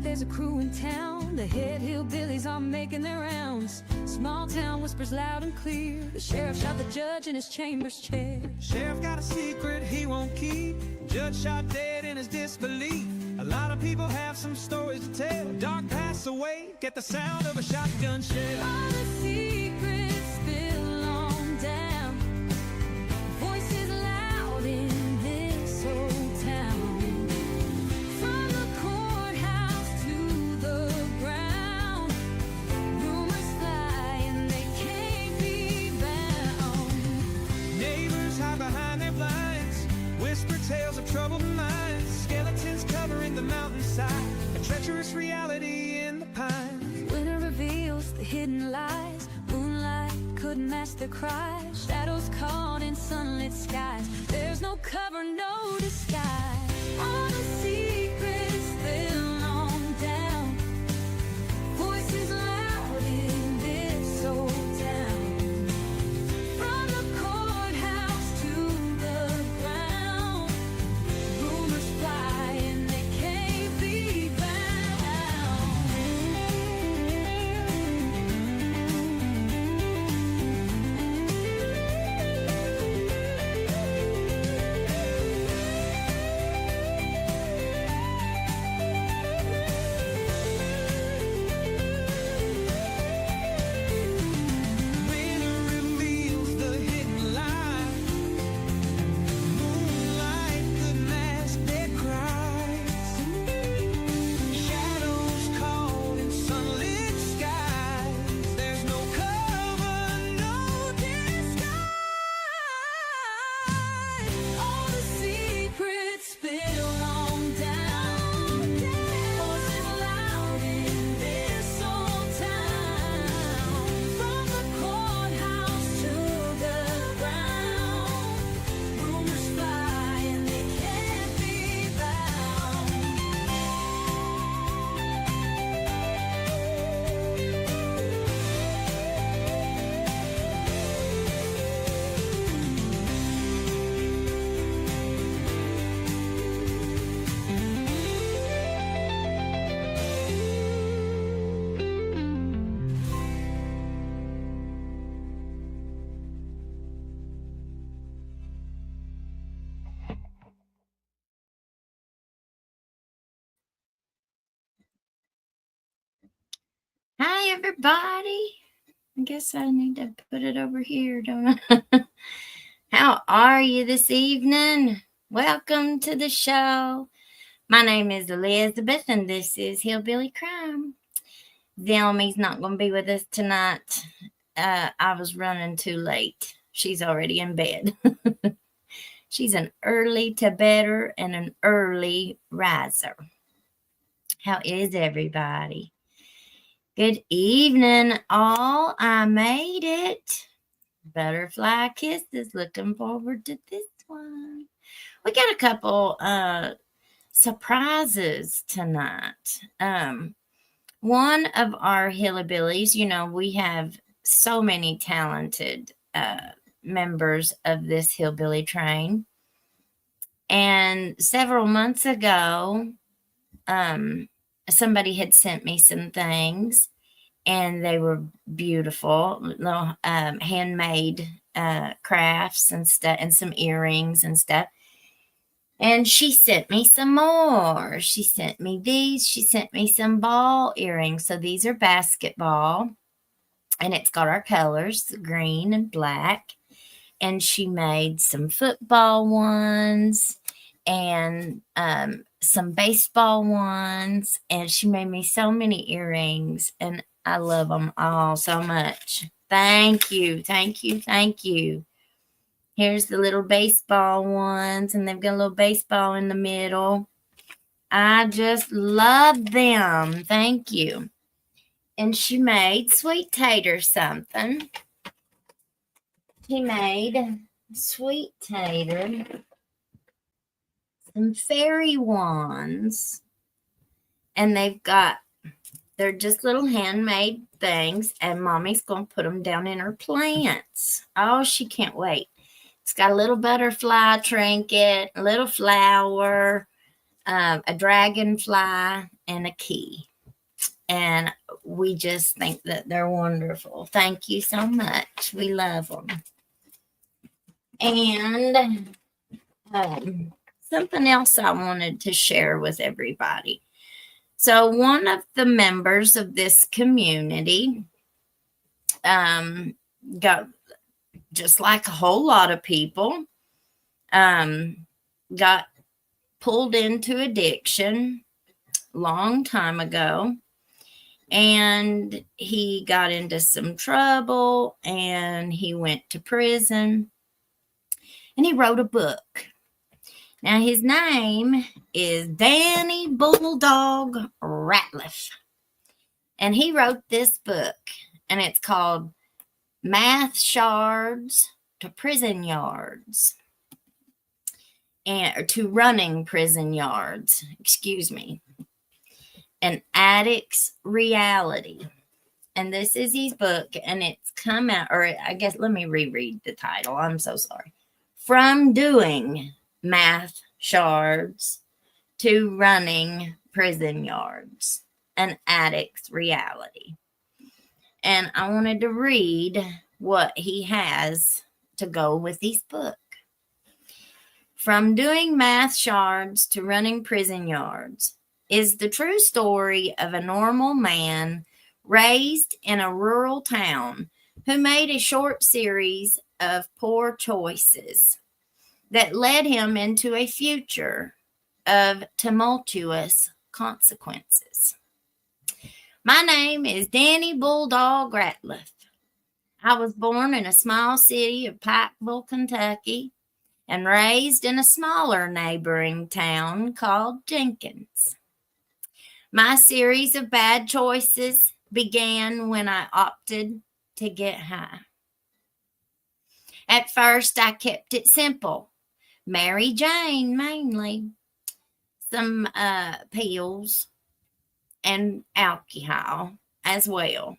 there's a crew in town. The head hillbillies are making their rounds. Small town whispers loud and clear. The sheriff shot the judge in his chambers chair. Sheriff got a secret he won't keep. Judge shot dead in his disbelief. A lot of people have some stories to tell. Dark pass away, get the sound of a shotgun shell. All the secrets spill on down. Voices loud in this old town. From the courthouse to the ground. Rumors fly and they can't be bound. Neighbors hide behind their blinds. Whisper tales of troubled minds. Skeletons covering the mountainside. A treacherous reality in the pines. Winter reveals the hidden lies. Moonlight couldn't mask their cries. Shadows caught in sunlit skies. There's no cover, no disguise. All the secrets spill on down. Voices loud in this old town. From the courthouse to the ground. Rumors fly and they can't be bound. Winter reveals the hidden lies. Moonlight could mask their cries. Shadows caught in sunlit skies. There's no cover, no disguise. All the secrets spill on down. Voices loud in this old town. From the courthouse to the ground. Rumors fly and they can't be bound. Hi, everybody. I guess I need to put it over here, don't I? How are you this evening? Welcome to the show. My name is Elizabeth, and this is Hillbilly Crime. Zelmy's not going to be with us tonight. I was running too late. She's already in bed. She's an early to bedder and an early riser. How is everybody? Good evening, all. I made it. Butterfly kisses. Looking forward to this one. We got a couple surprises tonight. One of our hillbillies, you know, we have so many talented members of this hillbilly train. And several months ago, somebody had sent me some things, and they were beautiful, little handmade crafts and stuff, and some earrings and stuff. And she sent me some more. She sent me these. She sent me some ball earrings. So these are basketball, and it's got our colors, green and black. And she made some football ones and some baseball ones, and she made me so many earrings, and I love them all so much. Thank you, thank you, thank you. Here's the little baseball ones, and they've got a little baseball in the middle. I just love them. Thank you. And she made Sweet Tater something. She made Sweet Tater some fairy wands, and they're just little handmade things, and Mommy's going to put them down in her plants. Oh, she can't wait. It's got a little butterfly trinket, a little flower, a dragonfly, and a key. And we just think that they're wonderful. Thank you so much. We love them. And something else I wanted to share with everybody. So one of the members of this community got, just like a whole lot of people, got pulled into addiction long time ago. And he got into some trouble and he went to prison and he wrote a book. Now his name is Danny Bulldog Ratliff. And he wrote this book and it's called Math Shards to Prison Yards. Or to running prison yards, excuse me. An Addict's Reality. And this is his book, and it's come out, or I guess, let me reread the title. I'm so sorry. From Doing Math Shards to Running Prison Yards. An Addict's Reality. And I wanted to read what he has to go with his book. From Doing Math Shards to Running Prison Yards is the true story of a normal man raised in a rural town who made a short series of poor choices that led him into a future of tumultuous consequences. My name is Danny Bulldog Ratliff. I was born in a small city of Pikeville, Kentucky, and raised in a smaller neighboring town called Jenkins. My series of bad choices began when I opted to get high. At first, I kept it simple. Mary Jane, mainly. Some pills and alcohol as well.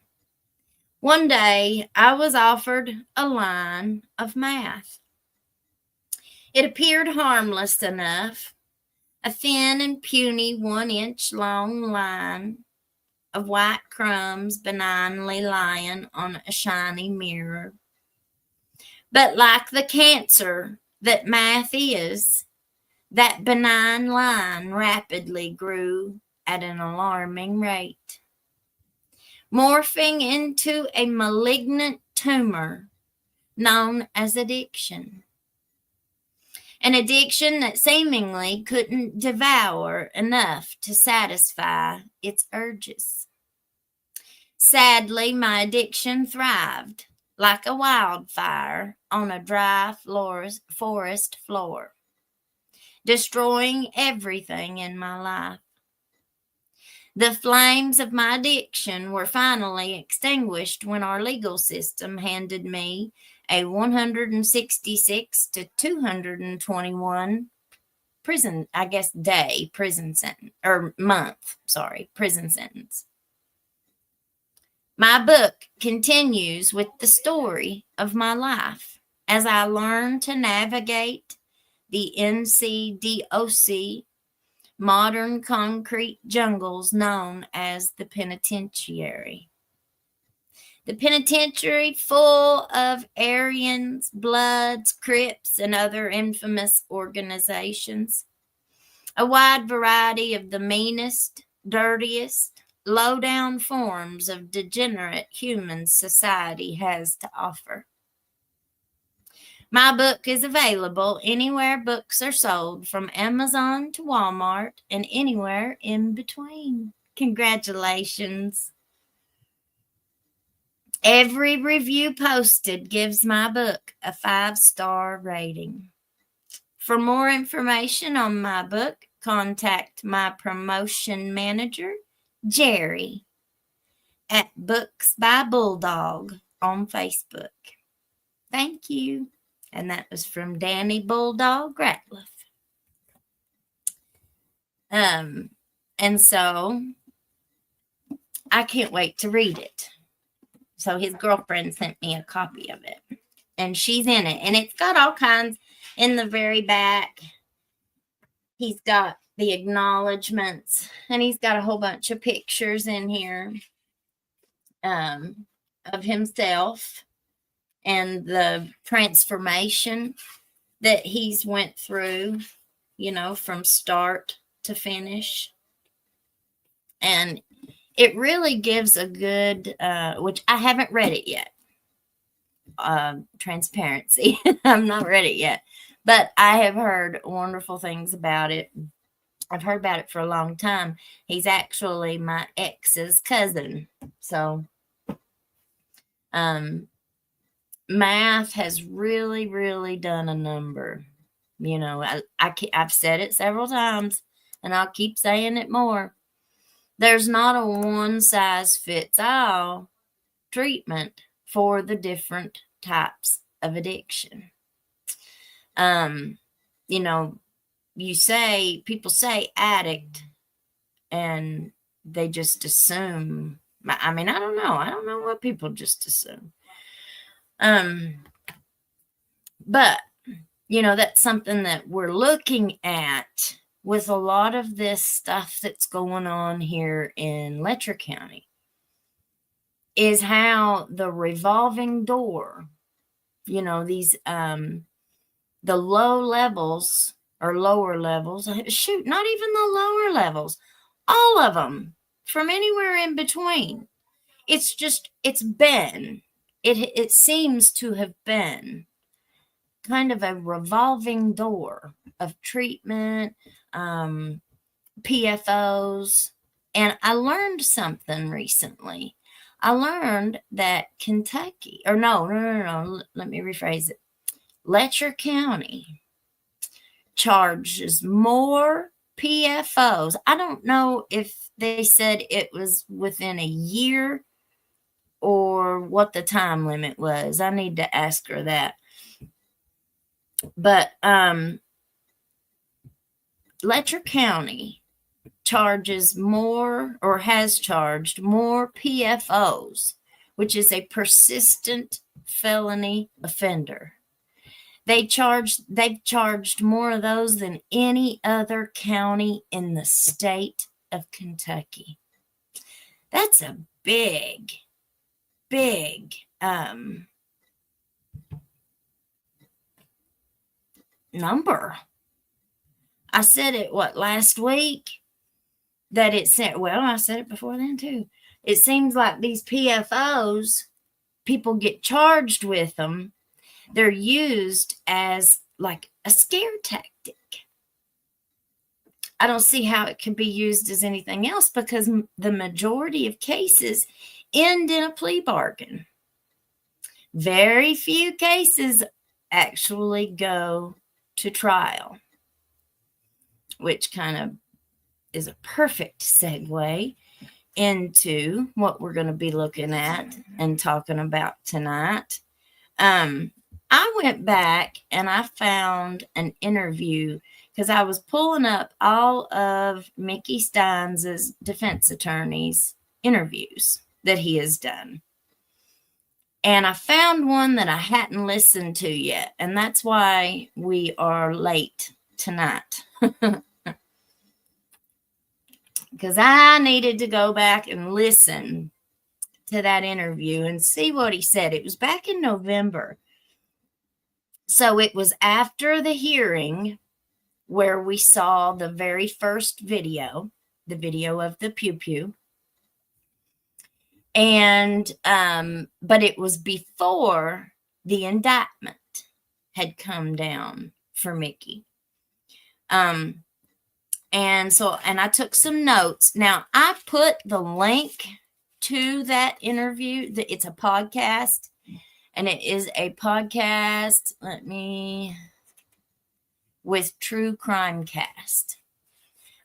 One day, I was offered a line of math. It appeared harmless enough. A thin and puny 1-inch long line of white crumbs benignly lying on a shiny mirror. But like the cancer that math is, that benign line rapidly grew at an alarming rate, morphing into a malignant tumor known as addiction. An addiction that seemingly couldn't devour enough to satisfy its urges. Sadly, my addiction thrived like a wildfire on a dry forest floor, destroying everything in my life. The flames of my addiction were finally extinguished when our legal system handed me a 166 to 221 prison sentence, or prison sentence. My book continues with the story of my life as I learn to navigate the NCDOC modern concrete jungles known as the penitentiary. The penitentiary full of Aryans, Bloods, Crips, and other infamous organizations. A wide variety of the meanest, dirtiest, low-down forms of degenerate human society has to offer. My book is available anywhere books are sold, from Amazon to Walmart and anywhere in between. Congratulations. Every review posted gives my book a 5-star rating. For more information on my book, contact my promotion manager, Jerry, at Books by Bulldog on Facebook. Thank you. And that was from Danny Bulldog Ratliff. And so I can't wait to read it. So his girlfriend sent me a copy of it, and she's in it. And it's got all kinds in the very back. He's got the acknowledgments, and he's got a whole bunch of pictures in here of himself and the transformation that he's went through, from start to finish. And it really gives a good, which I haven't read it yet. Transparency. I'm not read it yet, but I have heard wonderful things about it. I've heard about it for a long time. He's actually my ex's cousin. So, math has really, really done a number. I've said it several times, and I'll keep saying it more. There's not a one-size-fits-all treatment for the different types of addiction. People say addict, and they just assume. I don't know. I don't know what people just assume. But, that's something that we're looking at with a lot of this stuff that's going on here in Letcher County, is how the revolving door, these, the low levels or lower levels, not even the lower levels, all of them from anywhere in between. It seems to have been kind of a revolving door of treatment, PFOs. And I learned something recently. I learned that Kentucky, or no, let me rephrase it. Letcher County charges more PFOs. I don't know if they said it was within a year or what the time limit was. I need to ask her that. But Letcher County charges more, or has charged more PFOs, which is a persistent felony offender. They've charged more of those than any other county in the state of Kentucky. That's a big number. I said it last week, that it said, well, I said it before then too. It seems like these PFOs, people get charged with them. They're used as like a scare tactic. I don't see how it could be used as anything else, because the majority of cases end in a plea bargain. Very few cases actually go to trial, which kind of is a perfect segue into what we're going to be looking at and talking about tonight. I went back and I found an interview, because I was pulling up all of Mickey Stines' defense attorney's interviews that he has done. And I found one that I hadn't listened to yet. And that's why we are late tonight. Because I needed to go back and listen to that interview and see what he said. It was back in November. So it was after the hearing where we saw the very first video, the video of the pew-pew. And, but it was before the indictment had come down for Mickey. And I took some notes. Now, I put the link to that interview. It's a podcast, and it is a podcast. With True Crime Cast.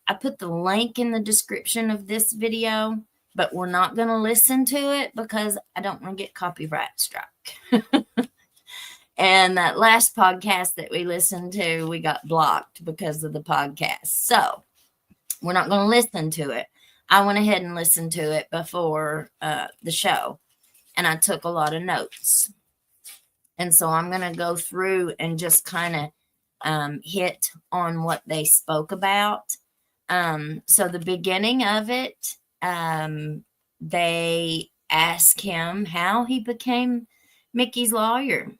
I put the link in the description of this video, but we're not going to listen to it because I don't want to get copyright struck. And that last podcast that we listened to, we got blocked because of the podcast. So we're not going to listen to it. I went ahead and listened to it before the show, and I took a lot of notes. And so I'm going to go through and just kind of hit on what they spoke about. So the beginning of it, they asked him how he became Mickey's lawyer.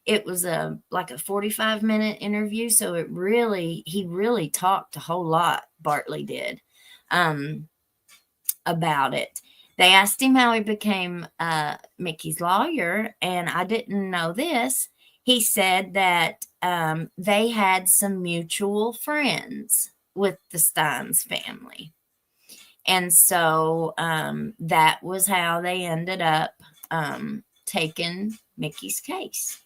It was like a 45-minute interview, so he really talked a whole lot, Bartley did, about it. They asked him how he became Mickey's lawyer, and I didn't know this. He said that they had some mutual friends with the Stines family. And so that was how they ended up taking Mickey's case.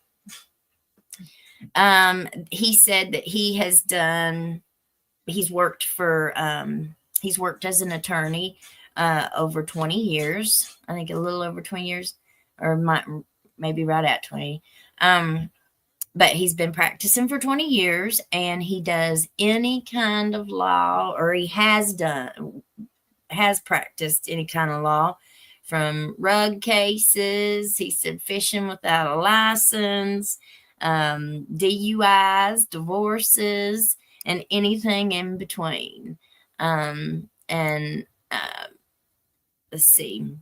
He said that he's worked as an attorney over 20 years. I think a little over 20 years, or maybe right at 20. But he's been practicing for 20 years, and he does any kind of law, or he has practiced any kind of law, from rug cases. He said fishing without a license, DUIs, divorces, and anything in between. Let's see.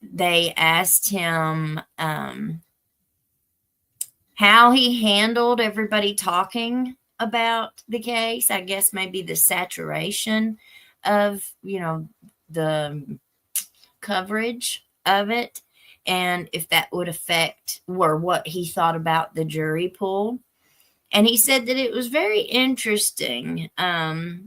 They asked him how he handled everybody talking about the case. I guess maybe the saturation of, the coverage of it, and if that would affect or what he thought about the jury pool. And he said that it was very interesting.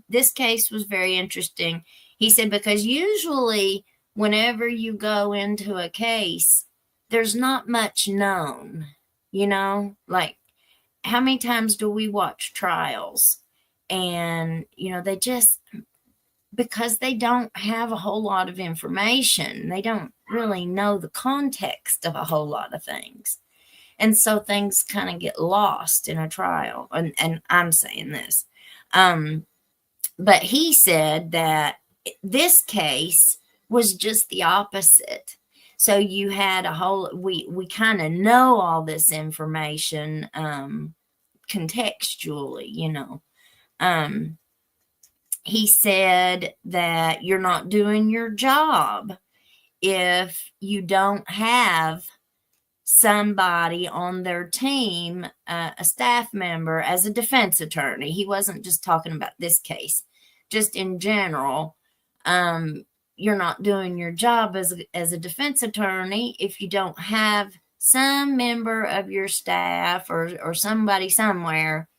This case was very interesting. He said, because usually whenever you go into a case, there's not much known, like how many times do we watch trials? And, they just, because they don't have a whole lot of information, they don't really know the context of a whole lot of things. And so things kind of get lost in a trial. And I'm saying this. But he said that this case was just the opposite. So you had we kind of know all this information contextually, He said that you're not doing your job if you don't have somebody on their team, a staff member, as a defense attorney. He wasn't just talking about this case, just in general. You're not doing your job as a defense attorney if you don't have some member of your staff or somebody somewhere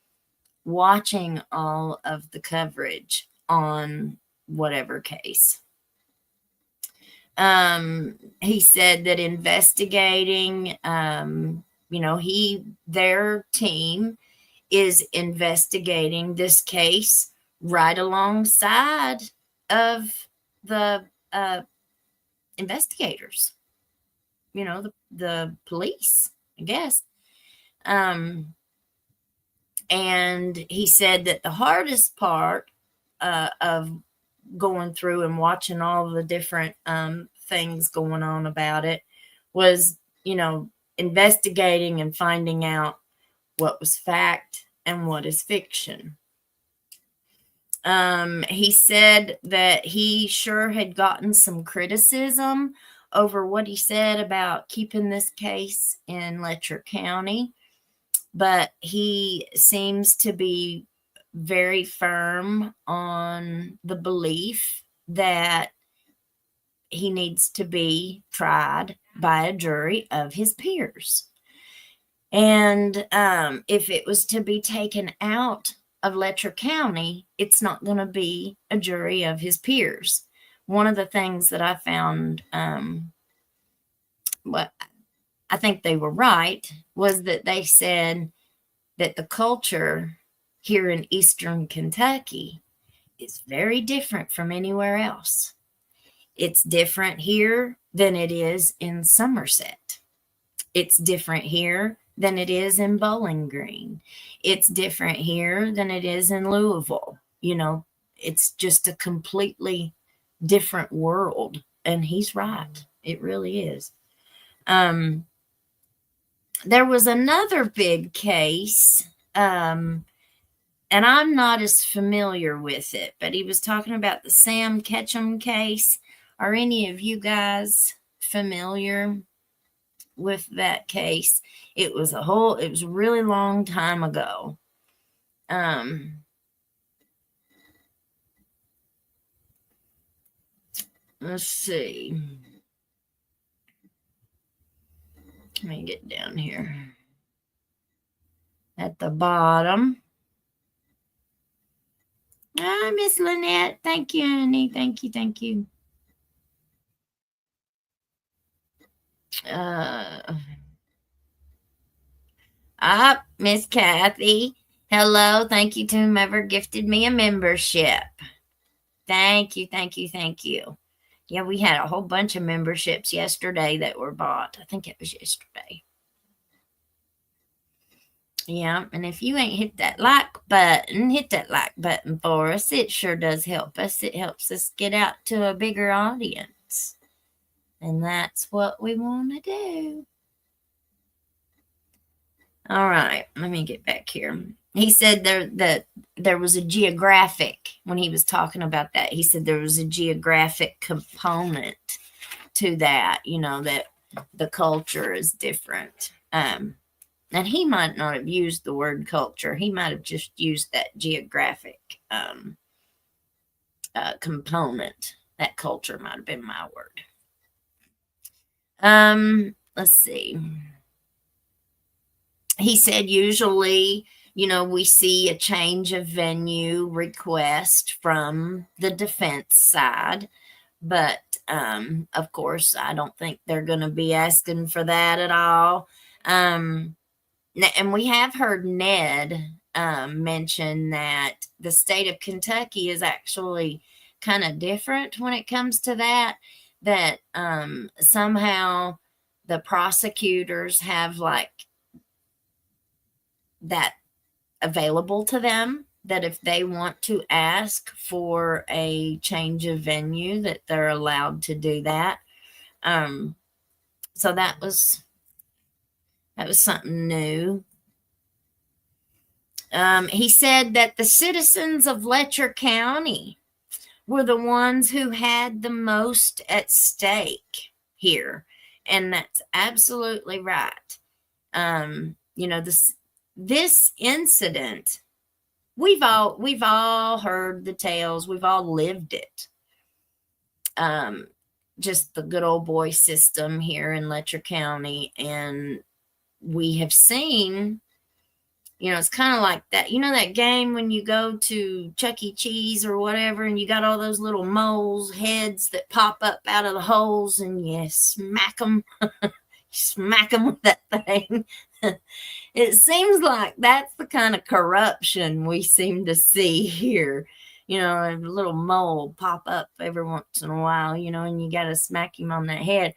watching all of the coverage on whatever case. He said that investigating, their team is investigating this case right alongside of the investigators, the police, I guess. And he said that the hardest part of going through and watching all the different things going on about it was, investigating and finding out what was fact and what is fiction. He said that he sure had gotten some criticism over what he said about keeping this case in Letcher County, but he seems to be very firm on the belief that he needs to be tried by a jury of his peers. And if it was to be taken out of Letcher County, it's not going to be a jury of his peers. One of the things that I found, what I think they were right, was that they said that the culture here in Eastern Kentucky is very different from anywhere else. It's different here than it is in Somerset. It's different here than it is in Bowling Green. It's different here than it is in Louisville. It's just a completely different world. And he's right. It really is. There was another big case, and and I'm not as familiar with it, but he was talking about the Sam Ketchum case. Are any of you guys familiar with that case? It was a really long time ago. Let's see. Let me get down here. At the bottom. Ah, Miss Lynette. Thank you, Annie. Thank you. Thank you. Miss Kathy. Hello. Thank you to whomever gifted me a membership. Thank you. Thank you. Thank you. Yeah, we had a whole bunch of memberships yesterday that were bought. I think it was yesterday. Yeah, and if you ain't hit that like button for us. It sure does help us. It helps us get out to a bigger audience. And that's what we want to do. All right, let me get back here. He said there was a geographic, when he was talking about that, he said there was a geographic component to that, that the culture is different. And he might not have used the word culture. He might have just used that geographic component. That culture might have been my word. Let's see. He said usually, we see a change of venue request from the defense side. But, of course, I don't think they're going to be asking for that at all. And we have heard Ned mention that the state of Kentucky is actually kind of different when it comes to that somehow the prosecutors have like that available to them, that if they want to ask for a change of venue, that they're allowed to do that. So that was something new. He said that the citizens of Letcher County were the ones who had the most at stake here. And that's absolutely right. This incident, we've all heard the tales. We've all lived it. Just the good old boy system here in Letcher County. And we have seen, it's kind of like that. That game when you go to Chuck E. Cheese or whatever, and you got all those little moles heads that pop up out of the holes, and you smack them. Smack them with that thing. It seems like that's the kind of corruption we seem to see here. A little mole pop up every once in a while, and you got to smack him on the head.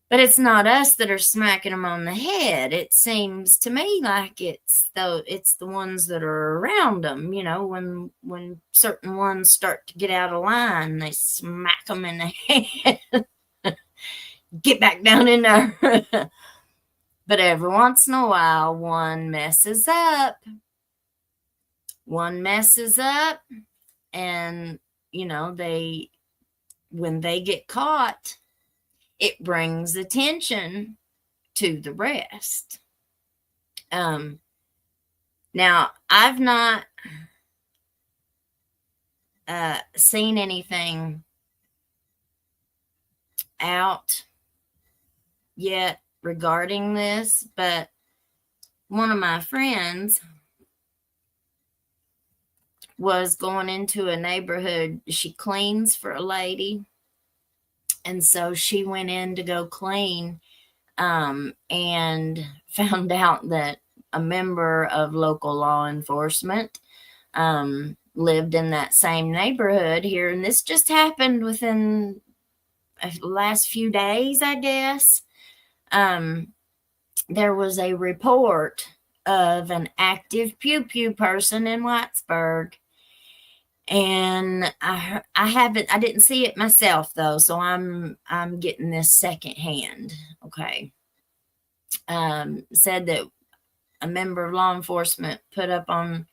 But it's not us that are smacking him on the head. It seems to me like it's the ones that are around them. When certain ones start to get out of line, they smack them in the head. Get back down in there. But every once in a while, one messes up. And, when they get caught, it brings attention to the rest. Now, I've not seen anything out yet regarding this, but one of my friends was going into a neighborhood. She cleans for a lady, and so she went in to go clean, and found out that a member of local law enforcement lived in that same neighborhood here, and this just happened within the last few days, I guess. There was a report of an active pew-pew person in Whitesburg. And I didn't see it myself though, so I'm getting this secondhand. Okay. Said that a member of law enforcement put up on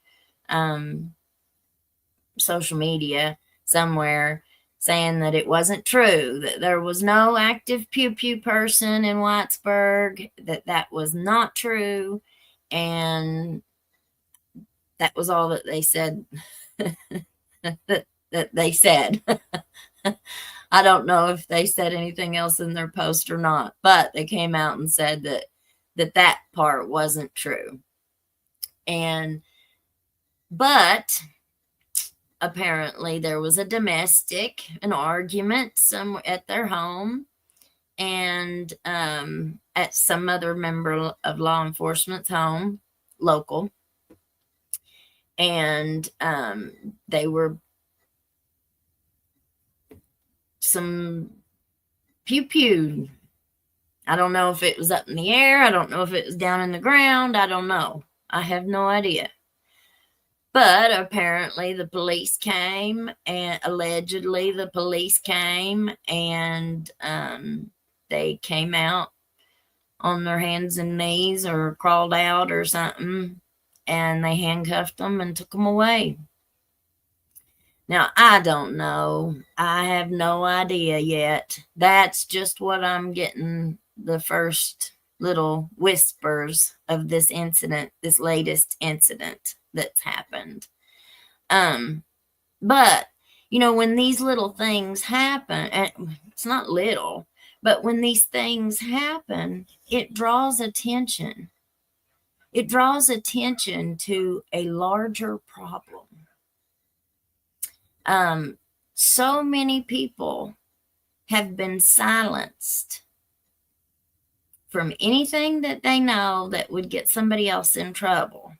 social media somewhere saying that it wasn't true, that there was no active pew pew person in Whitesburg, that was not true. And that was all that they said. that they said. I don't know if they said anything else in their post or not, but they came out and said that part wasn't true. But apparently there was an argument somewhere at their home, and at some other member of law enforcement's home, local. And they were some pew pew. I don't know if it was up in the air. I don't know if it was down in the ground. I don't know. I have no idea. But apparently the police came, and allegedly the police came, and they came out on their hands and knees or crawled out or something, and they handcuffed them and took them away. Now, I don't know. I have no idea yet. That's just what I'm getting, the first little whispers of this incident, this latest incident that's happened. But, when these little things happen, and it's not little, but when these things happen, it draws attention. It draws attention to a larger problem. So many people have been silenced from anything that they know that would get somebody else in trouble.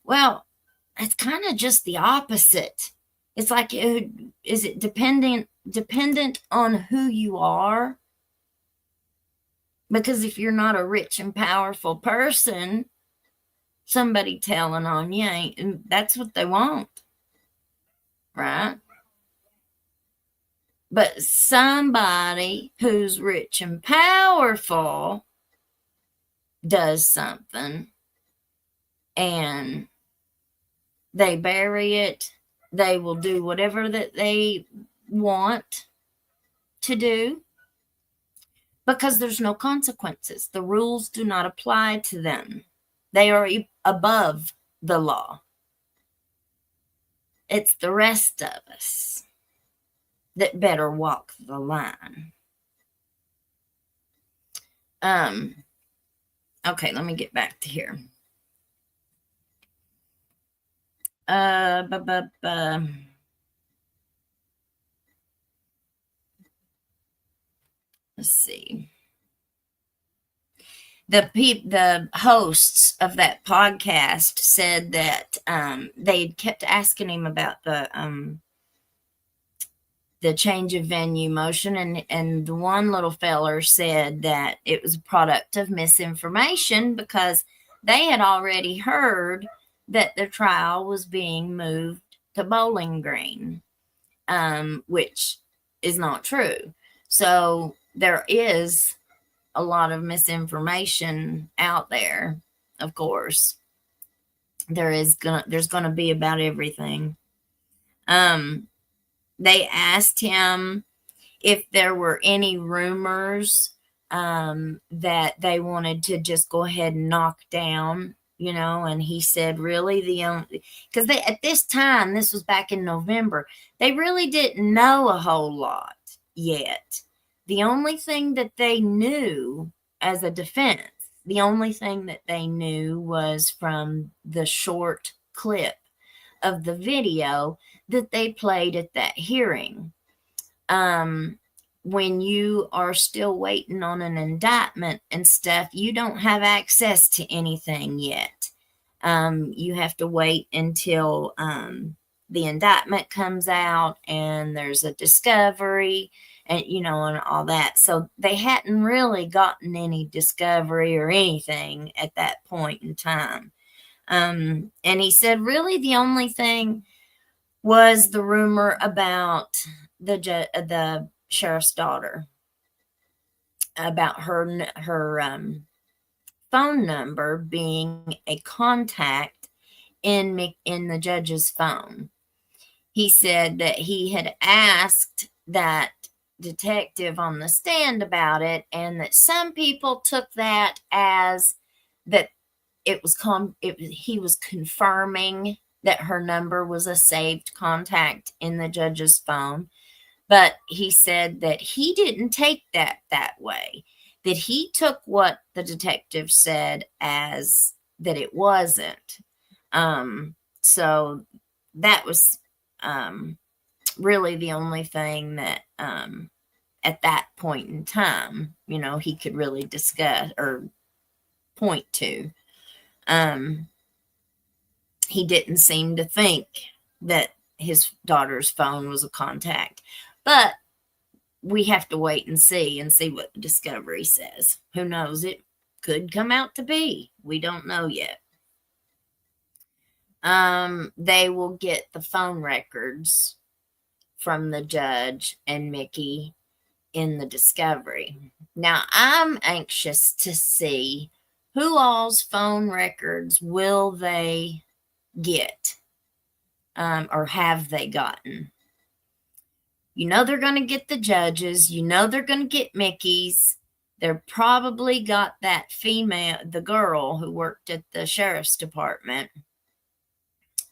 Well, it's kind of just the opposite. It's like, is it dependent on who you are? Because if you're not a rich and powerful person, somebody telling on you, that's what they want. Right? But somebody who's rich and powerful does something and they bury it. They will do whatever that they want to do because there's no consequences. The rules do not apply to them. They are above the law. It's the rest of us that better walk the line. Okay, let me get back to here. Let's see. The hosts of that podcast said that they kept asking him about the change of venue motion, and the one little feller said that it was a product of misinformation because they had already heard that the trial was being moved to Bowling Green, which is not true. So there is a lot of misinformation out there. Of course, there's gonna be about everything. They asked him if there were any rumors that they wanted to just go ahead and knock down, and he said, really, because at this time, this was back in November, they really didn't know a whole lot yet. The only thing that they knew as a defense, the only thing that they knew was from the short clip of the video that they played at that hearing. When you are still waiting on an indictment and stuff, you don't have access to anything yet. You have to wait until the indictment comes out and there's a discovery and, and all that. So they hadn't really gotten any discovery or anything at that point in time. And he said, really, the only thing was the rumor about the sheriff's daughter, about her phone number being a contact in the judge's phone. He said that he had asked that detective on the stand about it, and that some people took that as that he was confirming that her number was a saved contact in the judge's phone. But he said that he didn't take that way, that he took what the detective said as that it wasn't. So that was really the only thing that at that point in time, he could really discuss or point to. He didn't seem to think that his daughter's phone was a contact. But we have to wait and see what the discovery says. Who knows? It could come out to be. We don't know yet. They will get the phone records from the judge and Mickey in the discovery. Now, I'm anxious to see who all's phone records will they get, or have they gotten. They're going to get the judges. They're going to get Mickey's. They're probably got that female, the girl who worked at the sheriff's department.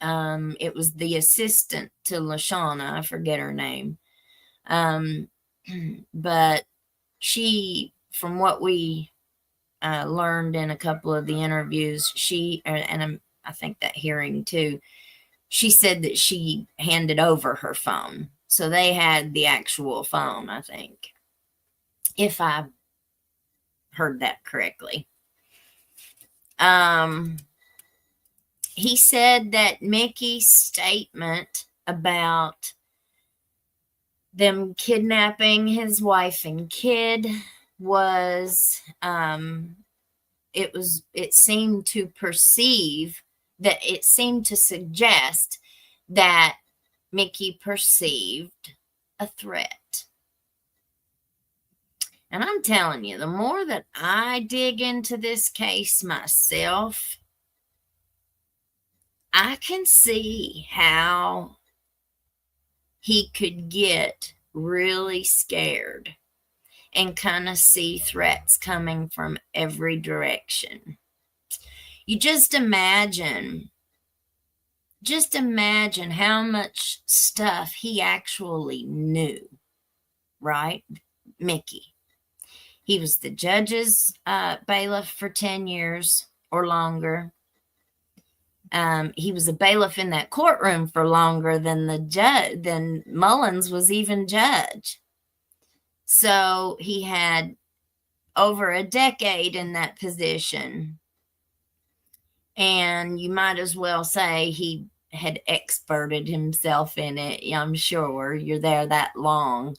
It was the assistant to LaShawna. I forget her name. But she, from what we learned in a couple of the interviews, I think that hearing too, she said that she handed over her phone. So they had the actual phone, I think, if I heard that correctly. He said that Mickey's statement about them kidnapping his wife and kid was, it seemed to suggest that Mickey perceived a threat. And I'm telling you, the more that I dig into this case myself, I can see how he could get really scared and kind of see threats coming from every direction. You just imagine how much stuff he actually knew, right? Mickey. He was the judge's bailiff for 10 years or longer. He was a bailiff in that courtroom for longer than Mullins was even judge. So he had over a decade in that position. And you might as well say he had experted himself in it. I'm sure you're there that long.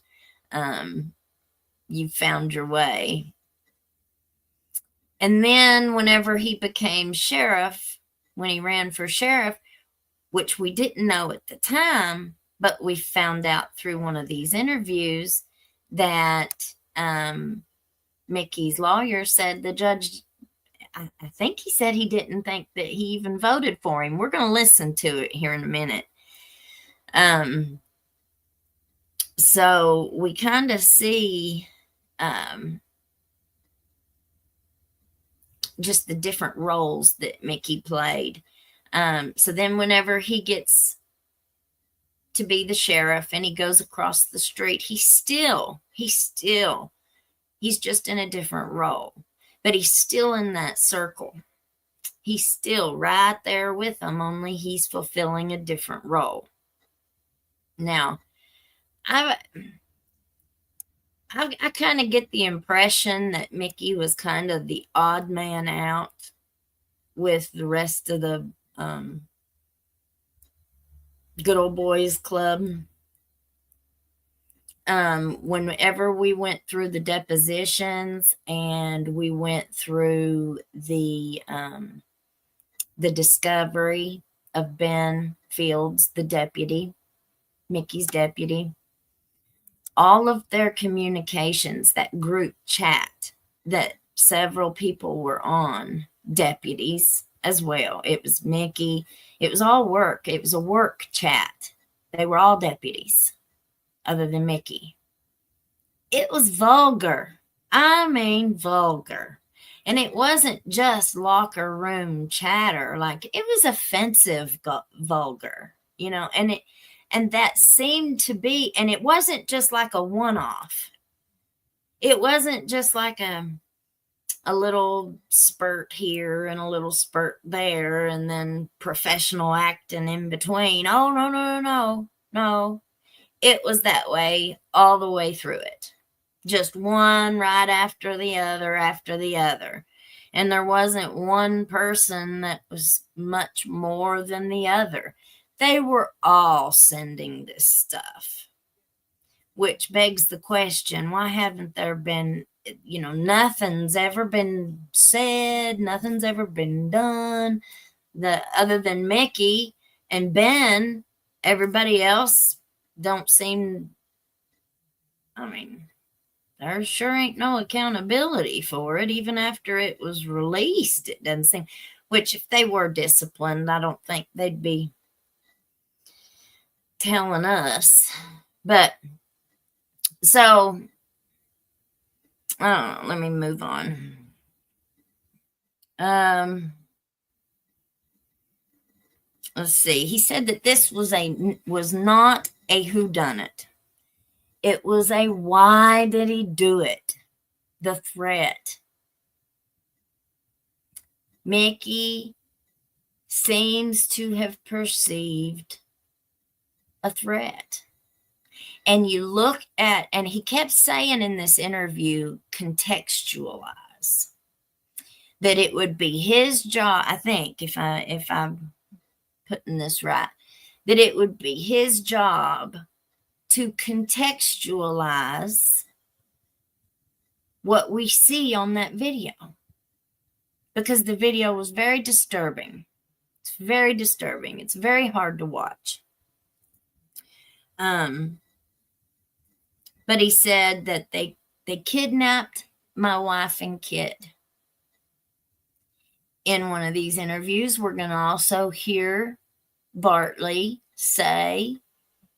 You found your way. And then whenever he became sheriff, when he ran for sheriff, which we didn't know at the time, but we found out through one of these interviews that Mickey's lawyer said the judge, I think he said he didn't think that he even voted for him. We're going to listen to it here in a minute. So we kind of see just the different roles that Mickey played. So then whenever he gets to be the sheriff and he goes across the street, he's just in a different role, but he's still in that circle. He's still right there with them, only he's fulfilling a different role. Now, I kind of get the impression that Mickey was kind of the odd man out with the rest of the good old boys club. Whenever we went through the depositions and we went through the discovery of Ben Fields, the deputy, Mickey's deputy, all of their communications, that group chat that several people were on, deputies, as well. It was Mickey. It was all work. It was a work chat. They were all deputies other than Mickey. It was vulgar. I mean, vulgar. And it wasn't just locker room chatter. Like, it was offensive, vulgar, and that seemed to be, and it wasn't just like a one-off. It wasn't just like a little spurt here and a little spurt there and then professional acting in between. Oh, no, no, no, no, no. It was that way all the way through it. Just one right after the other. And there wasn't one person that was much more than the other. They were all sending this stuff, which begs the question, why haven't there been, nothing's ever been said, nothing's ever been done, other than Mickey and Ben. Everybody else don't seem, there sure ain't no accountability for it, even after it was released. It doesn't seem, which if they were disciplined, I don't think they'd be telling us. But so, let me move on. Let's see. He said that this was not a whodunit. It was a why did he do it? The threat. Mickey seems to have perceived a threat. And you look at, and he kept saying in this interview, contextualize. That it would be his job, I think, if I'm putting this right, that it would be his job to contextualize what we see on that video. Because the video was very disturbing. It's very disturbing. It's very hard to watch. But he said that they kidnapped my wife and kid. In one of these interviews, we're going to also hear Bartley say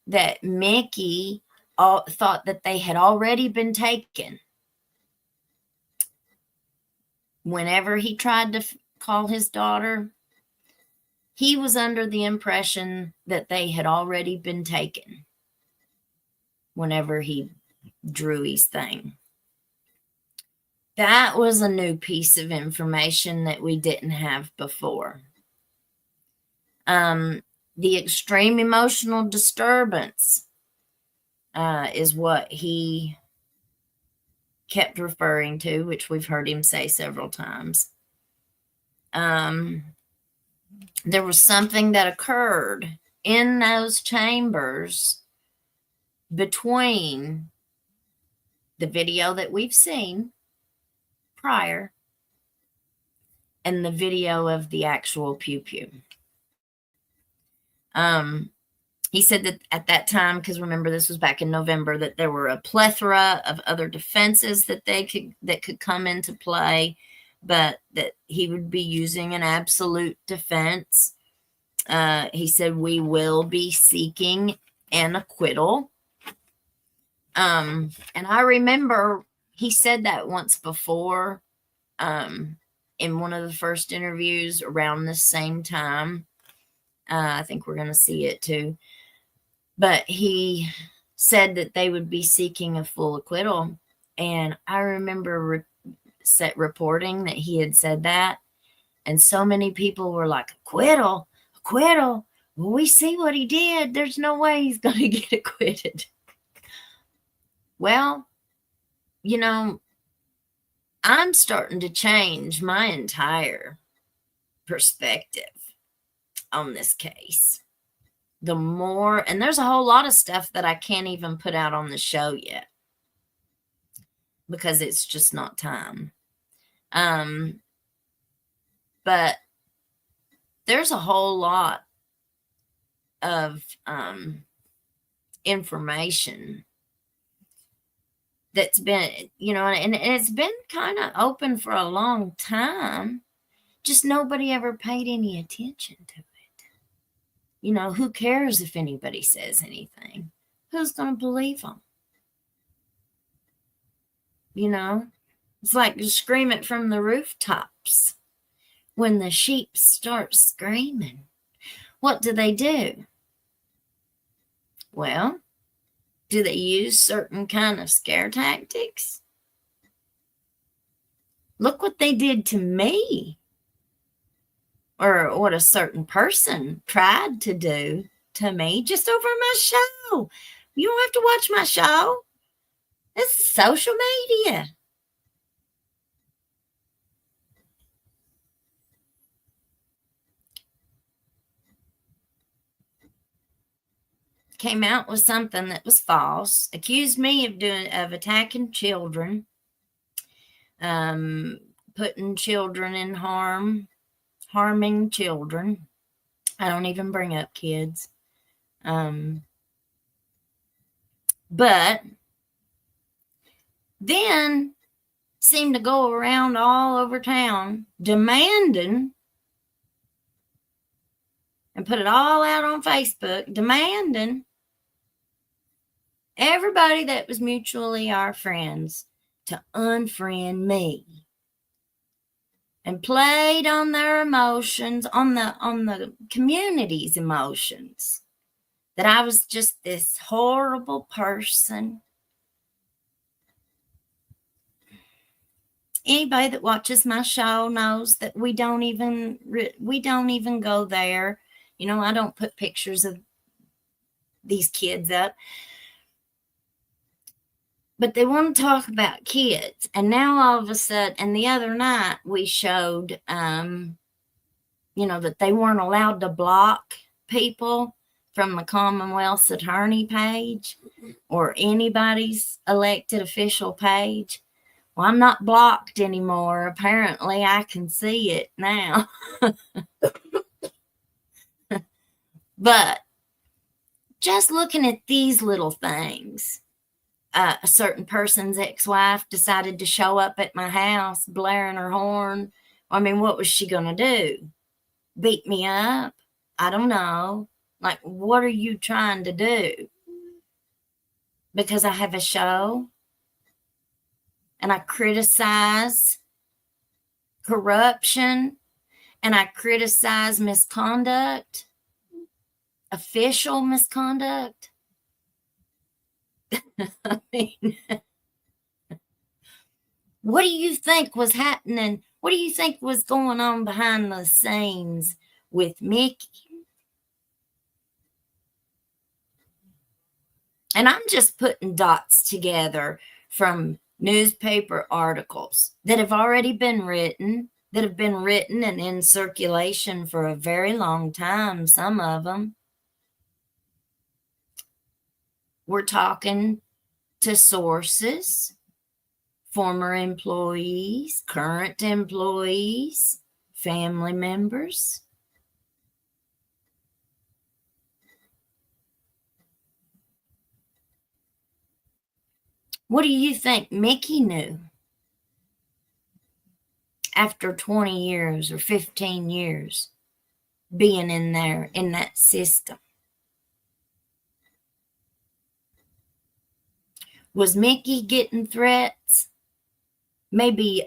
that Mickey thought that they had already been taken. Whenever he tried to call his daughter, he was under the impression that they had already been taken whenever he drew his thing. That was a new piece of information that we didn't have before. The extreme emotional disturbance is what he kept referring to, which we've heard him say several times. There was something that occurred in those chambers between the video that we've seen prior and the video of the actual pew-pew. He said that at that time, because remember this was back in November, that there were a plethora of other defenses that could come into play, but that he would be using an absolute defense. He said, we will be seeking an acquittal. And I remember he said that once before, in one of the first interviews around the same time. I think we're going to see it too. But he said that they would be seeking a full acquittal. And I remember reporting that he had said that. And so many people were like, acquittal? Well, we see what he did. There's no way he's going to get acquitted. Well, I'm starting to change my entire perspective on this case. The more, and there's a whole lot of stuff that I can't even put out on the show yet because it's just not time. But there's a whole lot of information that's been, and it's been kind of open for a long time. Just nobody ever paid any attention to it. You know, who cares if anybody says anything? Who's going to believe them? You know, it's like you scream it from the rooftops. When the sheep start screaming, what do? Well, do they use certain kind of scare tactics? Look what they did to me, or what a certain person tried to do to me just over my show. You don't have to watch my show. This is social media. Came out with something that was false, accused me of attacking children, putting children in harming children. I don't even bring up kids. But then seemed to go around all over town demanding, and put it all out on Facebook, demanding everybody that was mutually our friends to unfriend me, and played on their emotions, on the community's emotions, that I was just this horrible person. Anybody that watches my show knows that we don't even go there. You know, I don't put pictures of these kids up. But they want to talk about kids. And now all of a sudden, and the other night we showed, that they weren't allowed to block people from the Commonwealth's attorney page or anybody's elected official page. Well, I'm not blocked anymore. Apparently, I can see it now. But just looking at these little things, a certain person's ex-wife decided to show up at my house blaring her horn. I mean, what was she going to do? Beat me up? I don't know. Like, what are you trying to do? Because I have a show and I criticize corruption and I criticize misconduct, official misconduct. I mean, what do you think was happening? What do you think was going on behind the scenes with Mickey? And I'm just putting dots together from newspaper articles that have already been written, and in circulation for a very long time, some of them. We're talking to sources, former employees, current employees, family members. What do you think Mickey knew after 20 years or 15 years being in there, in that system? Was Mickey getting threats? Maybe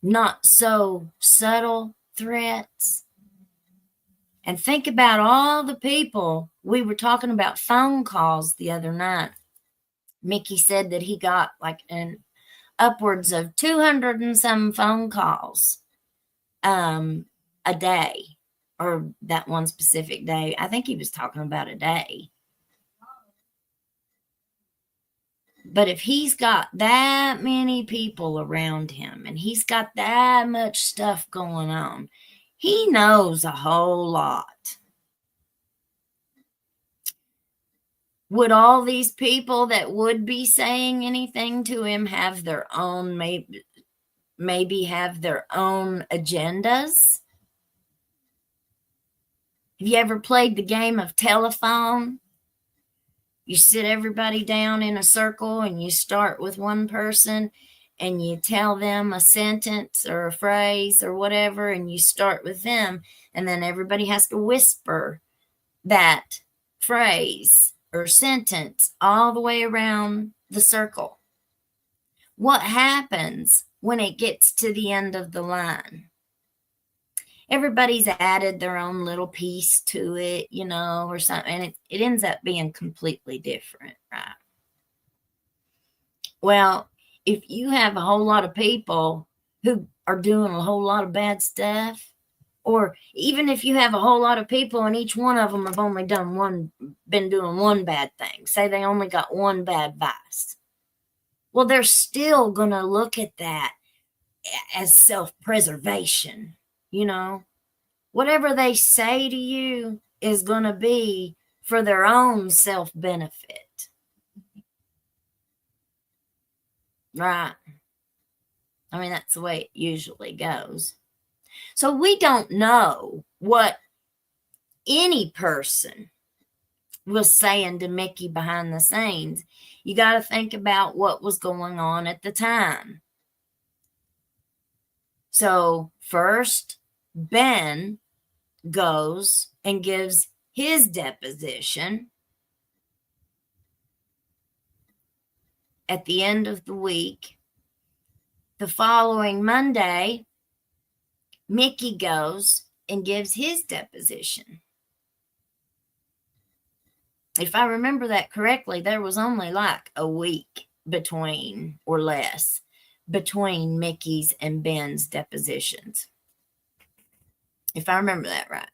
not so subtle threats. And think about all the people. We were talking about phone calls the other night. Mickey said that he got like upwards of 200 and some phone calls a day, or that one specific day. I think he was talking about a day. But if he's got that many people around him and he's got that much stuff going on, he knows a whole lot. Would all these people that would be saying anything to him have their own, maybe have their own agendas? Have you ever played the game of telephone? You sit everybody down in a circle and you start with one person and you tell them a sentence or a phrase or whatever, and you start with them, and then everybody has to whisper that phrase or sentence all the way around the circle. What happens when it gets to the end of the line? Everybody's added their own little piece to it, or something, and it ends up being completely different, right? Well, if you have a whole lot of people who are doing a whole lot of bad stuff, or even if you have a whole lot of people and each one of them have only been doing one bad thing, say they only got one bad vice, well, they're still going to look at that as self-preservation, Whatever they say to you is going to be for their own self-benefit. Right? I mean, that's the way it usually goes. So we don't know what any person was saying to Mickey behind the scenes. You got to think about what was going on at the time. So first, Ben goes and gives his deposition at the end of the week. The following Monday, Mickey goes and gives his deposition. If I remember that correctly, there was only like a week between, or less, between Mickey's and Ben's depositions. If I remember that right.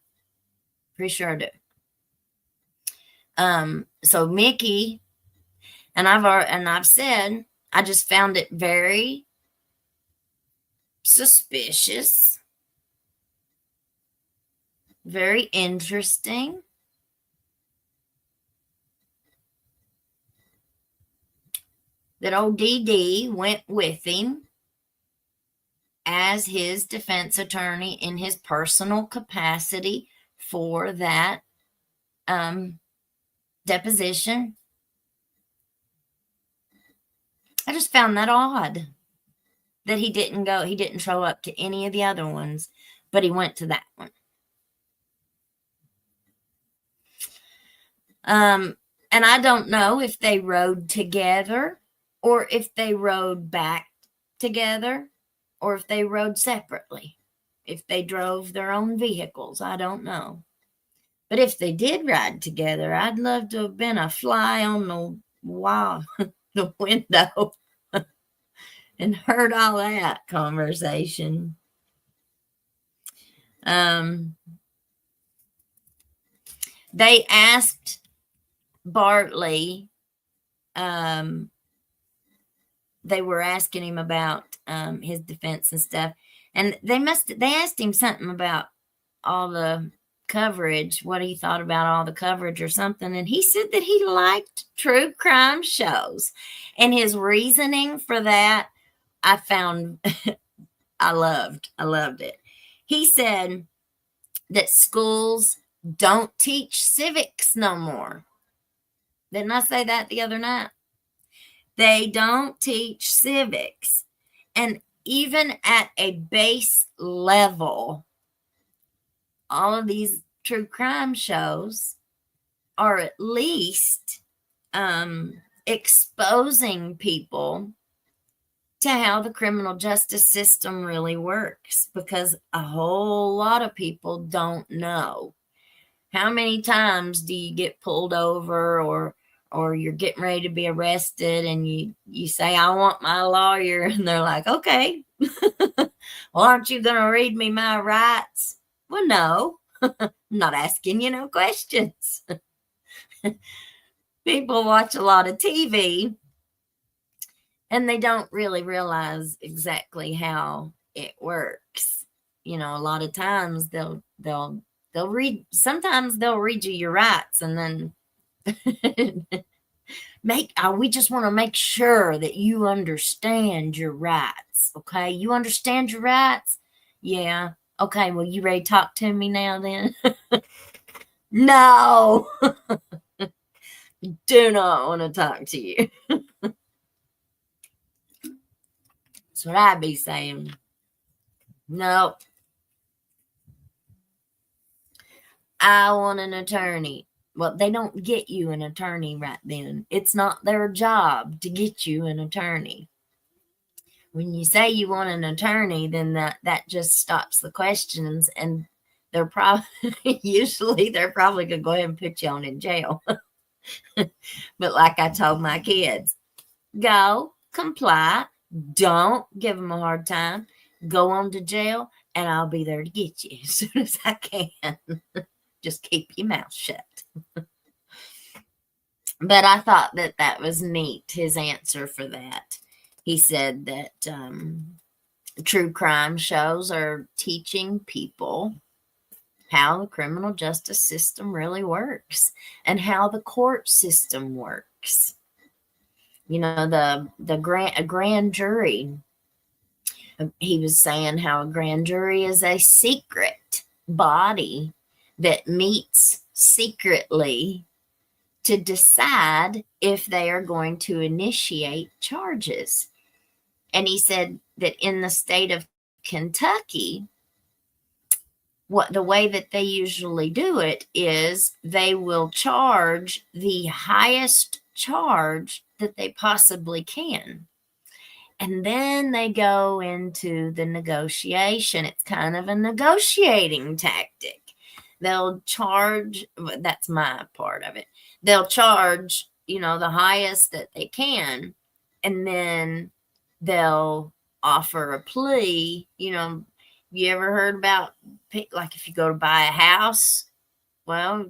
Pretty sure I do. So Mickey, and I've said, I just found it very suspicious, very interesting, that old DD went with him as his defense attorney in his personal capacity for that deposition. I just found that odd that he didn't show up to any of the other ones, but he went to that one. And I don't know if they rode together or if they rode back together or if they rode separately, if they drove their own vehicles. I don't know. But if they did ride together, I'd love to have been a fly on the wall, the window, and heard all that conversation. They asked Bartley, they were asking him about his defense and stuff, and they asked him something about all the coverage, what he thought about all the coverage or something, and he said that he liked true crime shows, and his reasoning for that I found I loved it. He said that schools don't teach civics no more. Didn't I say that the other night? They don't teach civics. And even at a base level, all of these true crime shows are at least exposing people to how the criminal justice system really works, because a whole lot of people don't know. How many times do you get pulled over or you're getting ready to be arrested and you say, I want my lawyer, and they're like, okay, well, aren't you going to read me my rights? Well, no, I'm not asking you no questions. People watch a lot of TV and they don't really realize exactly how it works. A lot of times they'll read, sometimes they'll read you your rights and then we just want to make sure that you understand your rights. Okay. You understand your rights? Yeah. Okay. Well, you ready to talk to me now then? No, do not want to talk to you. That's what I'd be saying. No, I want an attorney. Well, they don't get you an attorney right then. It's not their job to get you an attorney. When you say you want an attorney, then that just stops the questions, and they're probably usually they're probably gonna go ahead and put you on in jail. But like I told my kids, go comply. Don't give them a hard time. Go on to jail, and I'll be there to get you as soon as I can. Just keep your mouth shut. But I thought that was neat, his answer for that. He said that true crime shows are teaching people how the criminal justice system really works and how the court system works. You know, a grand jury. He was saying how a grand jury is a secret body that meets secretly to decide if they are going to initiate charges. And he said that in the state of Kentucky, the way that they usually do it is they will charge the highest charge that they possibly can. And then they go into the negotiation. It's kind of a negotiating tactic. They'll charge, that's my part of it. They'll charge, the highest that they can, and then they'll offer a plea. You ever heard about, like, if you go to buy a house, well,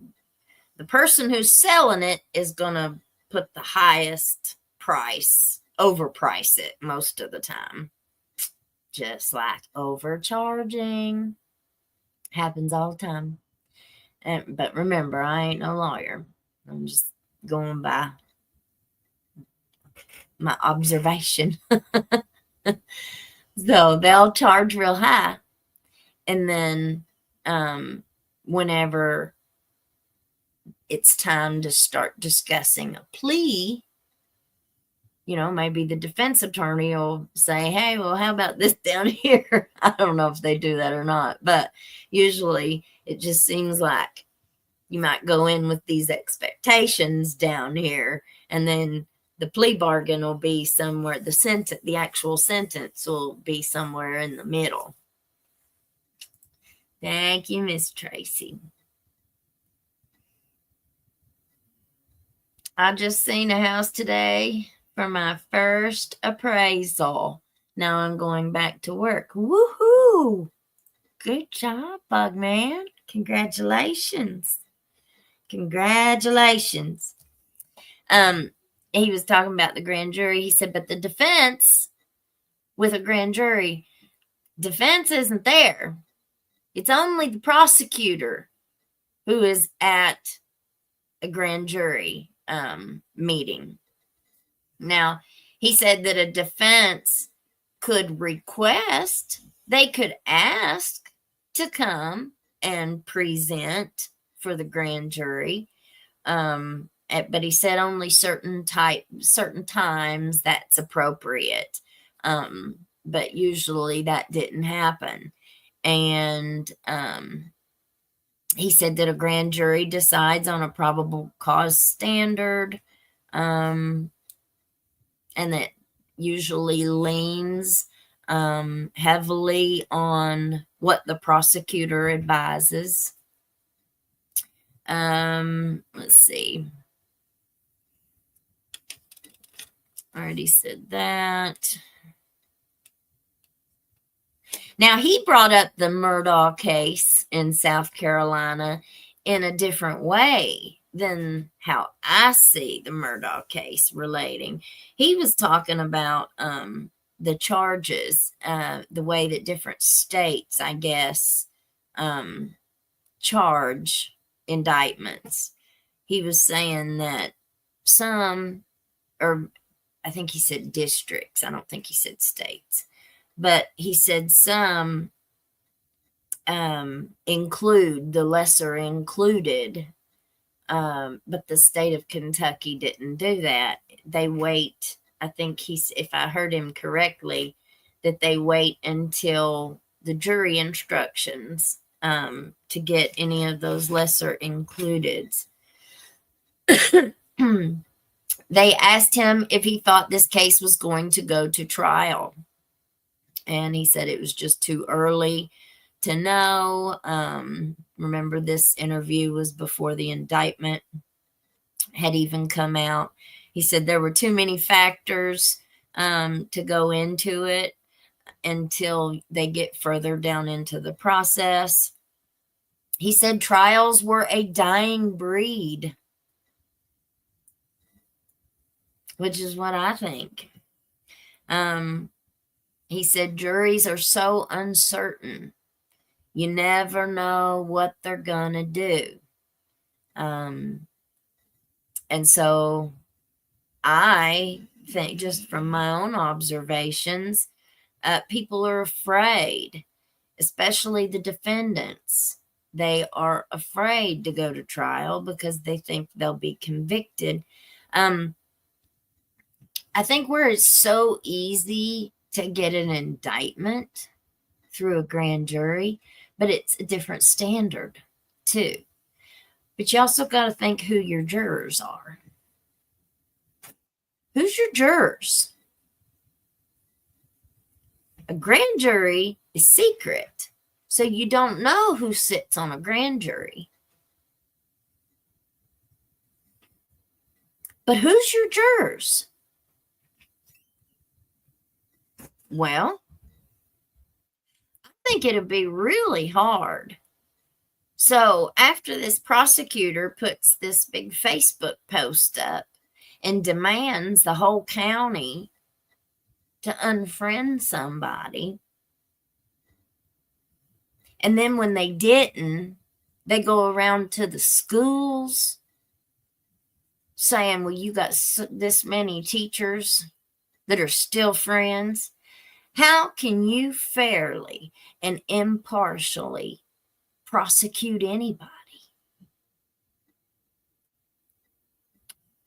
the person who's selling it is going to put the highest price, overprice it most of the time. Just like overcharging. Happens all the time. But remember, I ain't no lawyer. I'm just going by my observation. So they'll charge real high. And then whenever it's time to start discussing a plea, maybe the defense attorney will say, hey, well, how about this down here? I don't know if they do that or not, but usually it just seems like you might go in with these expectations down here, and then the plea bargain will be somewhere, the actual sentence will be somewhere in the middle. Thank you, Miss Tracy. I just seen a house today for my first appraisal. Now I'm going back to work. Woohoo! Good job, Bugman. Congratulations. Congratulations. He was talking about the grand jury. He said, but the defense with a grand jury, defense isn't there. It's only the prosecutor who is at a grand jury meeting. Now, he said that a defense could request, they could ask to come and present for the grand jury. But he said only certain times that's appropriate. But usually that didn't happen. And he said that a grand jury decides on a probable cause standard, and that usually leans heavily on what the prosecutor advises. Let's see. I already said that. Now, he brought up the Murdaugh case in South Carolina in a different way than how I see the Murdaugh case relating. He was talking about the charges, the way that different states, I guess, charge indictments. He was saying that some, or I think he said districts. I don't think he said states. But he said some include, the lesser included, but the state of Kentucky didn't do that. They wait, I think if I heard him correctly, that they wait until the jury instructions to get any of those lesser included. They asked him if he thought this case was going to go to trial. And he said it was just too early to know. Remember, this interview was before the indictment had even come out. He said there were too many factors to go into it until they get further down into the process. He said trials were a dying breed, which is what I think. He said juries are so uncertain. You never know what they're going to do. And so I think, just from my own observations, people are afraid, especially the defendants. They are afraid to go to trial because they think they'll be convicted. I think where it's so easy to get an indictment through a grand jury, but it's a different standard too. But you also got to think who your jurors are. Who's your jurors? A grand jury is secret, so you don't know who sits on a grand jury. But who's your jurors? Well, I think it'd be really hard. So after this prosecutor puts this big Facebook post up and demands the whole county to unfriend somebody, and then when they didn't, they go around to the schools saying, well, you got this many teachers that are still friends. How can you fairly and impartially prosecute anybody?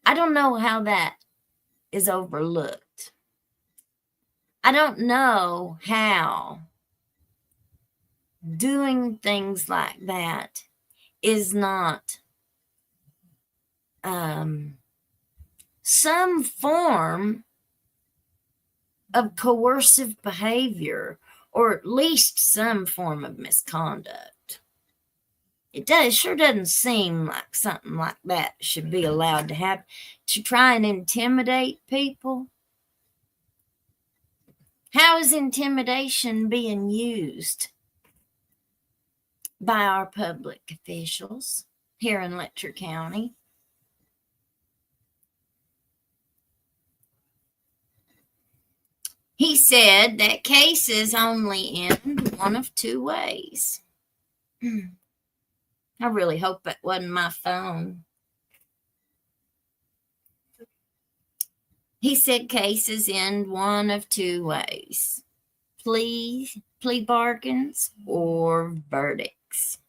I don't know how that is overlooked. I don't know how doing things like that is not some form of coercive behavior, or at least some form of misconduct. It sure doesn't seem like something like that should be allowed to happen. To try and intimidate people. How is intimidation being used by our public officials here in Letcher County? He said that cases only end one of two ways. I really hope that wasn't my phone. He said cases end one of two ways: plea bargains or verdicts.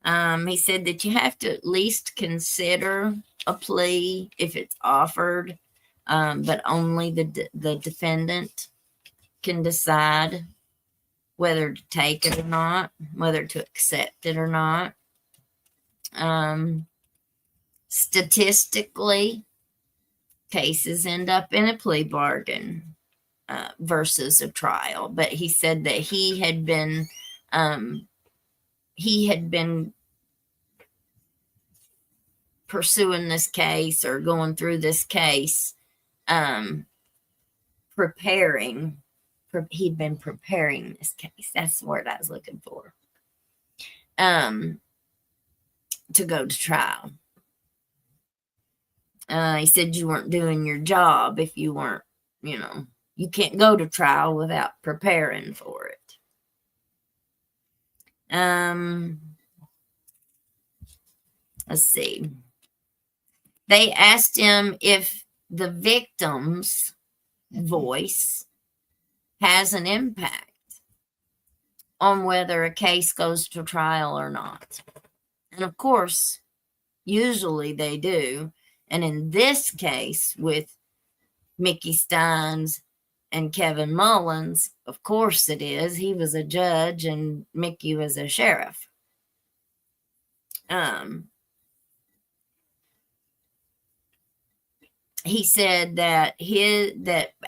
He said that you have to at least consider a plea if it's offered, but only the defendant can decide whether to take it or not, whether to accept it or not. Statistically, cases end up in a plea bargain versus a trial. But he said that he had been pursuing this case, or going through this case, he'd been preparing this case. That's the word I was looking for. To go to trial. He said you weren't doing your job if you weren't, you can't go to trial without preparing for it. Let's see. They asked him if the victim's voice has an impact on whether a case goes to trial or not. And of course, usually they do. And in this case with Mickey Stines And Kevin Mullins, of course it is. He was a judge and Mickey was a sheriff. He said that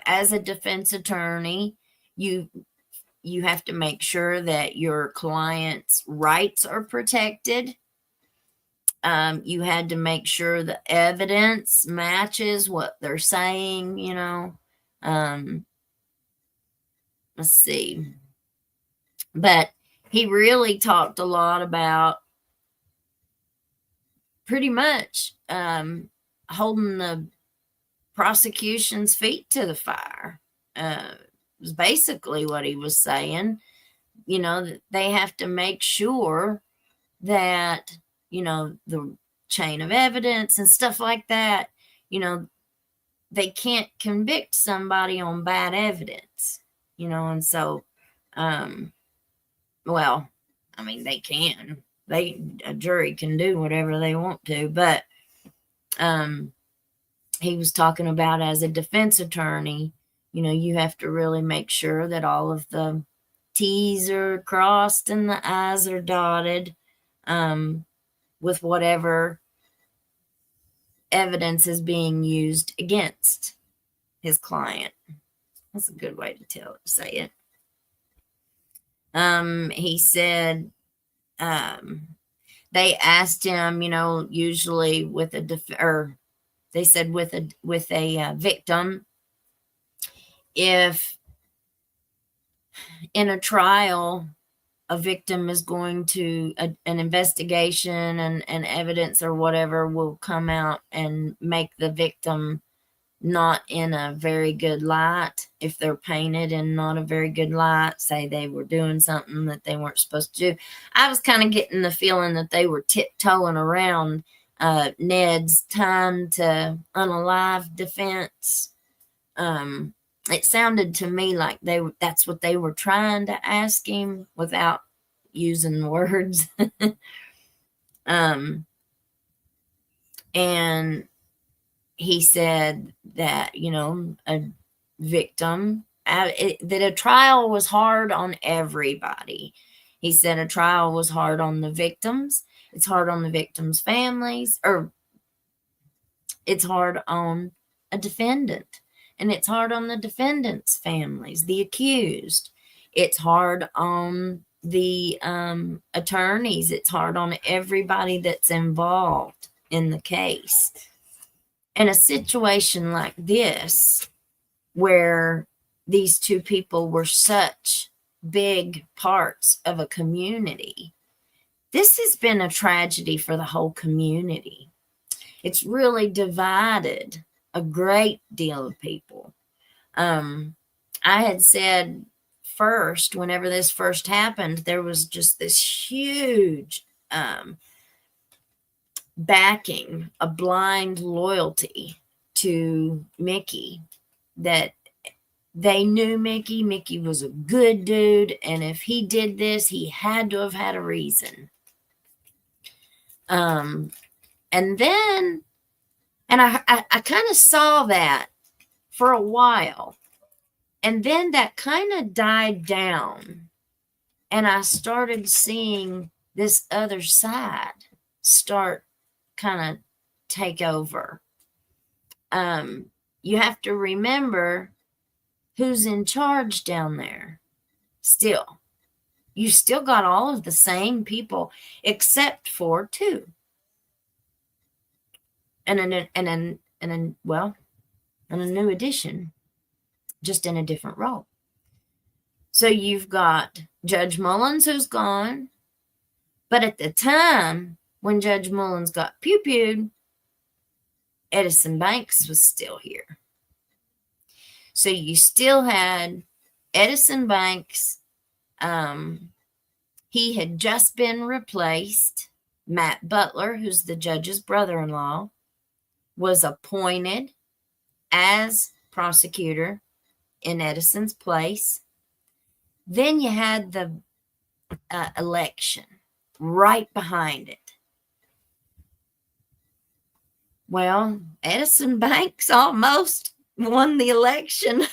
as a defense attorney, you have to make sure that your client's rights are protected. You had to make sure the evidence matches what they're saying, let's see. But he really talked a lot about pretty much holding the prosecution's feet to the fire. Was basically what he was saying. That they have to make sure that, the chain of evidence and stuff like that, they can't convict somebody on bad evidence, and so, well, I mean, they can. A jury can do whatever they want to, but he was talking about as a defense attorney, you have to really make sure that all of the T's are crossed and the I's are dotted with whatever evidence is being used against his client. That's a good way to say it. He said they asked him, usually with they said with a victim, if in a trial a victim is going to an investigation and evidence or whatever will come out and make the victim not in a very good light. If they're painted in not a very good light, say they were doing something that they weren't supposed to do. I was kind of getting the feeling that they were tiptoeing around Ned's time to unalive defense. It sounded to me like that's what they were trying to ask him without using words. And he said that, a victim, that a trial was hard on everybody. He said a trial was hard on the victims. It's hard on the victims' families, or it's hard on a defendant. And it's hard on the defendant's families, the accused. It's hard on the attorneys. It's hard on everybody that's involved in the case. In a situation like this, where these two people were such big parts of a community, this has been a tragedy for the whole community. It's really divided a great deal of people. I had said first, whenever this first happened, there was just this huge backing, a blind loyalty to Mickey, that they knew Mickey. Mickey was a good dude, and if he did this, he had to have had a reason. And then, and I kind of saw that for a while, and then that kind of died down, and I started seeing this other side start kind of take over. You have to remember who's in charge down there. Still, you still got all of the same people, except for two. And a new addition, just in a different role. So you've got Judge Mullins, who's gone, but at the time when Judge Mullins got pew-pewed, Edison Banks was still here. So you still had Edison Banks. He had just been replaced. Matt Butler, who's the judge's brother-in-law, was appointed as prosecutor in Edison's place. Then you had the election right behind it. Well, Edison Banks almost won the election.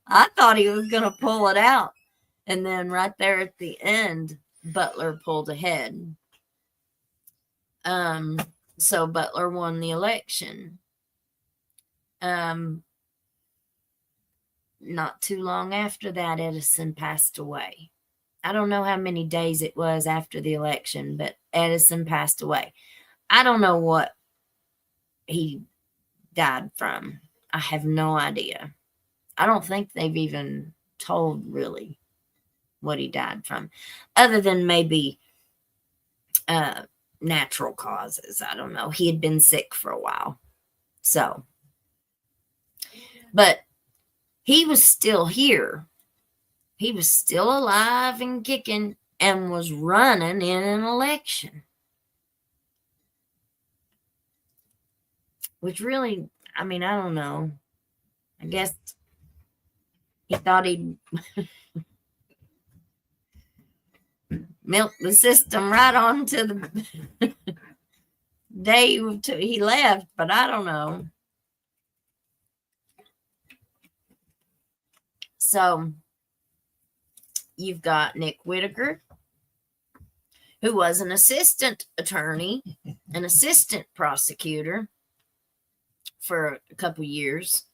I thought he was going to pull it out. And then right there at the end, Butler pulled ahead. So Butler won the election. Not too long after that, Edison passed away. I don't know how many days it was after the election, but Edison passed away. I don't know what he died from. I have no idea. I don't think they've even told really what he died from, other than maybe natural causes. I don't know. He had been sick for a while. So, but he was still here. He was still alive and kicking and was running in an election. Which really, I mean, I don't know. I guess he thought he'd milk the system right on to the day he left, but I don't know. So you've got Nick Whitaker, who was an assistant attorney, an assistant prosecutor for a couple years.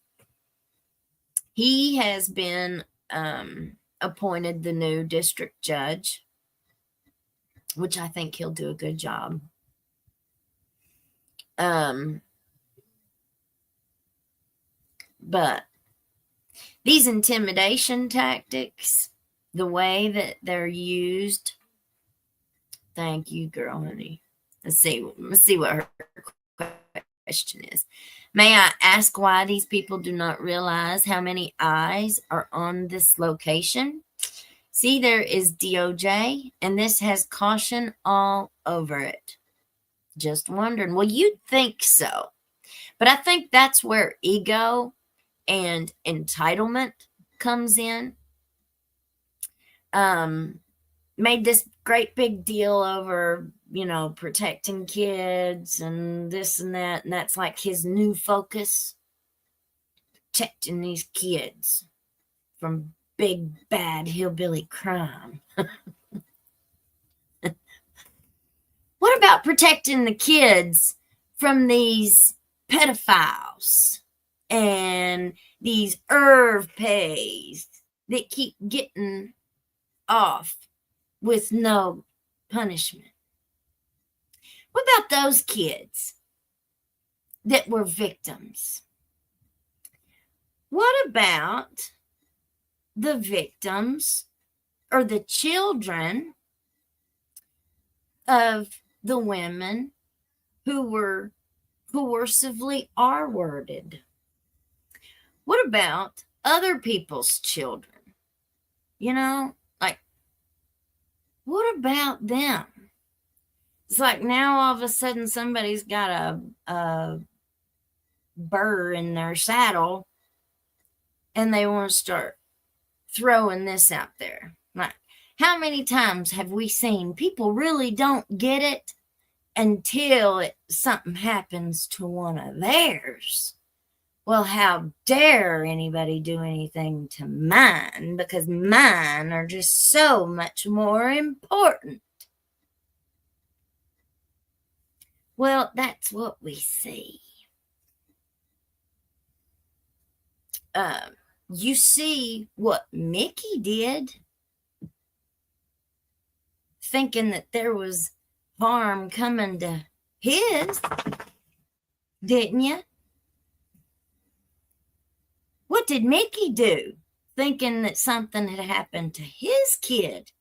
He has been appointed the new district judge, which I think he'll do a good job. But these intimidation tactics, the way that they're used, thank you, girl, honey. Let's see what her question is. May I ask why these people do not realize how many eyes are on this location? See, there is DOJ, and this has caution all over it. Just wondering. Well, you'd think so. But I think that's where ego and entitlement comes in. Made this great big deal over, protecting kids and this and that. And that's like his new focus. Protecting these kids from big, bad hillbilly crime. What about protecting the kids from these pedophiles and these Irv pays that keep getting off with no punishment? What about those kids that were victims? What about the victims or the children of the women who were coercively R-worded? What about other people's children? What about them? It's like now all of a sudden somebody's got a burr in their saddle and they want to start throwing this out there. Like, how many times have we seen people really don't get it until something happens to one of theirs? Well, how dare anybody do anything to mine, because mine are just so much more important. Well, that's what we see. You see what Mickey did, thinking that there was harm coming to his, didn't you? What did Mickey do, thinking that something had happened to his kid?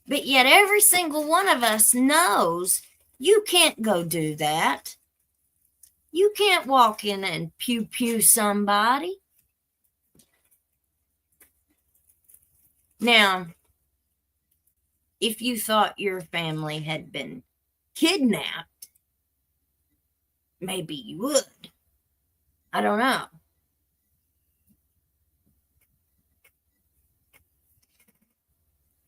But yet every single one of us knows you can't go do that. You can't walk in and pew-pew somebody. Now, if you thought your family had been kidnapped, maybe you would. I don't know.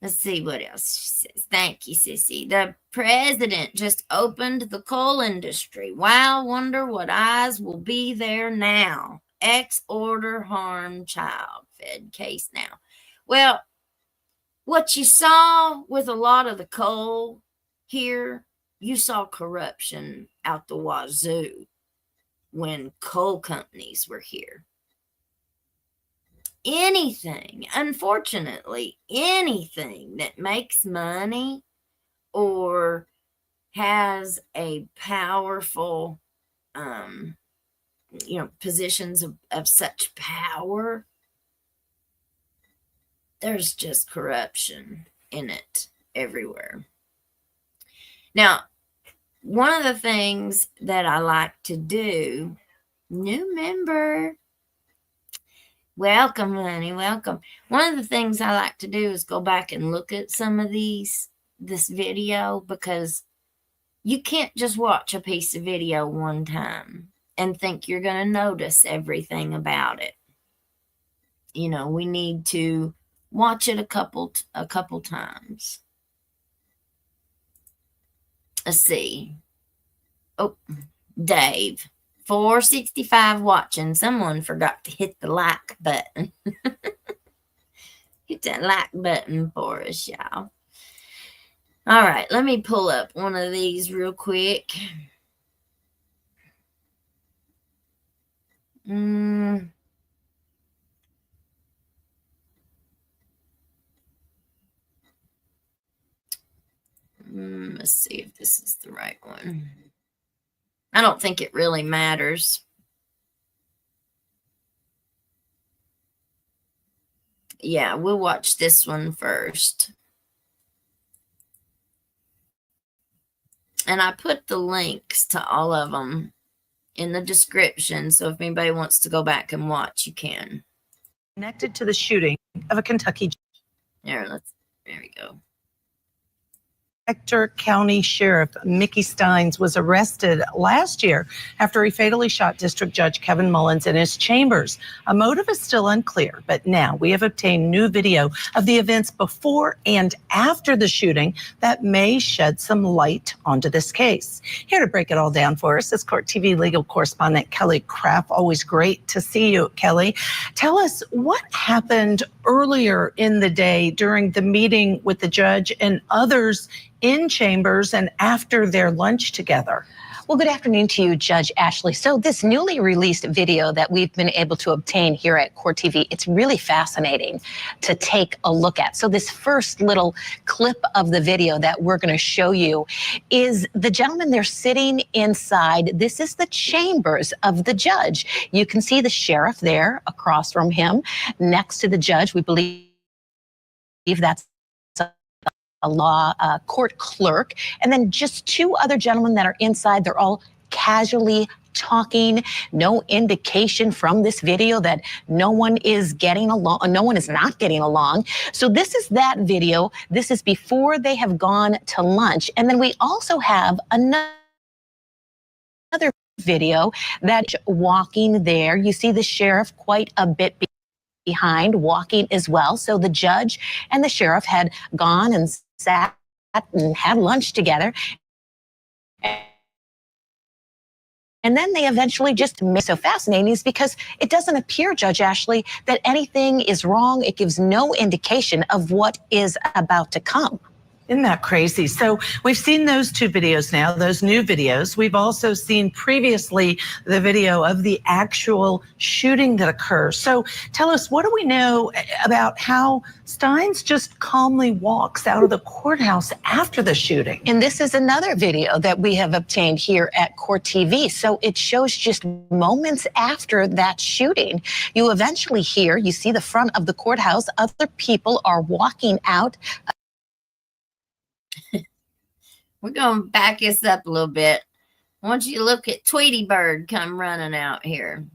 Let's see what else she says. Thank you, Sissy. The president just opened the coal industry. Wow, wonder what eyes will be there now. Ex-order harm child. Fed case now. Well, what you saw with a lot of the coal here, you saw corruption out the wazoo when coal companies were here. Anything, unfortunately, anything that makes money or has a powerful, positions of such power, there's just corruption in it everywhere. Now, one of the things that I like to do, new member, welcome, honey, welcome. One of the things I like to do is go back and look at some of this video, because you can't just watch a piece of video one time and think you're going to notice everything about it. We need to watch it a couple times. Let's see. Oh, Dave. 465 watching. Someone forgot to hit the like button. Hit that like button for us, y'all. All right, let me pull up one of these real quick. Let's see if this is the right one. I don't think it really matters. Yeah, we'll watch this one first. And I put the links to all of them in the description, so if anybody wants to go back and watch, you can. Connected to the shooting of a Kentucky. There we go. Letcher County Sheriff Mickey Stines was arrested last year after he fatally shot District Judge Kevin Mullins in his chambers. A motive is still unclear, but now we have obtained new video of the events before and after the shooting that may shed some light onto this case. Here to break it all down for us is Court TV legal correspondent Kelly Craft. Always great to see you, Kelly. Tell us what happened earlier in the day during the meeting with the judge and others in chambers and after their lunch together. Well, good afternoon to you, Judge Ashley. So this newly released video that we've been able to obtain here at Court TV, it's really fascinating to take a look at. So this first little clip of the video that we're going to show you is the gentleman there sitting inside. This is the chambers of the judge. You can see the sheriff there across from him. Next to the judge, we believe that's a court clerk, and then just two other gentlemen that are inside. They're all casually talking. No indication from this video that no one is getting along, no one is not getting along. So this is that video. This is before they have gone to lunch. And then we also have another video that walking there. You see the sheriff quite a bit behind, walking as well. So the judge and the sheriff had gone and sat and had lunch together. And then they eventually just made it so fascinating is because it doesn't appear, Judge Ashley, that anything is wrong. It gives no indication of what is about to come. Isn't that crazy? So we've seen those two videos now, those new videos. We've also seen previously the video of the actual shooting that occurs. So tell us, what do we know about how Stines just calmly walks out of the courthouse after the shooting? And this is another video that we have obtained here at Court TV. So it shows just moments after that shooting. You eventually hear, you see the front of the courthouse, other people are walking out. We're going to back this up a little bit. I want you to look at Tweety Bird come running out here.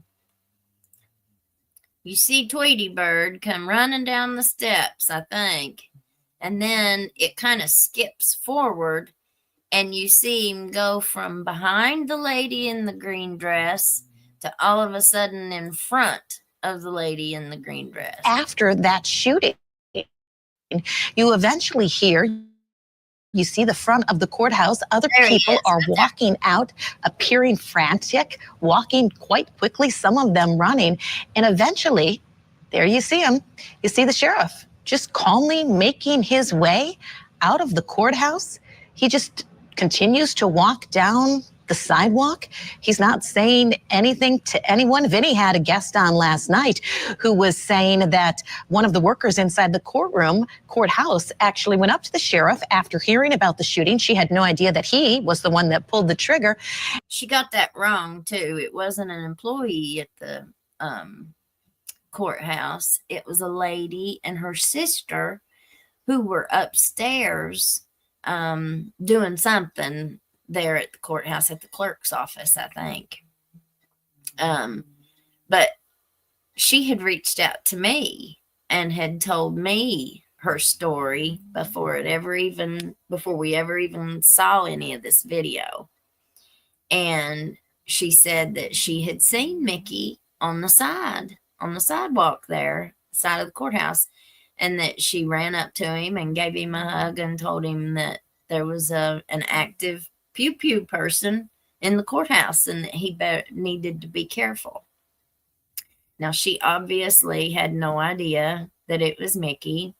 You see Tweety Bird come running down the steps, I think. And then it kind of skips forward, and you see him go from behind the lady in the green dress to all of a sudden in front of the lady in the green dress. After that shooting. You eventually hear, you see the front of the courthouse. Other people are walking out, appearing frantic, walking quite quickly, some of them running. And eventually, there you see him. You see the sheriff just calmly making his way out of the courthouse. He just continues to walk down the sidewalk. He's not saying anything to anyone. Vinny had a guest on last night who was saying that one of the workers inside the courthouse actually went up to the sheriff after hearing about the shooting. She had no idea that he was the one that pulled the trigger. She got that wrong too. It wasn't an employee at the courthouse. It was a lady and her sister who were upstairs doing something there at the courthouse, at the clerk's office, I think. But she had reached out to me and had told me her story before we ever even saw any of this video. And she said that she had seen Mickey on the sidewalk there, side of the courthouse, and that she ran up to him and gave him a hug and told him that there was an active pew person in the courthouse and that he needed to be careful. Now, she obviously had no idea that it was Mickey.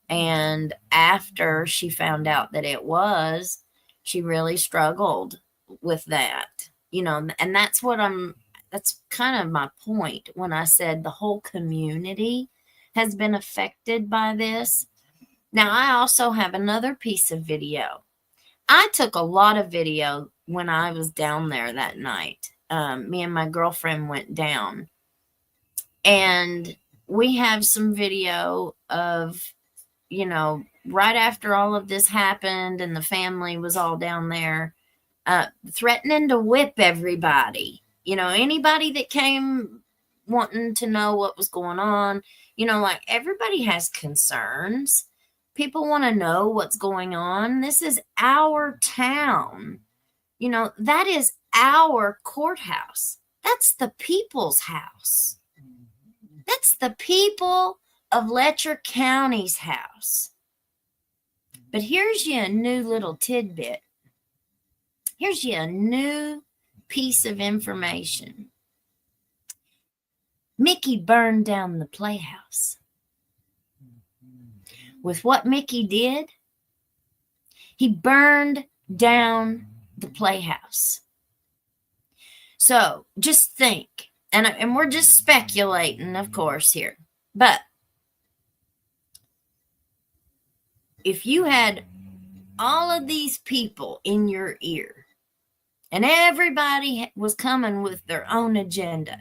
And after she found out that it was, she really struggled with that, and that's kind of my point when I said the whole community has been affected by this. Now, I also have another piece of video. I took a lot of video when I was down there that night. Me and my girlfriend went down, and we have some video of, right after all of this happened and the family was all down there, threatening to whip everybody. Anybody that came wanting to know what was going on, like everybody has concerns. People want to know what's going on. This is our town. That is our courthouse. That's the people's house. That's the people of Letcher County's house. But here's you a new little tidbit. Here's you a new piece of information. Mickey burned down the playhouse. With what Mickey did, he burned down the playhouse. So just think, and we're just speculating, of course, here, but if you had all of these people in your ear and everybody was coming with their own agenda,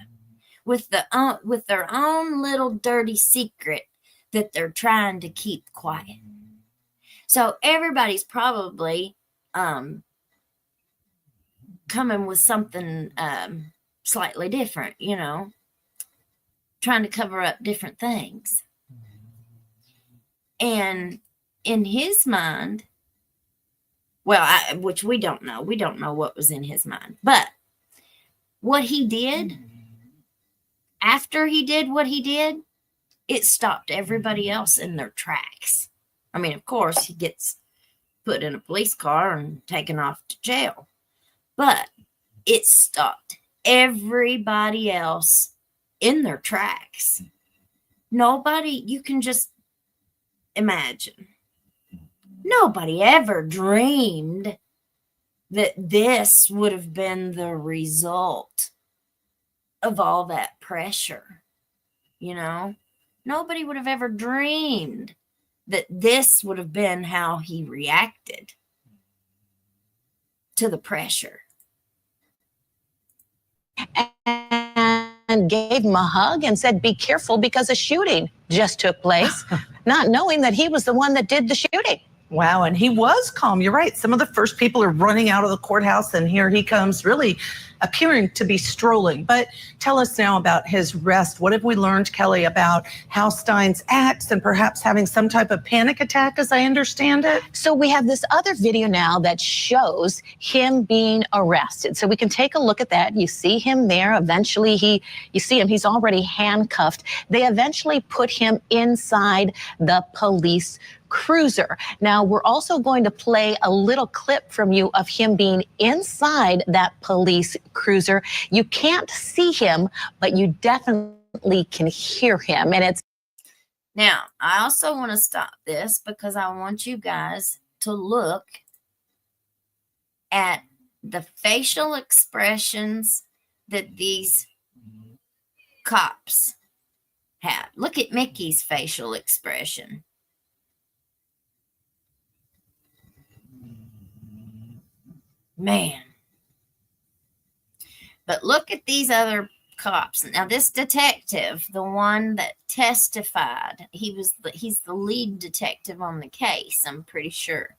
with their own little dirty secret that they're trying to keep quiet. So everybody's probably coming with something slightly different, trying to cover up different things. And in his mind, which we don't know what was in his mind, but what he did, after he did what he did, it stopped everybody else in their tracks. I mean, of course, he gets put in a police car and taken off to jail, but it stopped everybody else in their tracks. Nobody, you can just imagine, nobody ever dreamed that this would have been the result of all that pressure, Nobody would have ever dreamed that this would have been how he reacted to the pressure. And gave him a hug and said, be careful because a shooting just took place, not knowing that he was the one that did the shooting. Wow, and he was calm. You're right. Some of the first people are running out of the courthouse, and here he comes, really appearing to be strolling. But tell us now about his arrest. What have we learned, Kelly, about how Stines acts and perhaps having some type of panic attack, as I understand it? So we have this other video now that shows him being arrested. So we can take a look at that. You see him there. Eventually, you see him. He's already handcuffed. They eventually put him inside the police cruiser. Now, we're also going to play a little clip from you of him being inside that police cruiser. You can't see him, but you definitely can hear him. And it's Now, I also want to stop this because I want you guys to look at the facial expressions that these cops have. Look at Mickey's facial expression. Man. But look at these other cops. Now, this detective, the one that testified, he's the lead detective on the case, I'm pretty sure.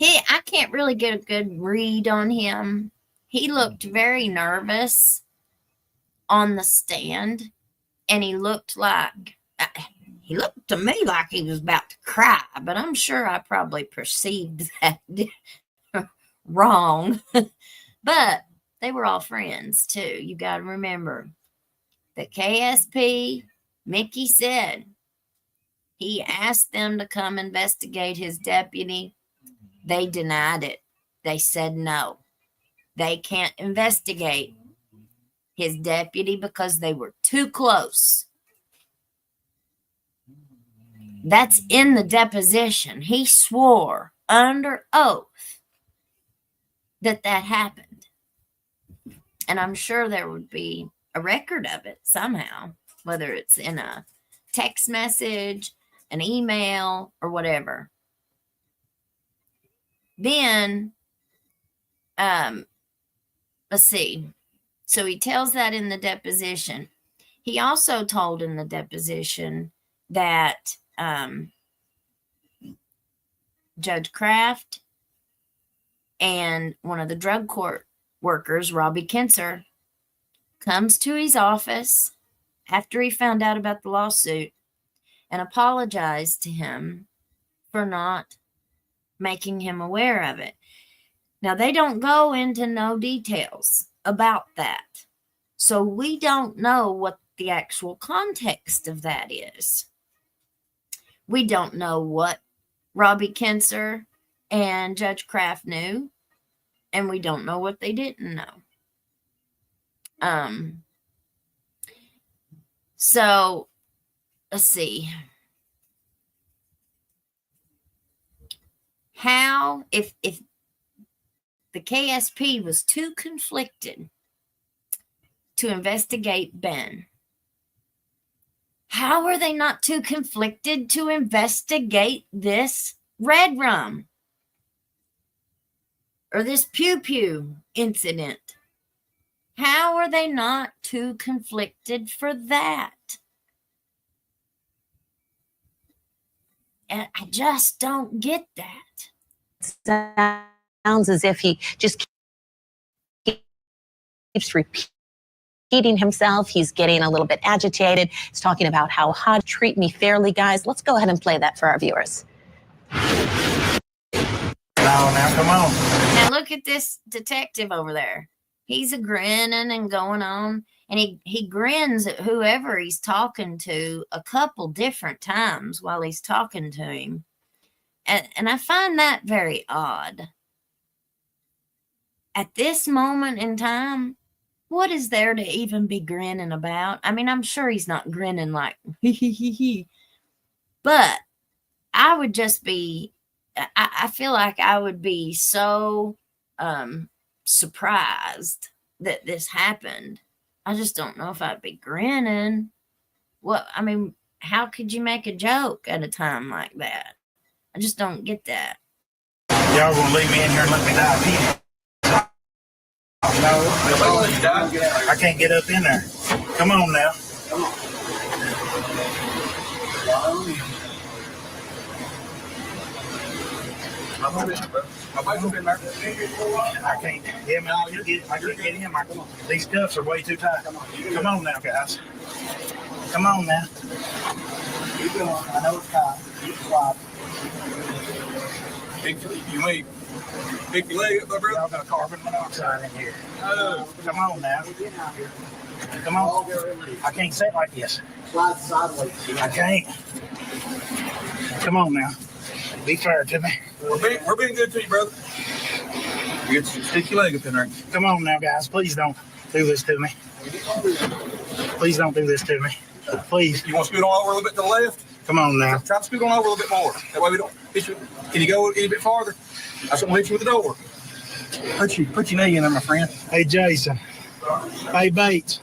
I can't really get a good read on him. He looked very nervous on the stand, and he looked to me like he was about to cry, but I'm sure I probably perceived that wrong. But they were all friends too. You got to remember, the KSP, Mickey said he asked them to come investigate his deputy. They denied it. They said no. They can't investigate his deputy because they were too close. That's in the deposition. He swore under oath that happened. And I'm sure there would be a record of it somehow, whether it's in a text message, an email, or whatever. Then, let's see. So he tells that in the deposition. He also told in the deposition that Judge Kraft and one of the drug court workers, Robbie Kinser, comes to his office after he found out about the lawsuit and apologized to him for not making him aware of it. Now, they don't go into no details about that. So we don't know what the actual context of that is. We don't know what Robbie Kinser and Judge Kraft knew, and we don't know what they didn't know. So let's see. How, if the KSP was too conflicted to investigate Ben, how are they not too conflicted to investigate this red rum or this pew-pew incident? How are they not too conflicted for that? And I just don't get that. Sounds as if he just keeps repeating himself. He's getting a little bit agitated. He's talking about how hot, treat me fairly, guys. Let's go ahead and play that for our viewers. Now, come on. Now look at this detective over there. He's a grinning and going on, and he grins at whoever he's talking to a couple different times while he's talking to him. And I find that very odd. At this moment in time, what is there to even be grinning about? I mean, I'm sure he's not grinning like, hee. But I would just be, I feel like I would be so surprised that this happened. I just don't know if I'd be grinning. What, I mean, how could you make a joke at a time like that? I just don't get that. Y'all gonna leave me in here and let me die? No, I can't get up in there. Come on now. My wife's been there. I can't. Yeah, man, I can't get him. These cuffs are way too tight. Come on now, guys. Come on now. Keep going. I know it's tight. Keep quiet. You may pick your leg up, my brother. Y'all got carbon monoxide in here. Come on now. Come on. I can't sit like this. Slide sideways. I can't. Come on now. Be fair to me. We're being good to you, brother. You get stick your leg up in there. Come on now, guys. Please don't do this to me. Please don't do this to me. Please. You want to scoot on over a little bit to the left? Come on now. Try to scoot on over a little bit more. That way we don't hit you. Can you go any bit farther? I shouldn't hit you with the door. Put your knee in there, my friend. Hey, Jason. Hey, Bates.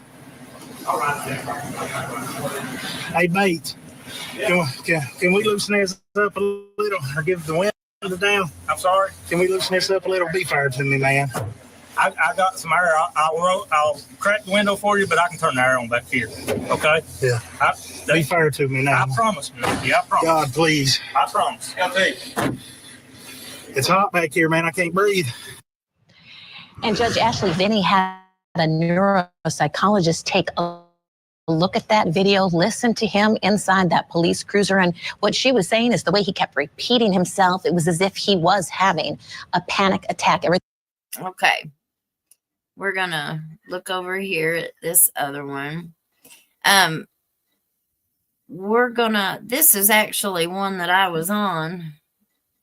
Hey, Bates. Can we loosen this up a little or give the window down? I'm sorry. Can we loosen this up a little? Be fair to me, man. I got some air. I'll crack the window for you, but I can turn the air on back here. Okay? Yeah. Be fair to me now. I promise. Yeah, I promise. God, please. I promise. I'll tell you. It's hot back here, man. I can't breathe. And Judge Ashley Vinny had a neuropsychologist take a look at that video, listen to him inside that police cruiser. And what she was saying is the way he kept repeating himself, it was as if he was having a panic attack. Okay. We're going to look over here at this other one. This is actually one that I was on.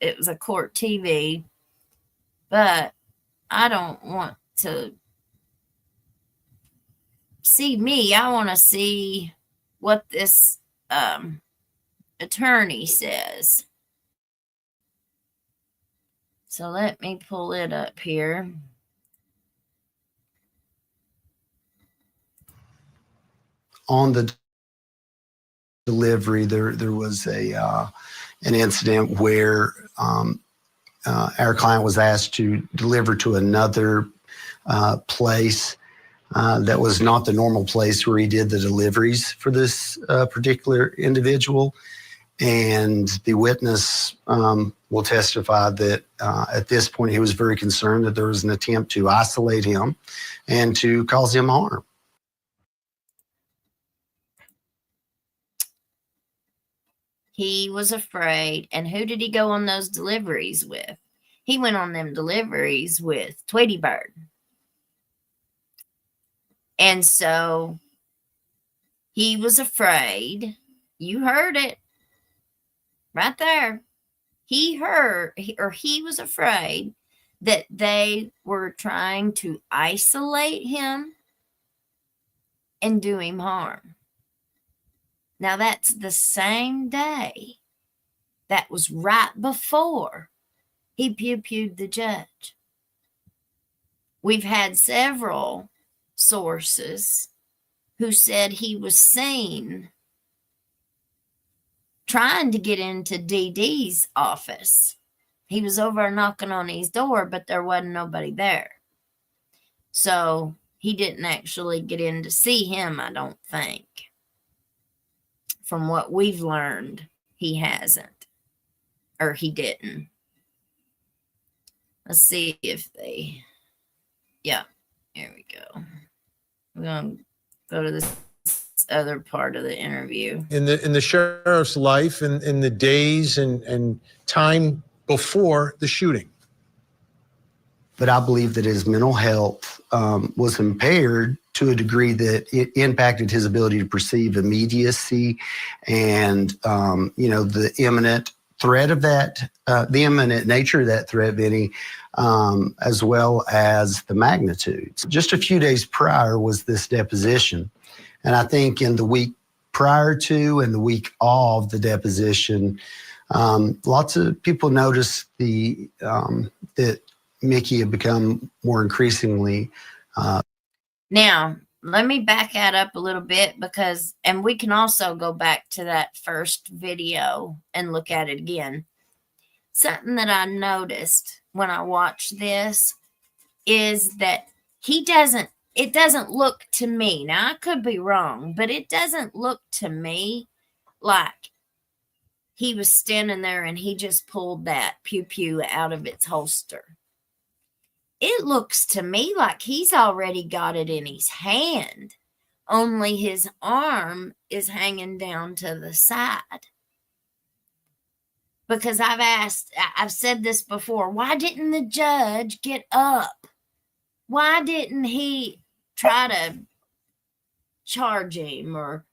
It was a court TV, but I don't want to see me. I want to see what this attorney says. So let me pull it up here. On the delivery, there was an incident where our client was asked to deliver to another place that was not the normal place where he did the deliveries for this particular individual. And the witness will testify that at this point he was very concerned that there was an attempt to isolate him and to cause him harm. He was afraid. And who did he go on those deliveries with? He went on them deliveries with Tweety Bird. And so he was afraid. You heard it right there. He was afraid that they were trying to isolate him and do him harm. Now, that's the same day. That was right before he pew-pewed the judge. We've had several sources who said he was seen trying to get into DD's office. He was over knocking on his door, but there wasn't nobody there. So he didn't actually get in to see him, I don't think. From what we've learned, he hasn't. Or he didn't. Let's see if they... Yeah, here we go. We're going to go to this other part of the interview. In the sheriff's life and in the days and time before the shooting. But I believe that his mental health was impaired to a degree that it impacted his ability to perceive immediacy and, the imminent threat of that, the imminent nature of that threat, Vinny, as well as the magnitudes. Just a few days prior was this deposition. And I think in the week prior to and the week of the deposition, lots of people noticed that Mickey had become more increasingly. Now, let me back that up a little bit and we can also go back to that first video and look at it again. Something that I noticed when I watched this is that it doesn't look to me, now I could be wrong, but it doesn't look to me like he was standing there and he just pulled that pew pew out of its holster. It looks to me like he's already got it in his hand, only his arm is hanging down to the side. Because I've said this before, why didn't the judge get up? Why didn't he try to charge him or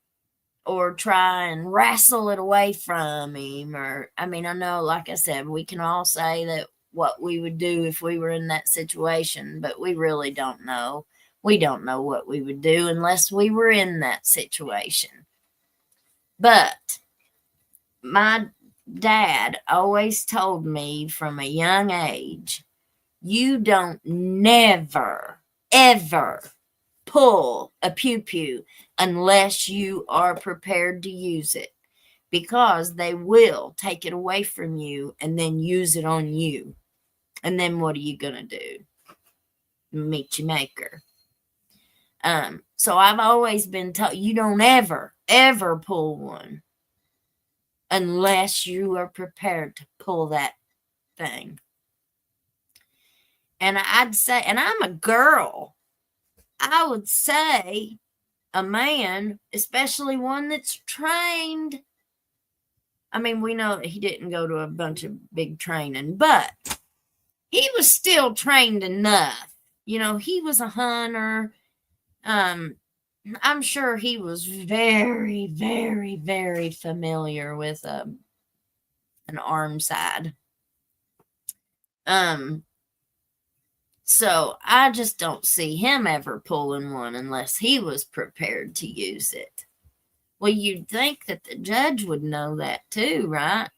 try and wrestle it away from him? Or, I mean, I know, like I said, we can all say that what we would do if we were in that situation, but we really don't know. We don't know what we would do unless we were in that situation. But my dad always told me from a young age, you don't never, ever pull a pew-pew unless you are prepared to use it, because they will take it away from you and then use it on you. And then what are you going to do? Meet your maker. So I've always been told you don't ever, ever pull one unless you are prepared to pull that thing. And I'd say, and I'm a girl, I would say a man, especially one that's trained. I mean, we know that he didn't go to a bunch of big training, but he was still trained enough. You know, he was a hunter. I'm sure he was very, very, very familiar with an arm side. So I just don't see him ever pulling one unless he was prepared to use it. Well, you'd think that the judge would know that too, right?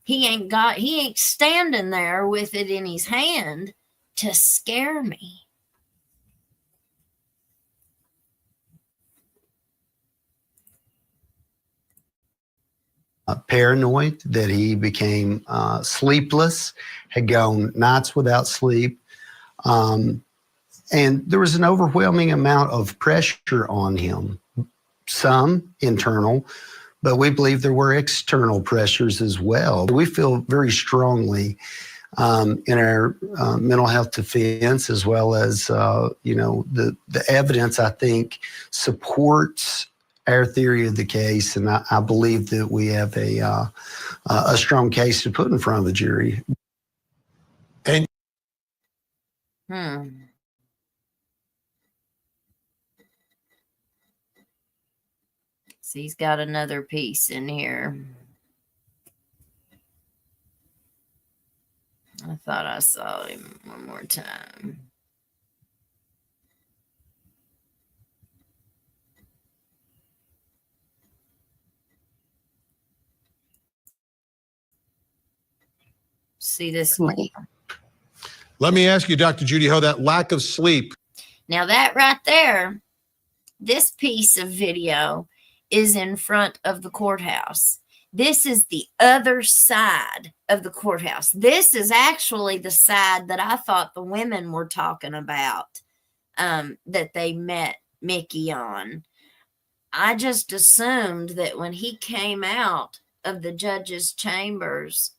He ain't standing there with it in his hand to scare me. Paranoid, that he became sleepless, had gone nights without sleep. And there was an overwhelming amount of pressure on him, some internal, but we believe there were external pressures as well. We feel very strongly in our mental health defense, as well as, the evidence, I think, supports our theory of the case, and I believe that we have a strong case to put in front of the jury. And So he's got another piece in here. I thought I saw him one more time. See this? let me ask you, Dr. Judy, how that lack of sleep. Now that right there, this piece of video is in front of the courthouse. This is the other side of the courthouse. This is actually the side that I thought the women were talking about, that they met Mickey on. I just assumed that when he came out of the judge's chambers,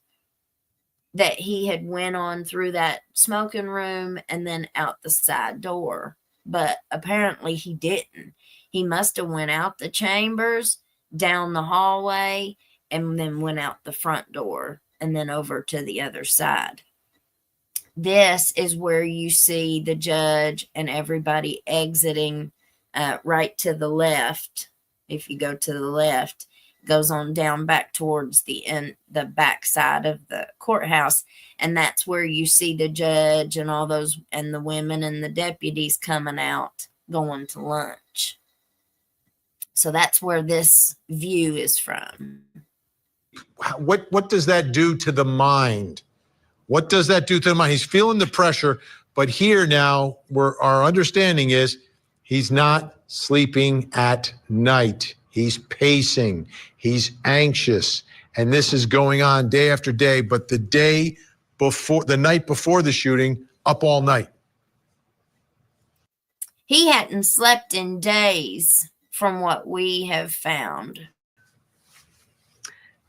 that he had went on through that smoking room and then out the side door. But apparently he didn't. He must have went out the chambers, down the hallway, and then went out the front door and then over to the other side. This is where you see the judge and everybody exiting right to the left. If you go to the left, goes on down back towards the back side of the courthouse, and that's where you see the judge and all those, and the women and the deputies coming out going to lunch. So that's where this view is from. What does that do to the mind? What does that do to the mind? He's feeling the pressure, but here now, our understanding is he's not sleeping at night. He's pacing. He's anxious. And this is going on day after day. But the night before the shooting, up all night. He hadn't slept in days from what we have found.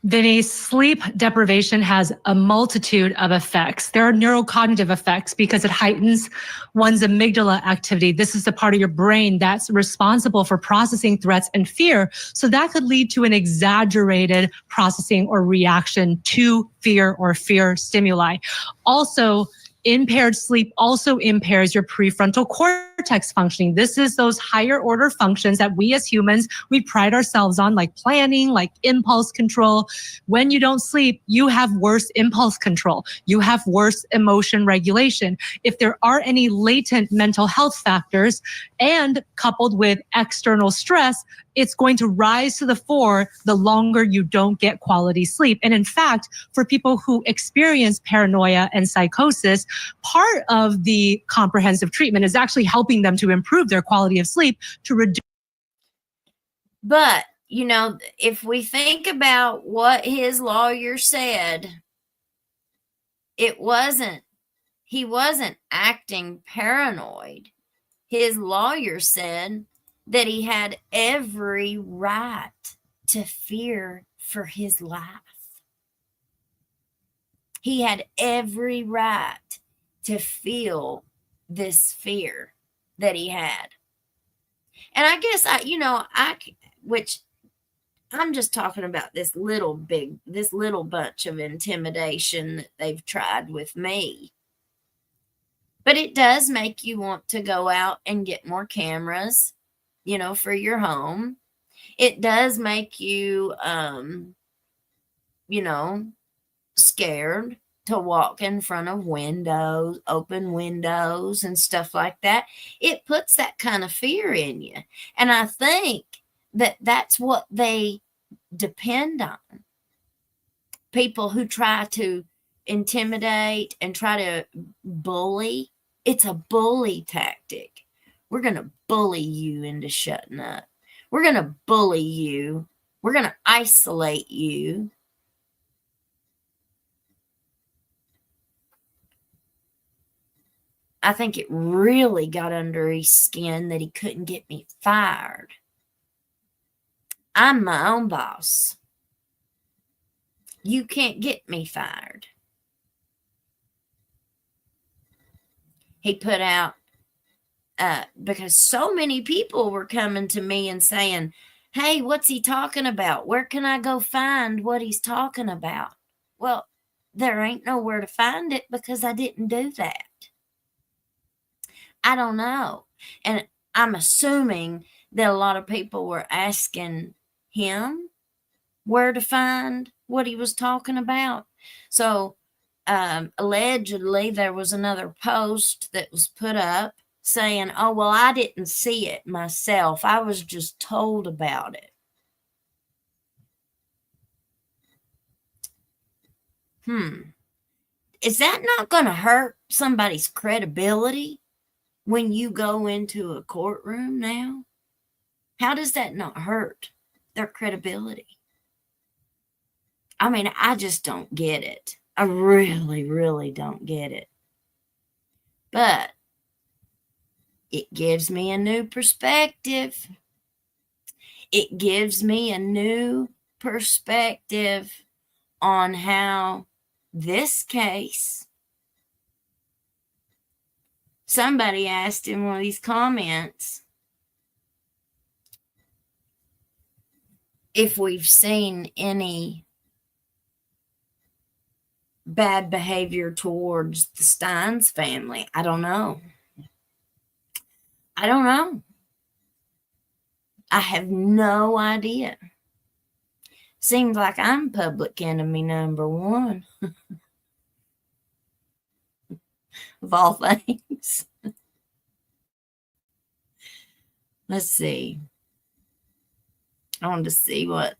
Vinny, sleep deprivation has a multitude of effects. There are neurocognitive effects because it heightens one's amygdala activity. This is the part of your brain that's responsible for processing threats and fear. So that could lead to an exaggerated processing or reaction to fear or fear stimuli. Also, impaired sleep also impairs your prefrontal cortex functioning. This is those higher order functions that we as humans, we pride ourselves on, like planning, like impulse control. When you don't sleep, you have worse impulse control. You have worse emotion regulation. If there are any latent mental health factors and coupled with external stress, it's going to rise to the fore the longer you don't get quality sleep. And in fact, for people who experience paranoia and psychosis, part of the comprehensive treatment is actually helping them to improve their quality of sleep to reduce. But, you know, if we think about what his lawyer said, he wasn't acting paranoid. His lawyer said that he had every right to fear for his life. He had every right to feel this fear that he had. And I guess which I'm just talking about this little bunch of intimidation that they've tried with me. But it does make you want to go out and get more cameras, you know, for your home. It does make you, scared to walk in front of windows, open windows and stuff like that. It puts that kind of fear in you. And I think that that's what they depend on. People who try to intimidate and try to bully, it's a bully tactic. We're going to bully you into shutting up. We're going to bully you. We're going to isolate you. I think it really got under his skin that he couldn't get me fired. I'm my own boss. You can't get me fired. He put out, because so many people were coming to me and saying, hey, what's he talking about? Where can I go find what he's talking about? Well, there ain't nowhere to find it because I didn't do that. I don't know. And I'm assuming that a lot of people were asking him where to find what he was talking about. So allegedly there was another post that was put up saying, oh, well, I didn't see it myself. I was just told about it. Is that not going to hurt somebody's credibility when you go into a courtroom now? How does that not hurt their credibility? I mean, I just don't get it. I really, really don't get it. But it gives me a new perspective. It gives me a new perspective on how this case. Somebody asked in one of these comments if we've seen any bad behavior towards the Stines family. I don't know. I don't know. I have no idea. Seems like I'm public enemy number one. Of all things. Let's see. I wanted to see what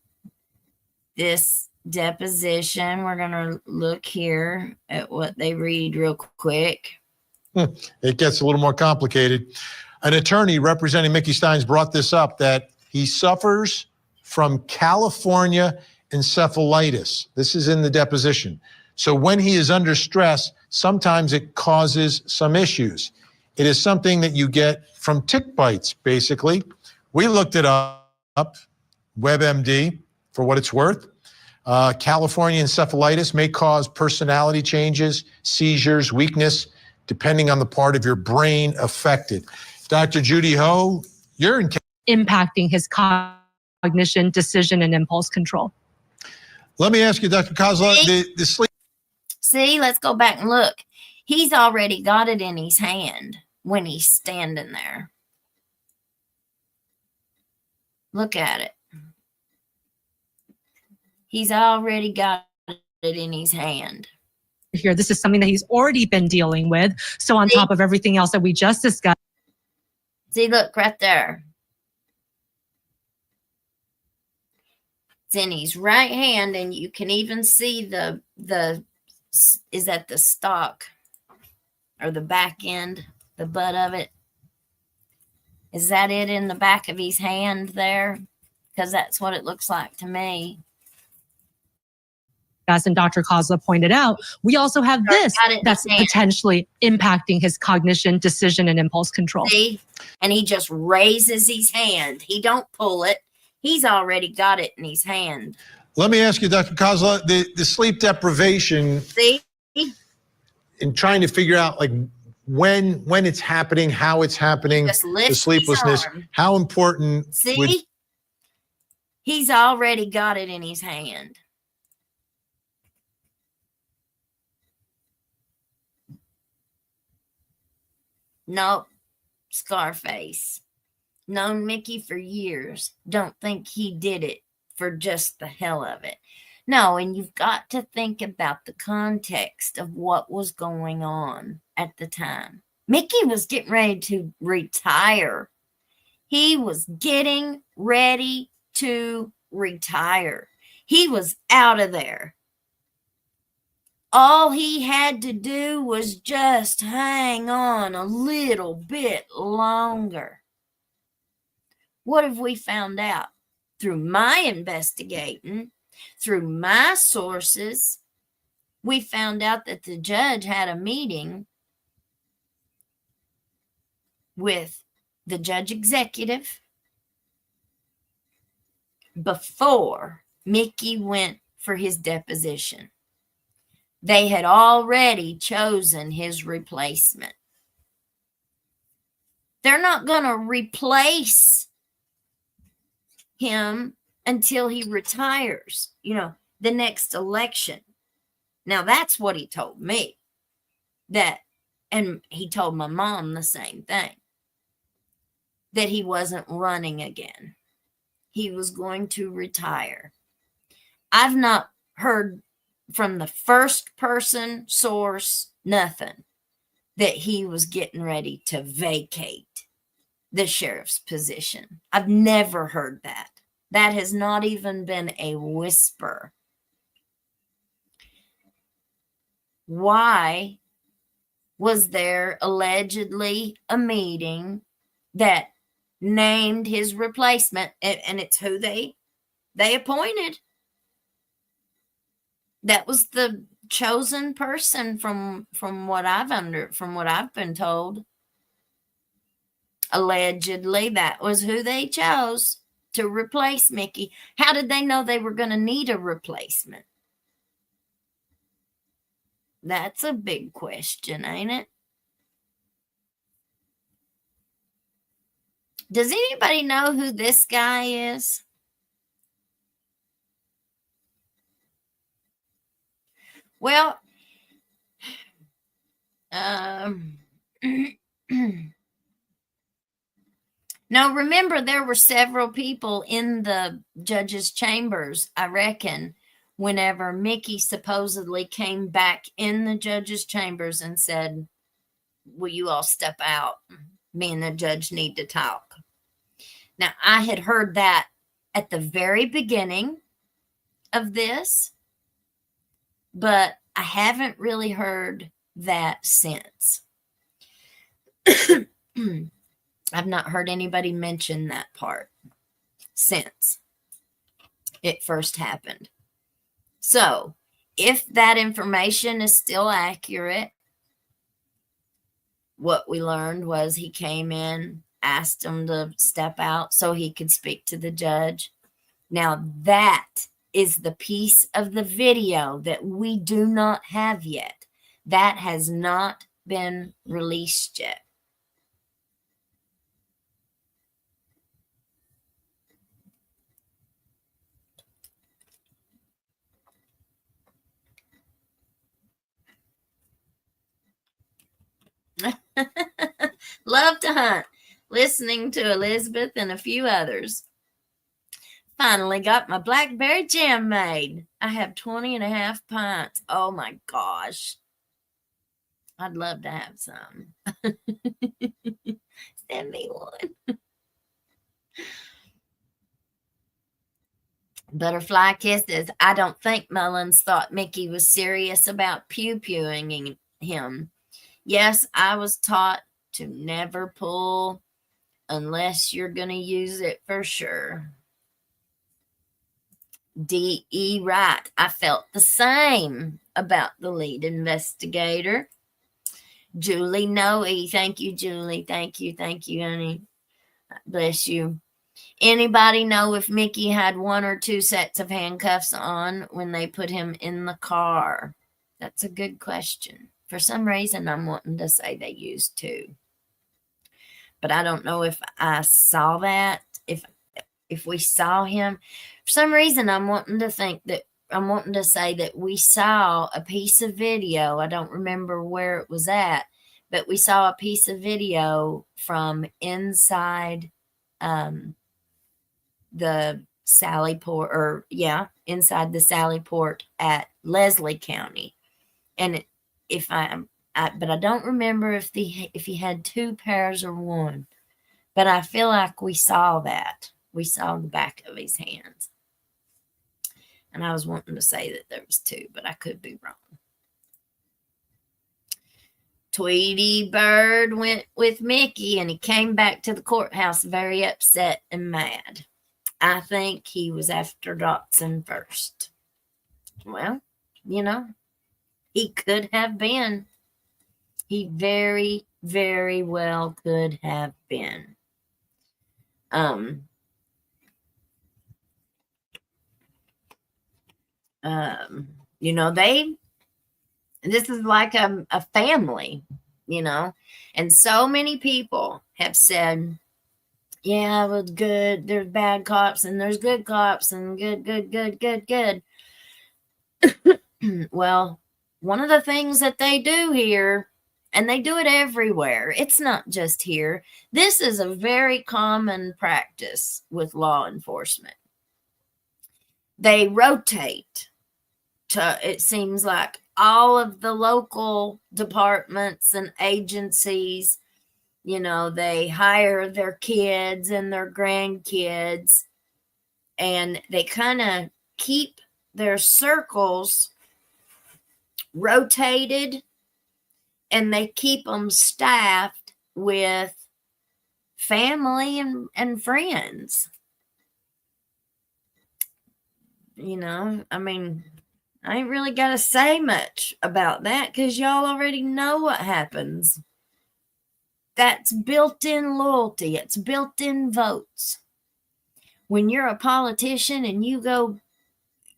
this deposition, we're going to look here at what they read real quick. It gets a little more complicated. An attorney representing Mickey Stines brought this up, that he suffers from California encephalitis. This is in the deposition. So when he is under stress, sometimes it causes some issues. It is something that you get from tick bites, basically. We looked it up, WebMD, for what it's worth. California encephalitis may cause personality changes, seizures, weakness, depending on the part of your brain affected. Dr. Judy Ho, you're in. Impacting his cognition, decision, and impulse control. Let me ask you, Dr. Kozla, the sleep. See, let's go back and look. He's already got it in his hand when he's standing there. Look at it. He's already got it in his hand. Here, this is something that he's already been dealing with. So on top of everything else that we just discussed. See, look right there. It's in his right hand, and you can even see the is that the stock or the back end, the butt of it? Is that it in the back of his hand there? Because that's what it looks like to me. As and Dr. Kozla pointed out, we also have this that's potentially impacting his cognition, decision, and impulse control. See? And he just raises his hand. He don't pull it. He's already got it in his hand. Let me ask you, Dr. Kozla, the sleep deprivation. See? In trying to figure out like when it's happening, how it's happening, the sleeplessness, how important. See? He's already got it in his hand. Nope. Scarface. Known Mickey for years. Don't think he did it for just the hell of it. No, and you've got to think about the context of what was going on at the time. Mickey was getting ready to retire. He was getting ready to retire. He was out of there. All he had to do was just hang on a little bit longer. What have we found out? Through my investigating, through my sources, we found out that the judge had a meeting with the judge executive before Mickey went for his deposition. They had already chosen his replacement. They're not going to replace him until he retires, the next election. Now, that's what he told me. And he told my mom the same thing, that he wasn't running again. He was going to retire. I've not heard from the first person source, nothing, that he was getting ready to vacate the sheriff's position. I've never heard that. That has not even been a whisper. Why was there allegedly a meeting that named his replacement, and it's who they appointed? That was the chosen person from what I've been told. Allegedly, that was who they chose to replace Mickey. How did they know they were going to need a replacement? That's a big question, ain't it? Does anybody know who this guy is? Well, now remember, there were several people in the judge's chambers, I reckon, whenever Mickey supposedly came back in the judge's chambers and said, "Will you all step out? Me and the judge need to talk." Now, I had heard that at the very beginning of this, but I haven't really heard that since. I've not heard anybody mention that part since it first happened. So, if that information is still accurate, what we learned was he came in, asked him to step out so he could speak to the judge. Now, that is the piece of the video that we do not have yet. That has not been released yet. Love to hunt. Listening to Elizabeth and a few others. Finally got my blackberry jam made. I have 20.5 pints. Oh my gosh. I'd love to have some. Send me one. Butterfly Kisses. I don't think Mullins thought Mickey was serious about pew-pewing him. Yes, I was taught to never pull unless you're going to use it for sure. D.E. Wright. I felt the same about the lead investigator. Julie Noe. Thank you, Julie. Thank you, honey. Bless you. Anybody know if Mickey had 1 or 2 sets of handcuffs on when they put him in the car? That's a good question. For some reason, I'm wanting to say they used 2. But I don't know if I saw that, if we saw him. For some reason, I'm wanting to say that we saw a piece of video. I don't remember where it was at, but we saw a piece of video from inside the Sally Port, inside the Sally Port at Leslie County. And but I don't remember if he had 2 pairs or 1. But I feel like we saw that. We saw the back of his hands. And I was wanting to say that there was 2, but I could be wrong. Tweety Bird went with Mickey, and he came back to the courthouse very upset and mad. I think he was after Dotson first. Well, he could have been. He very, very well could have been. This is like a family, and so many people have said, yeah, it was good. There's bad cops and there's good cops and good. Well, one of the things that they do here, and they do it everywhere, it's not just here. This is a very common practice with law enforcement. They rotate to, it seems like, all of the local departments and agencies. They hire their kids and their grandkids, and they kind of keep their circles rotated, and they keep them staffed with family and friends. I ain't really got to say much about that because y'all already know what happens. That's built-in loyalty. It's built-in votes. When you're a politician and you go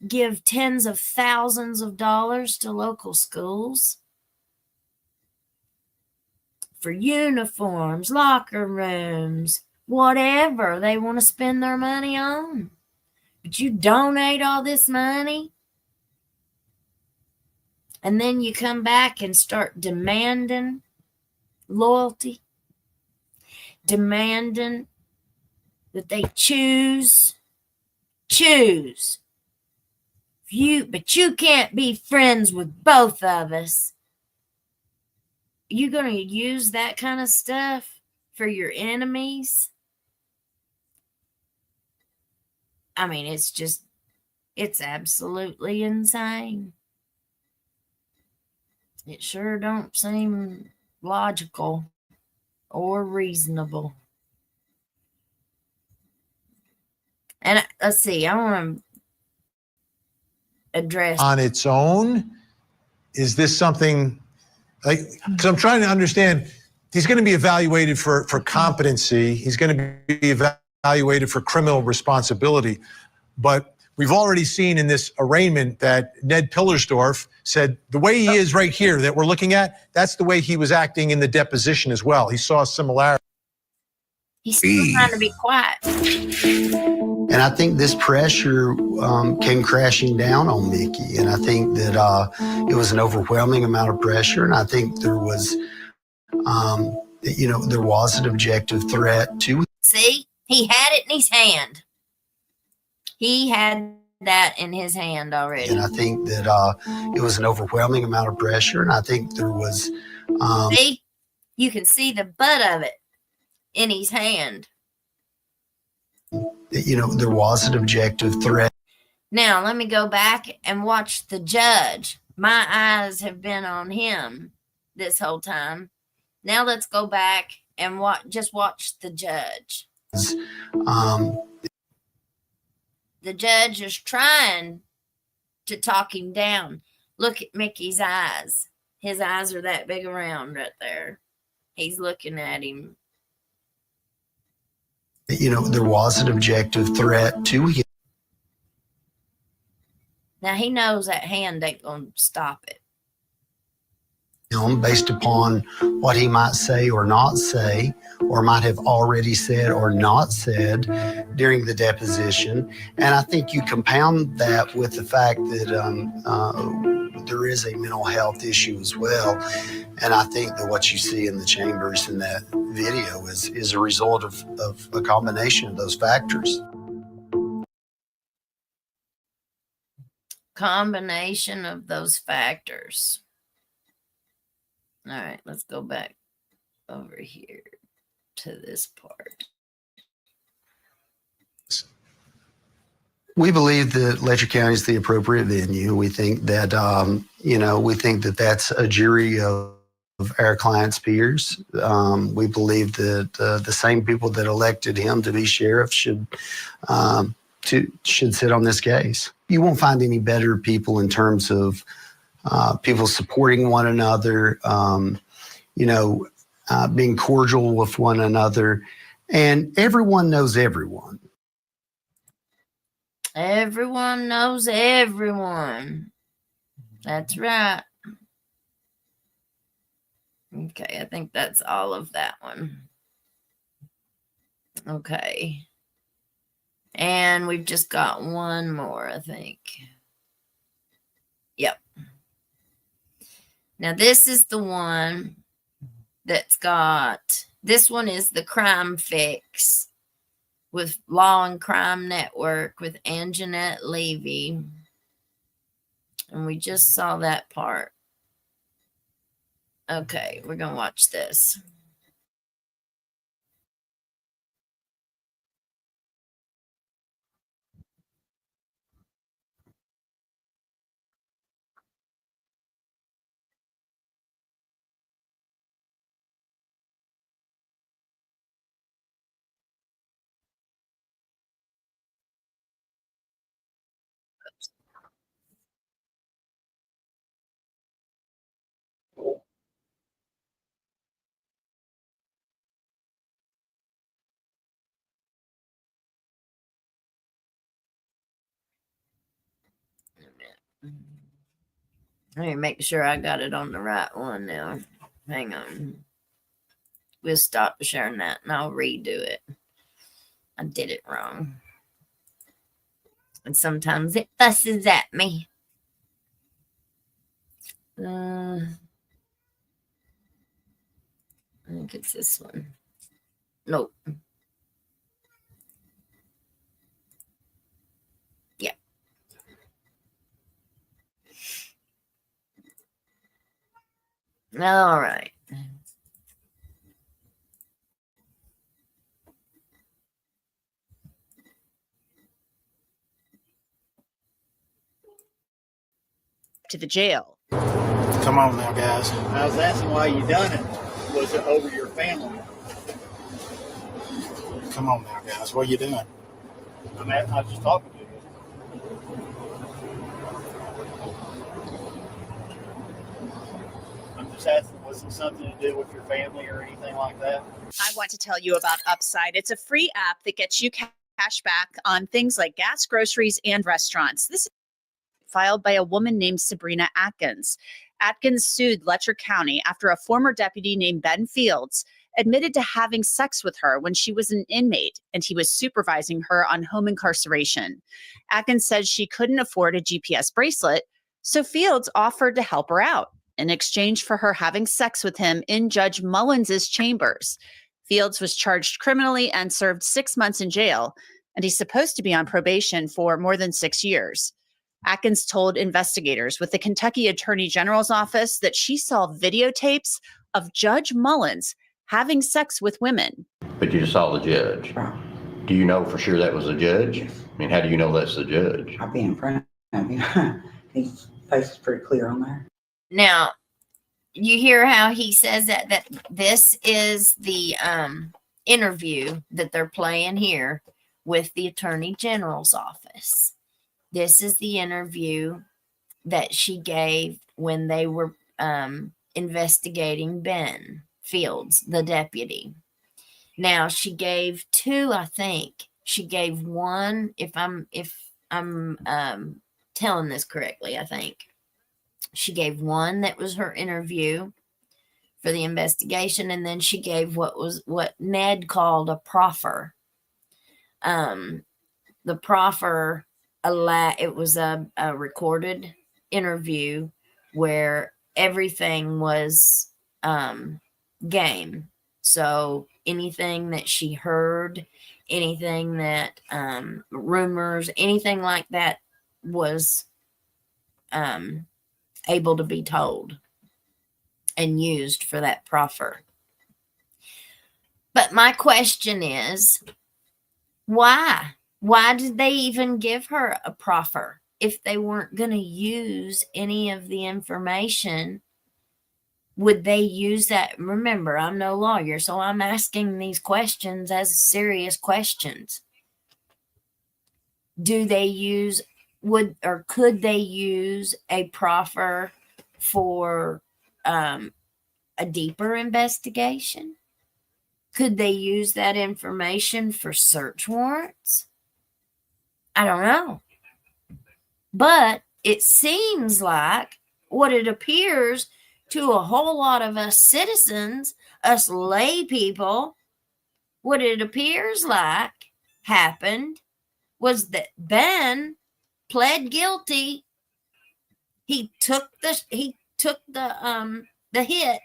give tens of thousands of dollars to local schools for uniforms, locker rooms, whatever they want to spend their money on, but you donate all this money, and then you come back and start demanding loyalty, demanding that they choose. But you can't be friends with both of us. You going to use that kind of stuff for your enemies? It's absolutely insane. It sure don't seem logical or reasonable. And let's see, I want to address on its own. Is this something because I'm trying to understand, he's going to be evaluated for competency. He's going to be evaluated for criminal responsibility. But we've already seen in this arraignment that Ned Pillersdorf said the way he is right here that we're looking at, that's the way he was acting in the deposition as well. He saw a similarity. He's still trying to be quiet. And I think this pressure came crashing down on Mickey. And I think that it was an overwhelming amount of pressure. And I think there was, there was an objective threat to. See, he had it in his hand. He had that in his hand already. And I think that it was an overwhelming amount of pressure. And I think there was. See, you can see the butt of it in his hand. There was an objective threat. Now, let me go back and watch the judge. My eyes have been on him this whole time. Now let's go back and just watch the judge. The judge is trying to talk him down. Look at Mickey's eyes. His eyes are that big around right there. He's looking at him. There was an objective threat to him. Now he knows that hand ain't going to stop it. Based upon what he might say or not say, or might have already said or not said during the deposition. And I think you compound that with the fact that there is a mental health issue as well. And I think that what you see in the chambers in that video is a result of a combination of those factors. Combination of those factors. All right, let's go back over here to this part. We believe that Letcher County is the appropriate venue. We think that, that's a jury of our client's peers. We believe that the same people that elected him to be sheriff should sit on this case. You won't find any better people in terms of people supporting one another, being cordial with one another, and everyone knows everyone. Everyone knows everyone. That's right. Okay, I think that's all of that one. Okay. And we've just got one more, I think. Yep. Now, this is the one that's got, this one is the Crime Fix with Law and Crime Network with Anjanette Levy. And we just saw that part. Okay, we're going to watch this. Let me make sure I got it on the right one now. Hang on. We'll stop sharing that and I'll redo it. I did it wrong. And sometimes it fusses at me. I think it's this one. Nope. Yeah. All right. To the jail. Come on now, guys. I was asking why you done it. Was it over your family? Come on now, guys. What are you doing? I was just talking to you. I'm just asking, was it something to do with your family or anything like that? I want to tell you about Upside. It's a free app that gets you cash back on things like gas, groceries, and restaurants. This is filed by a woman named Sabrina Atkins. Atkins sued Letcher County after a former deputy named Ben Fields admitted to having sex with her when she was an inmate and he was supervising her on home incarceration. Atkins said she couldn't afford a GPS bracelet, so Fields offered to help her out in exchange for her having sex with him in Judge Mullins' chambers. Fields was charged criminally and served 6 months in jail, and he's supposed to be on probation for more than 6 years. Atkins told investigators with the Kentucky Attorney General's office that she saw videotapes of Judge Mullins having sex with women. But you just saw the judge. Do you know for sure that was the judge? I mean, how do you know that's the judge? I'll be in front of him. His face is pretty clear on there. Now, you hear how he says that this is the interview that they're playing here with the Attorney General's office. This is the interview that she gave when they were investigating Ben Fields, the deputy. Now, she gave two, I think. She gave one, if I'm telling this correctly, I think. She gave one that was her interview for the investigation, and then she gave what Ned called a proffer. The proffer, it was a recorded interview where everything was game. So anything that she heard, anything that rumors, anything like that was able to be told and used for that proffer. But my question is, why? Why did they even give her a proffer if they weren't going to use any of the information? Would they use that? Remember, I'm no lawyer, so I'm asking these questions as serious questions. Do they use, could they use a proffer for a deeper investigation? Could they use that information for search warrants? I don't know. But it seems like what it appears to a whole lot of us citizens, us lay people, what it appears like happened was that Ben pled guilty. He took the hit.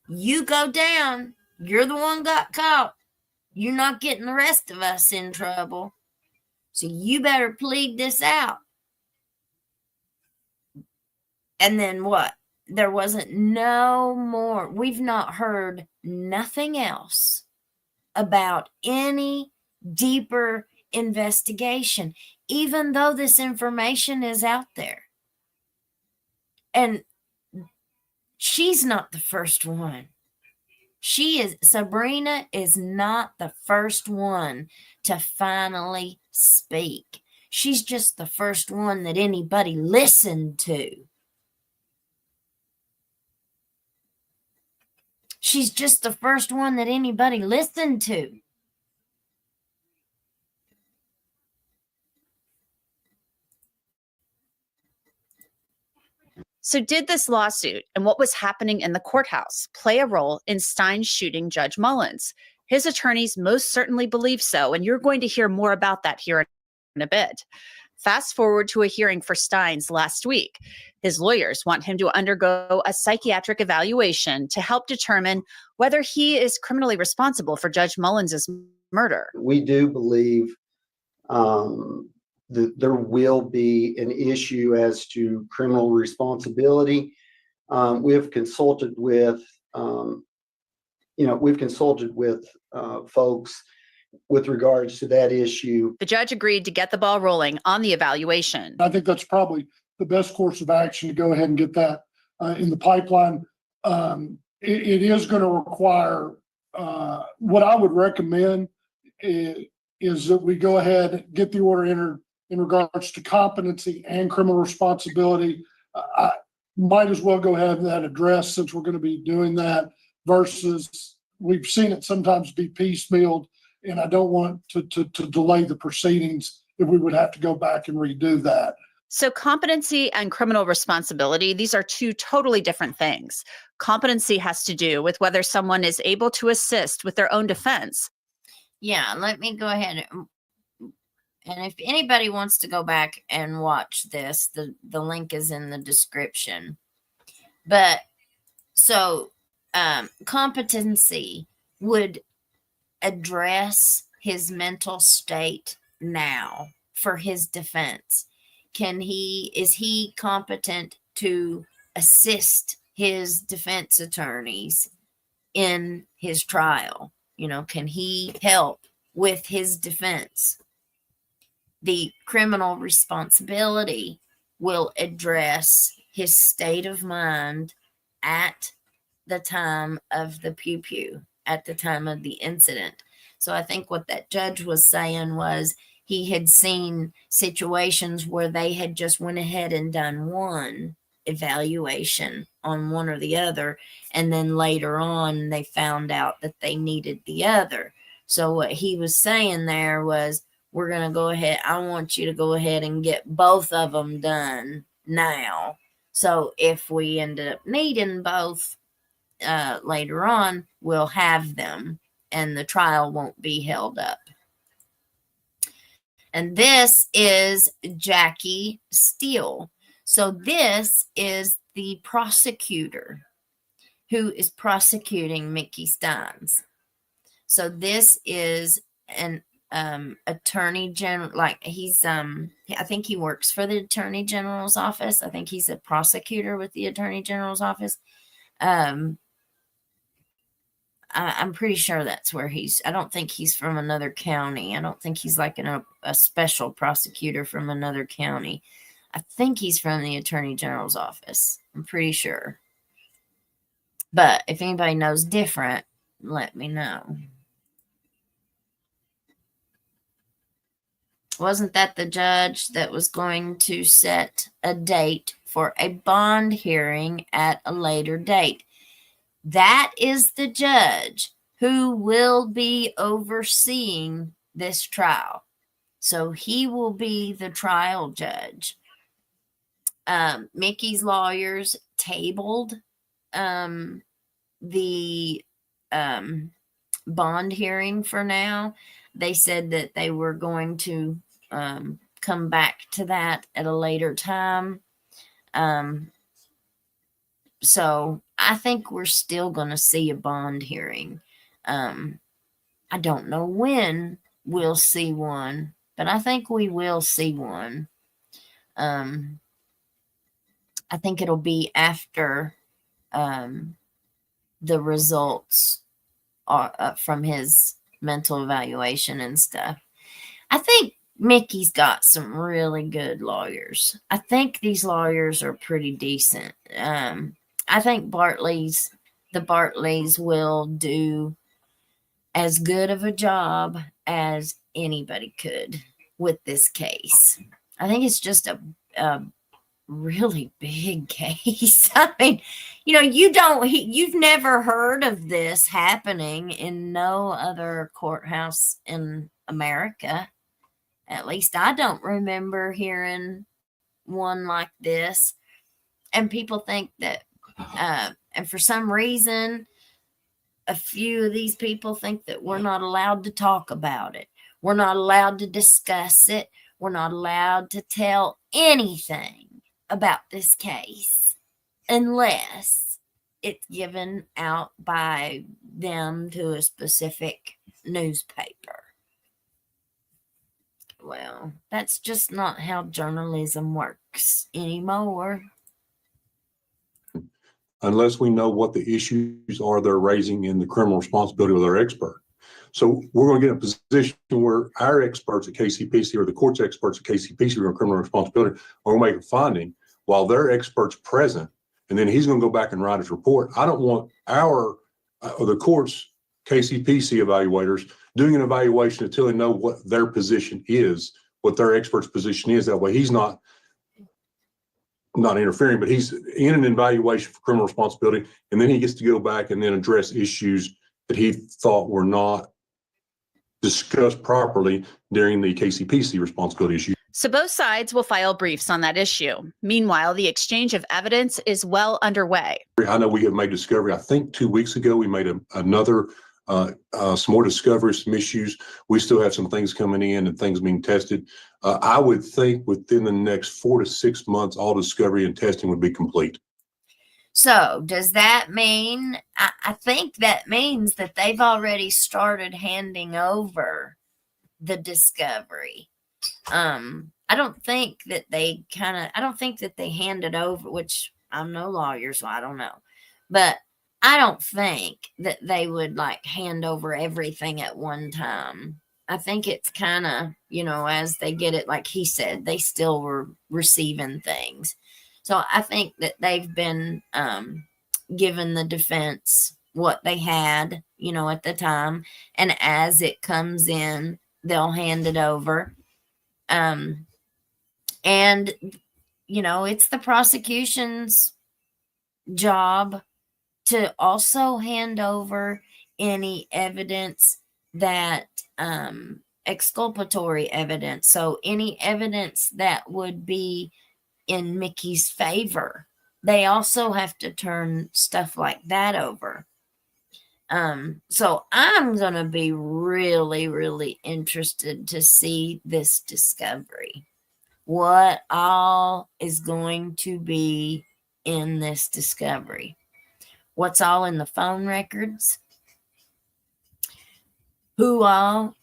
You go down. You're the one got caught. You're not getting the rest of us in trouble. So you better plead this out. And then what? There wasn't no more. We've not heard nothing else about any deeper investigation, even though this information is out there. And she's not the first one. Sabrina is not the first one to finally speak. She's just the first one that anybody listened to. She's just the first one that anybody listened to. So did this lawsuit and what was happening in the courthouse play a role in Stines shooting Judge Mullins? His attorneys most certainly believe so, and you're going to hear more about that here in a bit. Fast forward to a hearing for Stines last week. His lawyers want him to undergo a psychiatric evaluation to help determine whether he is criminally responsible for Judge Mullins' murder. We do believe that there will be an issue as to criminal responsibility. We have consulted with, folks with regards to that issue. The judge agreed to get the ball rolling on the evaluation. I think that's probably the best course of action to go ahead and get that in the pipeline. It is going to require, what I would recommend is that we go ahead and get the order entered in regards to competency and criminal responsibility. I might as well go ahead and that addressed since we're going to be doing that versus we've seen it sometimes be piecemealed and I don't want to delay the proceedings if we would have to go back and redo that. So competency and criminal responsibility, these are two totally different things. Competency has to do with whether someone is able to assist with their own defense. Yeah, let me go ahead. And if anybody wants to go back and watch this, the link is in the description. But so competency would address his mental state now for his defense. Is he competent to assist his defense attorneys in his trial? Can he help with his defense? The criminal responsibility will address his state of mind at the time of the pew-pew, at the time of the incident. So I think what that judge was saying was he had seen situations where they had just went ahead and done one evaluation on one or the other, and then later on they found out that they needed the other. So what he was saying there was, we're going to go ahead, I want you to go ahead and get both of them done now. So if we ended up needing both later on, we'll have them and the trial won't be held up. And this is Jackie Steele. So this is the prosecutor who is prosecuting Mickey Stines. So this is an attorney general, like he's I think he works for the attorney general's office. I think he's a prosecutor with the attorney general's office. I'm pretty sure that's where I don't think he's from another county. I don't think he's like a special prosecutor from another county. I think he's from the attorney general's office. I'm pretty sure. But if anybody knows different, let me know. Wasn't that the judge that was going to set a date for a bond hearing at a later date? That is the judge who will be overseeing this trial. So he will be the trial judge. Mickey's lawyers tabled the bond hearing for now. They said that they were going to come back to that at a later time. So I think we're still going to see a bond hearing. I don't know when we'll see one, but I think we will see one. I think it'll be after the results are from his mental evaluation and stuff. I think Mickey's got some really good lawyers. I think these lawyers are pretty decent. I think the Bartleys will do as good of a job as anybody could with this case. I think it's just a really big case. I mean, you've never heard of this happening in no other courthouse in America. At least I don't remember hearing one like this. And people think that, and for some reason, a few of these people think that we're not allowed to talk about it. We're not allowed to discuss it. We're not allowed to tell anything about this case unless it's given out by them to a specific newspaper. Well, that's just not how journalism works anymore. Unless we know what the issues are they're raising in the criminal responsibility of their expert. So we're going to get in a position where our experts at KCPC or the court's experts at KCPC on criminal responsibility are going to make a finding while their expert's present, and then he's going to go back and write his report. I don't want the court's KCPC evaluators doing an evaluation until they know what their position is, what their expert's position is. That way he's not interfering, but he's in an evaluation for criminal responsibility, and then he gets to go back and then address issues that he thought were not discussed properly during the KCPC responsibility issue. So both sides will file briefs on that issue. Meanwhile, the exchange of evidence is well underway. I know we have made discovery. I think 2 weeks ago, we made another some more discoveries, some issues. We still have some things coming in and things being tested. I would think within the next 4 to 6 months, all discovery and testing would be complete. So does that mean, I think that means that they've already started handing over the discovery. I don't think that they handed over, which I'm no lawyer, so I don't know. But I don't think that they would like hand over everything at one time. I think it's kind of, as they get it, like he said, they still were receiving things. So I think that they've been given the defense what they had, at the time. And as it comes in, they'll hand it over. And, it's the prosecution's job to also hand over any evidence that exculpatory evidence. So any evidence that would be in Mickey's favor, they also have to turn stuff like that over. So I'm going to be really, really interested to see this discovery. What all is going to be in this discovery? What's all in the phone records? Who all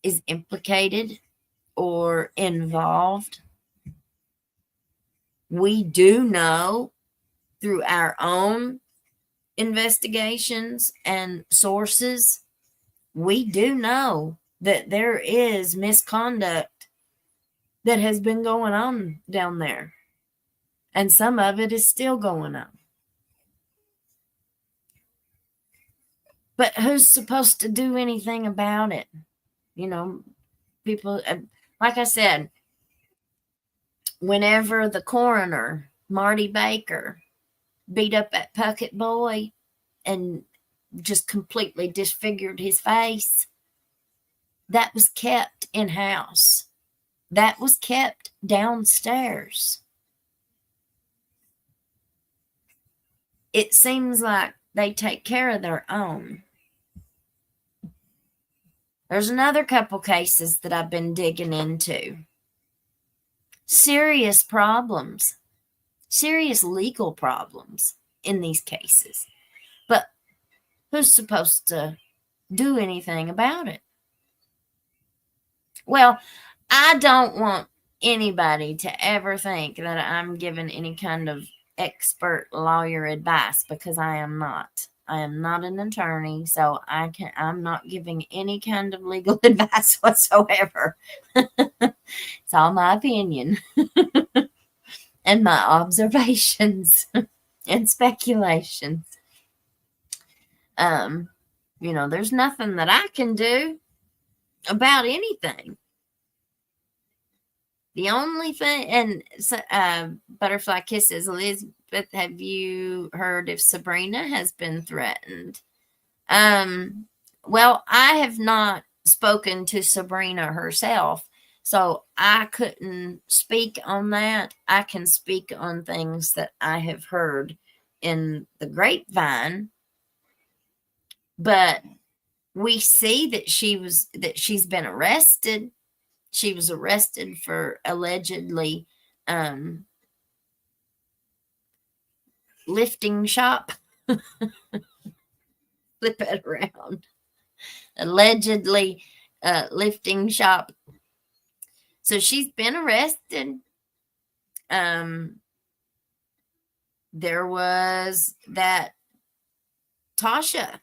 is implicated or involved? We do know through our own investigations and sources, we do know that there is misconduct that has been going on down there. And some of it is still going on. But who's supposed to do anything about it? People, like I said, whenever the coroner, Marty Baker, beat up that Puckett boy and just completely disfigured his face, that was kept in-house. That was kept downstairs. It seems like they take care of their own. There's another couple cases that I've been digging into. Serious problems. Serious legal problems in these cases. But who's supposed to do anything about it? Well, I don't want anybody to ever think that I'm giving any kind of expert lawyer advice, because I am not. I am not an attorney, so I'm not giving any kind of legal advice whatsoever. It's all my opinion and my observations and speculations. There's nothing that I can do about anything. The only thing, and Butterfly Kisses, Elizabeth, have you heard if Sabrina has been threatened? Well, I have not spoken to Sabrina herself, so I couldn't speak on that. I can speak on things that I have heard in the grapevine, but we see that she's been arrested. She was arrested for allegedly lifting shop. Flip it around. Allegedly lifting shop. So she's been arrested. There was that Tasha.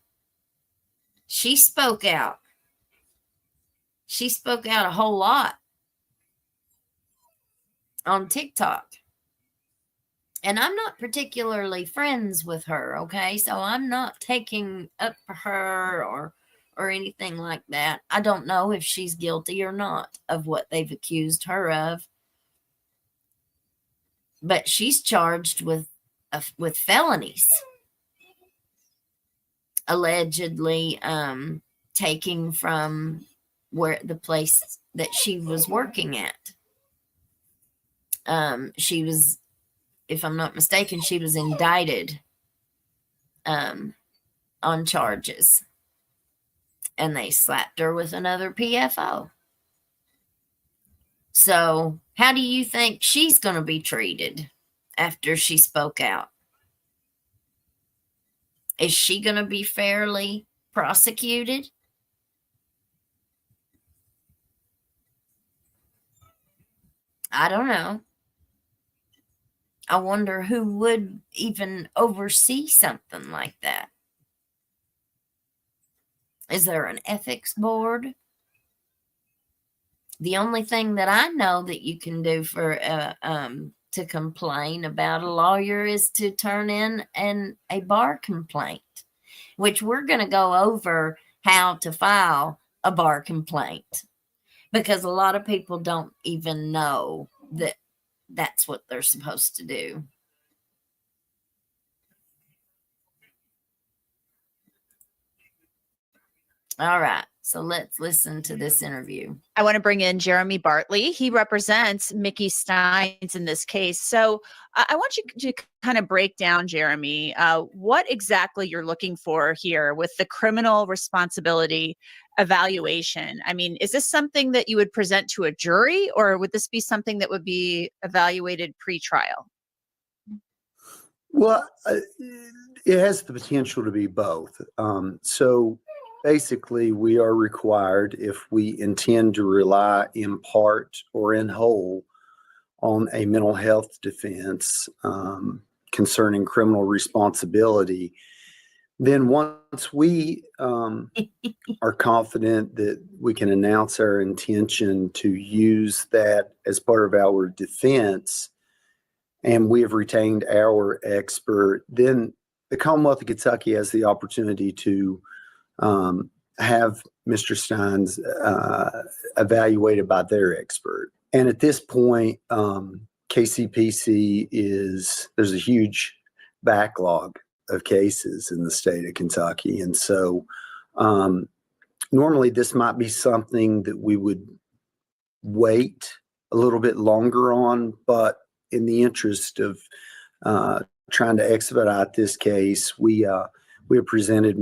She spoke out. She spoke out a whole lot on TikTok. And I'm not particularly friends with her, okay? So I'm not taking up for her or anything like that. I don't know if she's guilty or not of what they've accused her of. But she's charged with felonies. allegedly taking from where the place that she was working at. She was, if I'm not mistaken, she was indicted on charges, and they slapped her with another PFO. So how do you think she's going to be treated after she spoke out? Is she going to be fairly prosecuted? I don't know. I wonder who would even oversee something like that. Is there an ethics board? The only thing that I know that you can do for to complain about a lawyer is to turn in a bar complaint, which we're going to go over how to file a bar complaint, because a lot of people don't even know that that's what they're supposed to do. All right, so let's listen to this interview. I want to bring in Jeremy Bartley. He represents Mickey Stines in this case. So I want you to kind of break down, Jeremy, what exactly you're looking for here with the criminal responsibility evaluation. I mean, is this something that you would present to a jury, or would this be something that would be evaluated pre-trial? Well, it has the potential to be both. So basically, we are required, if we intend to rely in part or in whole on a mental health defense concerning criminal responsibility, then once we are confident that we can announce our intention to use that as part of our defense, and we have retained our expert, then the Commonwealth of Kentucky has the opportunity to have Mr. Stines evaluated by their expert. And at this point, KCPC there's a huge backlog of cases in the state of Kentucky. And so normally this might be something that we would wait a little bit longer on, but in the interest of trying to expedite this case, we have presented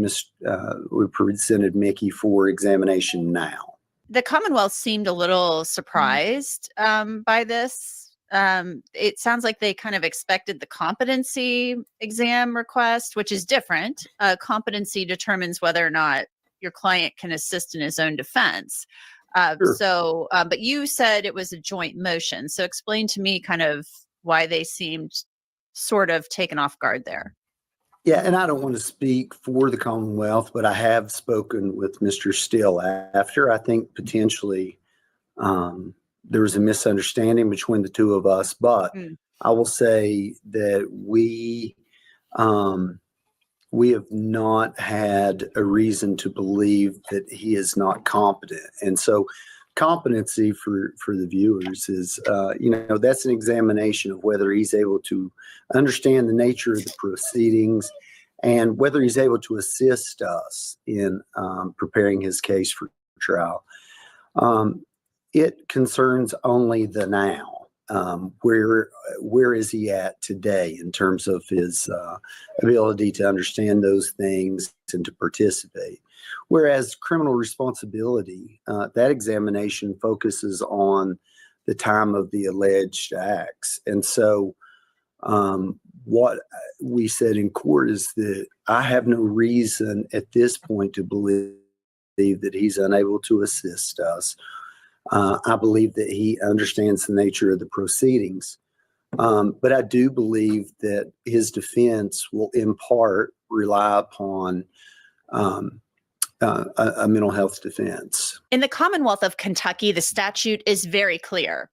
Mickey for examination now. The Commonwealth seemed a little surprised by this. It sounds like they kind of expected the competency exam request, which is different. Competency determines whether or not your client can assist in his own defense. Sure. But you said it was a joint motion. So explain to me kind of why they seemed sort of taken off guard there. Yeah, and I don't want to speak for the Commonwealth, but I have spoken with Mr. Still after. I think potentially there was a misunderstanding between the two of us, but I will say that we have not had a reason to believe that he is not competent. And so competency for the viewers is, that's an examination of whether he's able to understand the nature of the proceedings and whether he's able to assist us in preparing his case for trial. It concerns only the now. Where is he at today in terms of his ability to understand those things and to participate? Whereas criminal responsibility, that examination focuses on the time of the alleged acts. And so what we said in court is that I have no reason at this point to believe that he's unable to assist us. I believe that he understands the nature of the proceedings. But I do believe that his defense will in part rely upon a mental health defense. In the Commonwealth of Kentucky, the statute is very clear.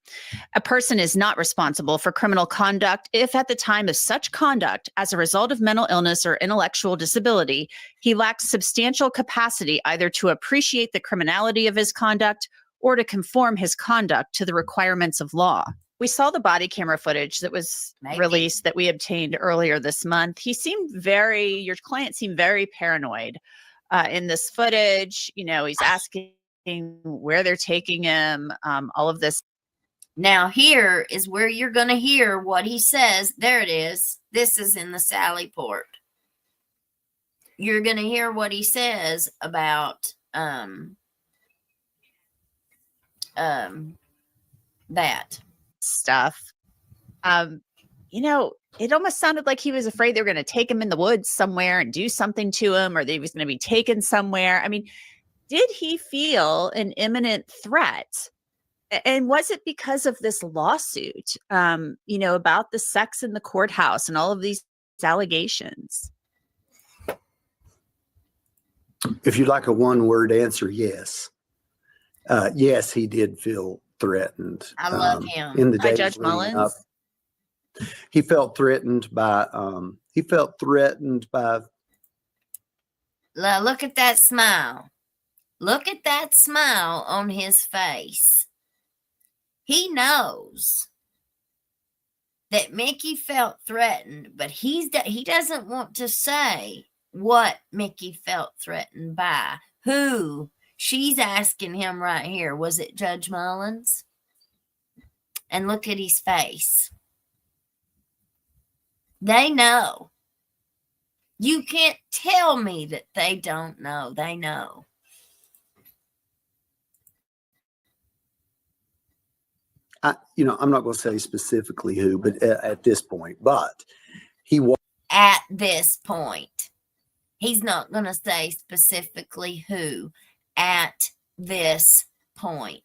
A person is not responsible for criminal conduct if at the time of such conduct, as a result of mental illness or intellectual disability, he lacks substantial capacity either to appreciate the criminality of his conduct or to conform his conduct to the requirements of law. We saw the body camera footage that was released that we obtained earlier this month. Your client seemed very paranoid in this footage. You know, he's asking where they're taking him, all of this. Now, here is where you're going to hear what he says. There it is. This is in the Sally Port. You're going to hear what he says about that stuff. You know, it almost sounded like he was afraid they were going to take him in the woods somewhere and do something to him, or that he was going to be taken somewhere. I mean, did he feel an imminent threat? And was it because of this lawsuit, you know, about the sex in the courthouse and all of these allegations? If you'd like a one-word answer, yes. Yes, he did feel threatened. I love him. In the By days Judge leading Mullins? up. He felt threatened by. Look at that smile. Look at that smile on his face. He knows that Mickey felt threatened, but he doesn't want to say what Mickey felt threatened by. Who? She's asking him right here. Was it Judge Mullins? And look at his face. They know. You can't tell me that they don't know. They know. I'm not going to say specifically who, but at this point, but he was. At this point, he's not going to say specifically who. At this point.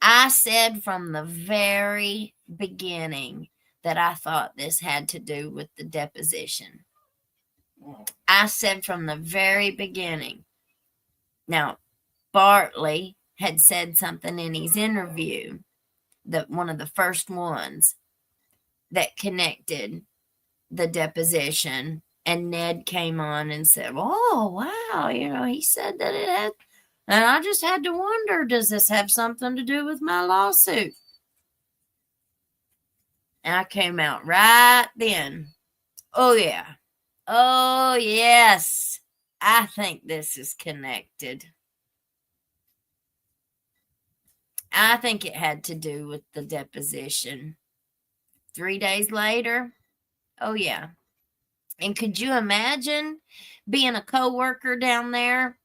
I said from the very beginning that I thought this had to do with the deposition. I said from the very beginning. Now, Bartley had said something in his interview, that one of the first ones that connected the deposition, and Ned came on and said, "Oh, wow, he said that it had," and I just had to wonder, does this have something to do with my lawsuit? And I came out right then. Oh, yeah. Oh, yes. I think this is connected. I think it had to do with the deposition. 3 days later, oh, yeah. And could you imagine being a coworker down there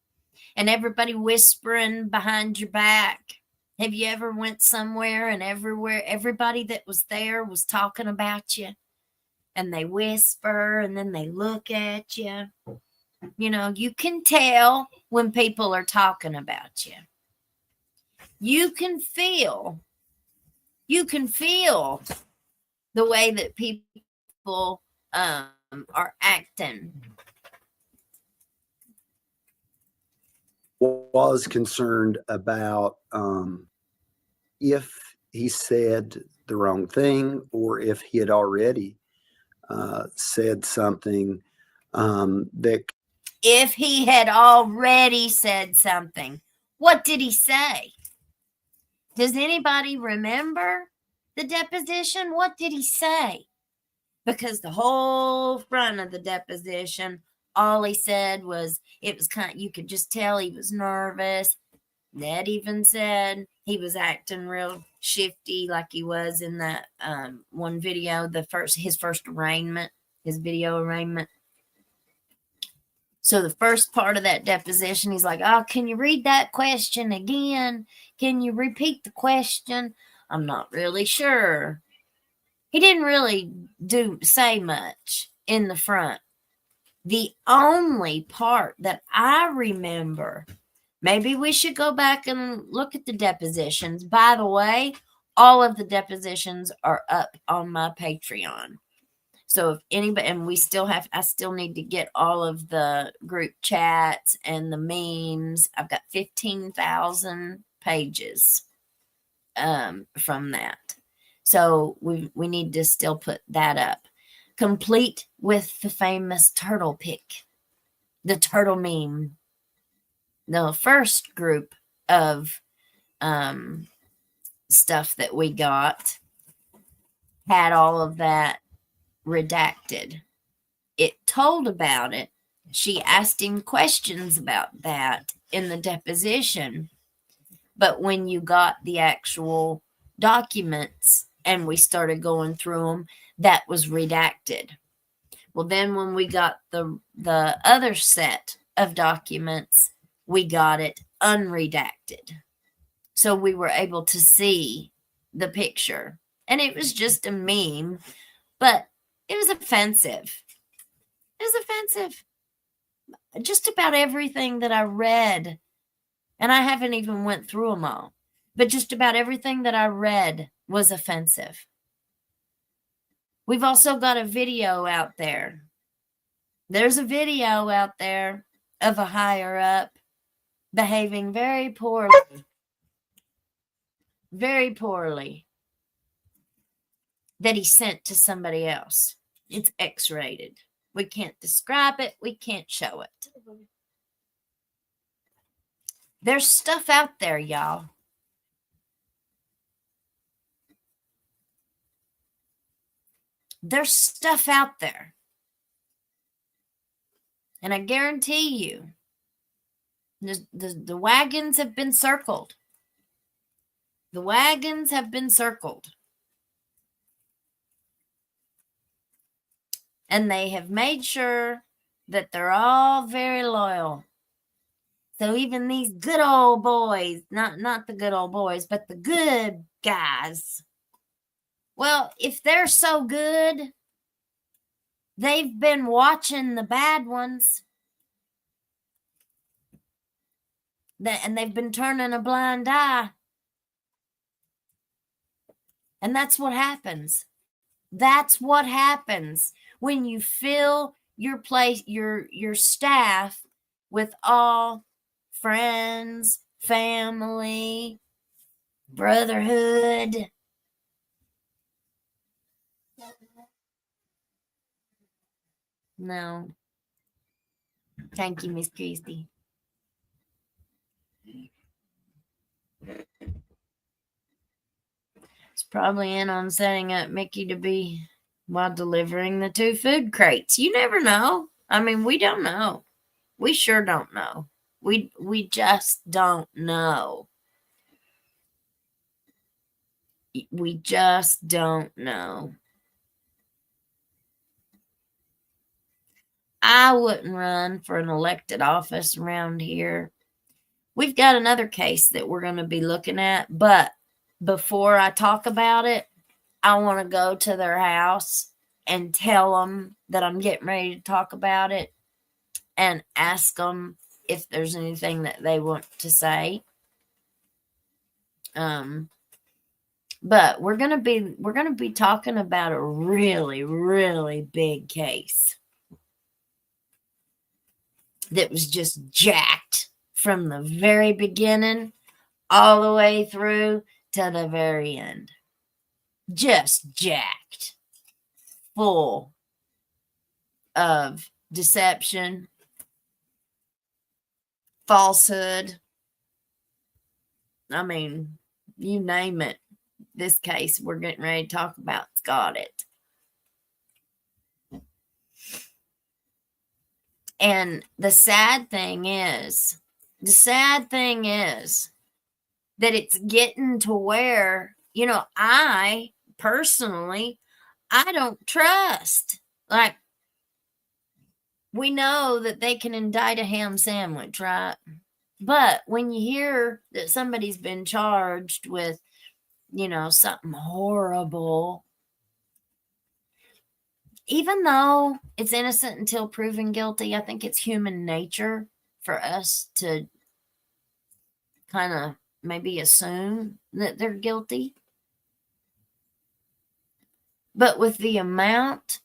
and everybody whispering behind your back? Have you ever went somewhere and everybody that was there was talking about you, and they whisper and then they look at you? You can tell when people are talking about you. You can feel the way that people are acting. Was concerned about if he said the wrong thing, or if he had already said something that. If he had already said something, what did he say? Does anybody remember the deposition? What did he say? Because the whole front of the deposition, all he said was, it was you could just tell he was nervous. Ned even said he was acting real shifty, like he was in that one video, his first arraignment, his video arraignment. So the first part of that deposition, he's like, "Oh, can you read that question again? Can you repeat the question? I'm not really sure." He didn't really say much in the front. The only part that I remember, maybe we should go back and look at the depositions. By the way, all of the depositions are up on my Patreon. So if anybody, and I still need to get all of the group chats and the memes. I've got 15,000 pages from that. So we need to still put that up, complete with the famous turtle pic, the turtle meme. The first group of stuff that we got had all of that redacted. It told about it. She asked him questions about that in the deposition. But when you got the actual documents and we started going through them, that was redacted. Well, then when we got the other set of documents, we got it unredacted. So we were able to see the picture. And it was just a meme, but it was offensive. It was offensive. Just about everything that I read, and I haven't even went through them all, but just about everything that I read was offensive. We've also got a video out there. There's a video out there of a higher up behaving very poorly. Very poorly. That he sent to somebody else. It's X-rated. We can't describe it. We can't show it. There's stuff out there, y'all. There's stuff out there. And I guarantee you, the wagons have been circled. The wagons have been circled. And they have made sure that they're all very loyal. So even these good old boys, not the good old boys, but the good guys. Well, if they're so good, they've been watching the bad ones. And they've been turning a blind eye. And that's what happens. That's what happens when you fill your place, your staff with all friends, family, brotherhood. No. Thank you, Miss Christie. It's probably in on setting up Mickey to be while delivering the 2 food crates. You never know. I mean, we don't know. We sure don't know. We just don't know. We just don't know. I wouldn't run for an elected office around here. We've got another case that we're going to be looking at, but before I talk about it, I want to go to their house and tell them that I'm getting ready to talk about it and ask them if there's anything that they want to say. But we're going to be talking about a really, really big case that was just jacked from the very beginning all the way through to the very end. Just jacked. Full of deception, falsehood. I mean, you name it. This case we're getting ready to talk about's got it. And the sad thing is that it's getting to where, you know, I personally, I don't trust. Like, we know that they can indict a ham sandwich, right? But when you hear that somebody's been charged with, you know, something horrible, even though it's innocent until proven guilty, I think it's human nature for us to kind of maybe assume that they're guilty. But with the amount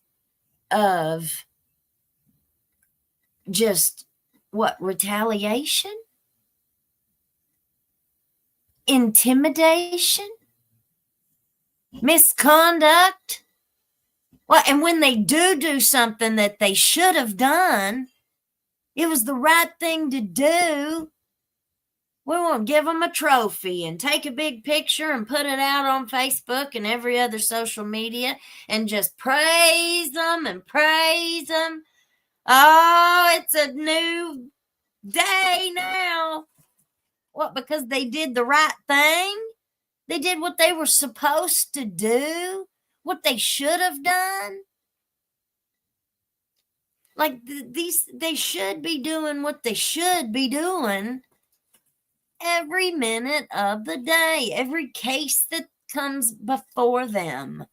of just retaliation, intimidation, misconduct. Well, and when they do something that they should have done, it was the right thing to do. We want to give them a trophy and take a big picture and put it out on Facebook and every other social media and just praise them and praise them. Oh, it's a new day now. What, because they did the right thing? They did what they were supposed to do? What they should have done? Like they should be doing what they should be doing every minute of the day, every case that comes before them.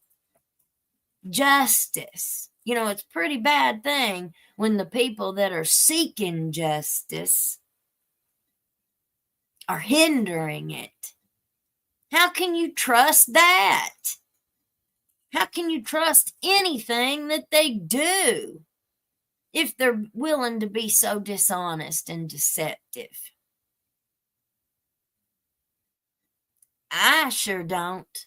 Justice. You know, it's a pretty bad thing when the people that are seeking justice are hindering it. How can you trust that? How can you trust anything that they do if they're willing to be so dishonest and deceptive? I sure don't.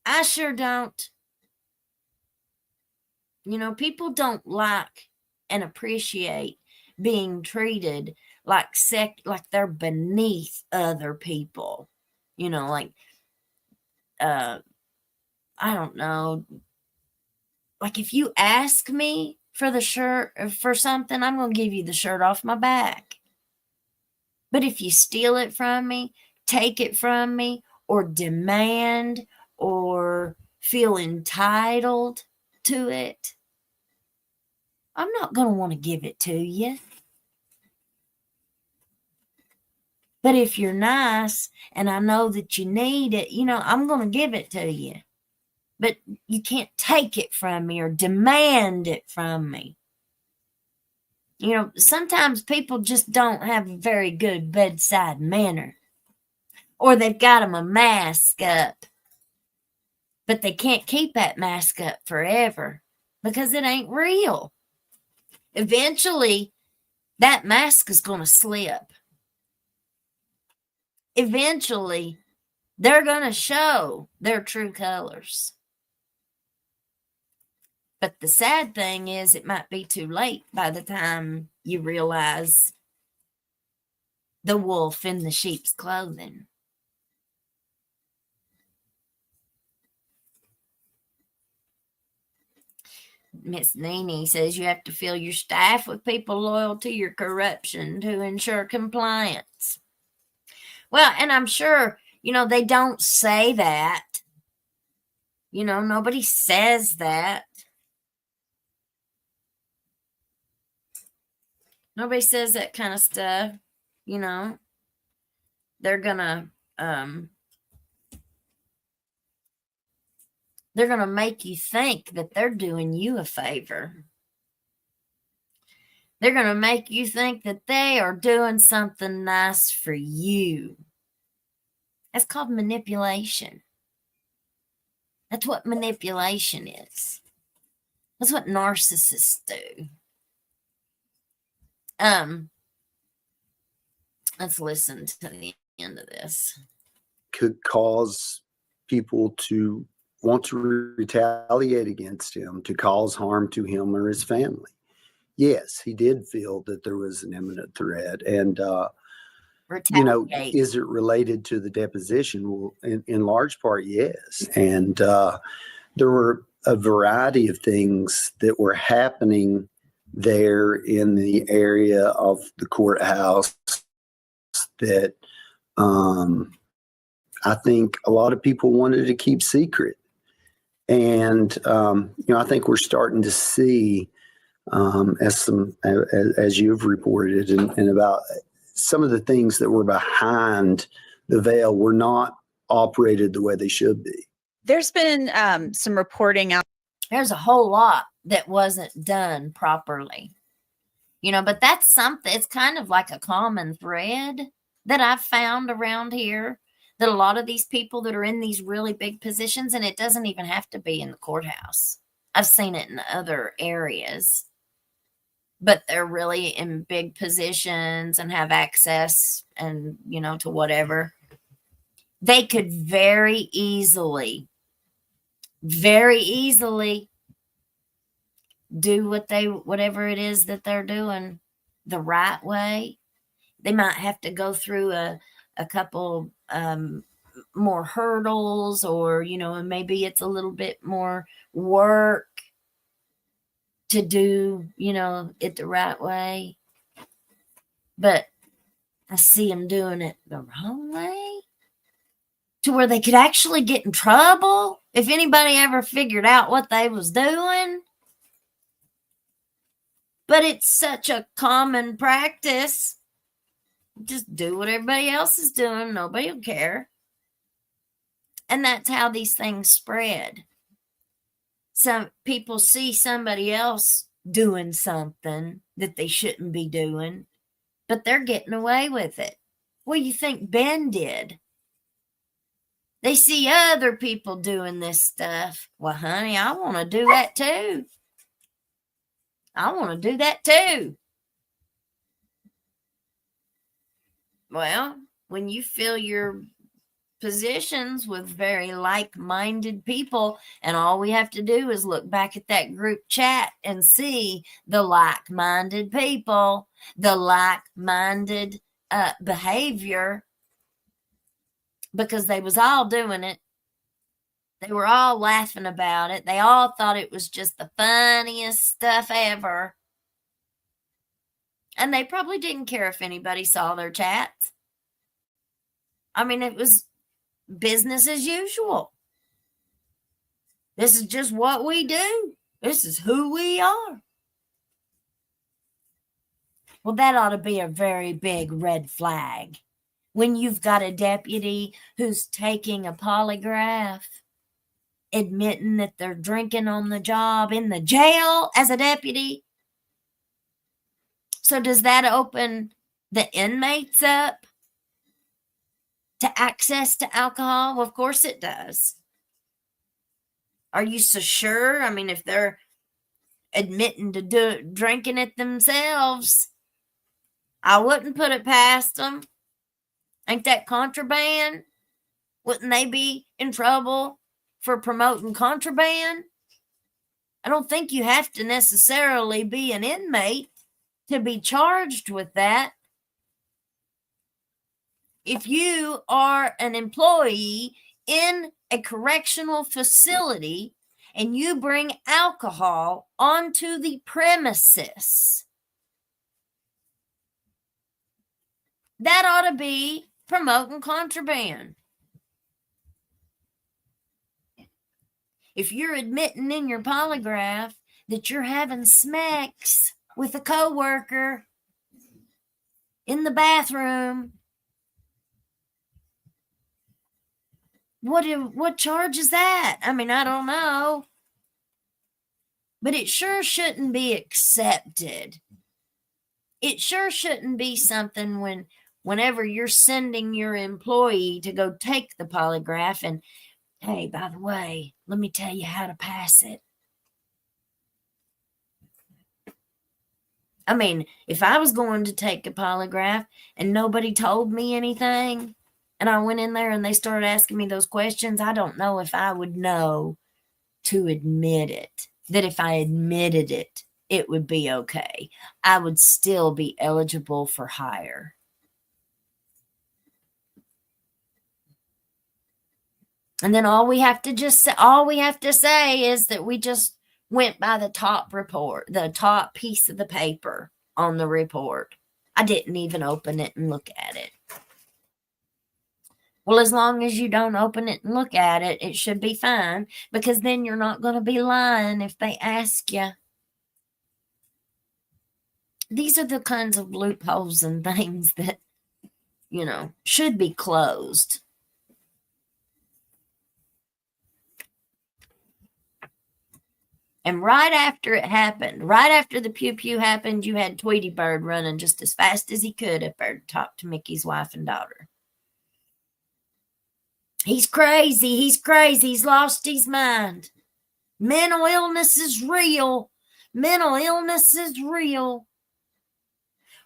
I sure don't. You know, people don't like and appreciate being treated like they're beneath other people. You know, like I don't know. Like if you ask me for the shirt or for something, I'm going to give you the shirt off my back. But if you steal it from me, take it from me, or demand or feel entitled to it, I'm not going to want to give it to you. But if you're nice and I know that you need it, you know, I'm going to give it to you. But you can't take it from me or demand it from me. You know, sometimes people just don't have a very good bedside manner. Or they've got them a mask up. But they can't keep that mask up forever because it ain't real. Eventually, that mask is going to slip. Eventually, they're going to show their true colors. But the sad thing is it might be too late by the time you realize the wolf in the sheep's clothing. Miss Nene says you have to fill your staff with people loyal to your corruption to ensure compliance. Well, and I'm sure, you know, they don't say that. You know, nobody says that. Nobody says that kind of stuff. You know, they're gonna make you think that they're doing you a favor. They're going to make you think that they are doing something nice for you. That's called manipulation. That's what manipulation is. That's what narcissists do. Let's listen to the end of this. Could cause people to want to retaliate against him, to cause harm to him or his family. Yes, he did feel that there was an imminent threat. And, you know, is it related to the deposition? Well, in large part, yes. And there were a variety of things that were happening there in the area of the courthouse that I think a lot of people wanted to keep secret. And, you know, I think we're starting to see, as you've reported, and about some of the things that were behind the veil were not operated the way they should be. There's been some reporting out. There's a whole lot that wasn't done properly. You know, but that's something, it's kind of like a common thread that I've found around here, that a lot of these people that are in these really big positions, and it doesn't even have to be in the courthouse. I've seen it in other areas, but they're really in big positions and have access and, you know, to whatever. They could very easily do whatever it is that they're doing the right way. They might have to go through a couple more hurdles, or, and maybe it's a little bit more work to do, it the right way. But I see them doing it the wrong way, to where they could actually get in trouble if anybody ever figured out what they was doing. But it's such a common practice. Just do what everybody else is doing. Nobody will care. And that's how these things spread. Some people see somebody else doing something that they shouldn't be doing, but they're getting away with it. What do you think Ben did? They see other people doing this stuff. Well, honey, I want to do that too. I want to do that too. Well, when you fill your positions with very like-minded people, and all we have to do is look back at that group chat and see the like-minded people, the like-minded behavior, because they was all doing it. They were all laughing about it. They all thought it was just the funniest stuff ever. And they probably didn't care if anybody saw their chats. I mean, it was business as usual. This is just what we do. This is who we are. Well, that ought to be a very big red flag when you've got a deputy who's taking a polygraph, admitting that they're drinking on the job in the jail as a deputy. So does that open the inmates up to access to alcohol? Well, of course it does. Are you so sure? I mean, if they're admitting to drinking it themselves, I wouldn't put it past them. Ain't that contraband? Wouldn't they be in trouble for promoting contraband? I don't think you have to necessarily be an inmate to be charged with that. If you are an employee in a correctional facility and you bring alcohol onto the premises, that ought to be promoting contraband. If you're admitting in your polygraph that you're having smacks with a coworker in the bathroom, what charge is that? I mean, I don't know. But it sure shouldn't be accepted. It sure shouldn't be something whenever you're sending your employee to go take the polygraph and, hey, by the way, let me tell you how to pass it. I mean, if I was going to take a polygraph and nobody told me anything, and I went in there and they started asking me those questions, I don't know if I would know to admit it. That if I admitted it, it would be okay. I would still be eligible for hire. And then all we have to say is that we just went by the top report, the top piece of the paper on the report. I didn't even open it and look at it. Well, as long as you don't open it and look at it, it should be fine, because then you're not going to be lying if they ask you. These are the kinds of loopholes and things that, should be closed. And right after it happened, right after the pew-pew happened, you had Tweety Bird running just as fast as he could up there to talk to Mickey's wife and daughter. He's crazy. He's crazy. He's lost his mind. Mental illness is real. Mental illness is real.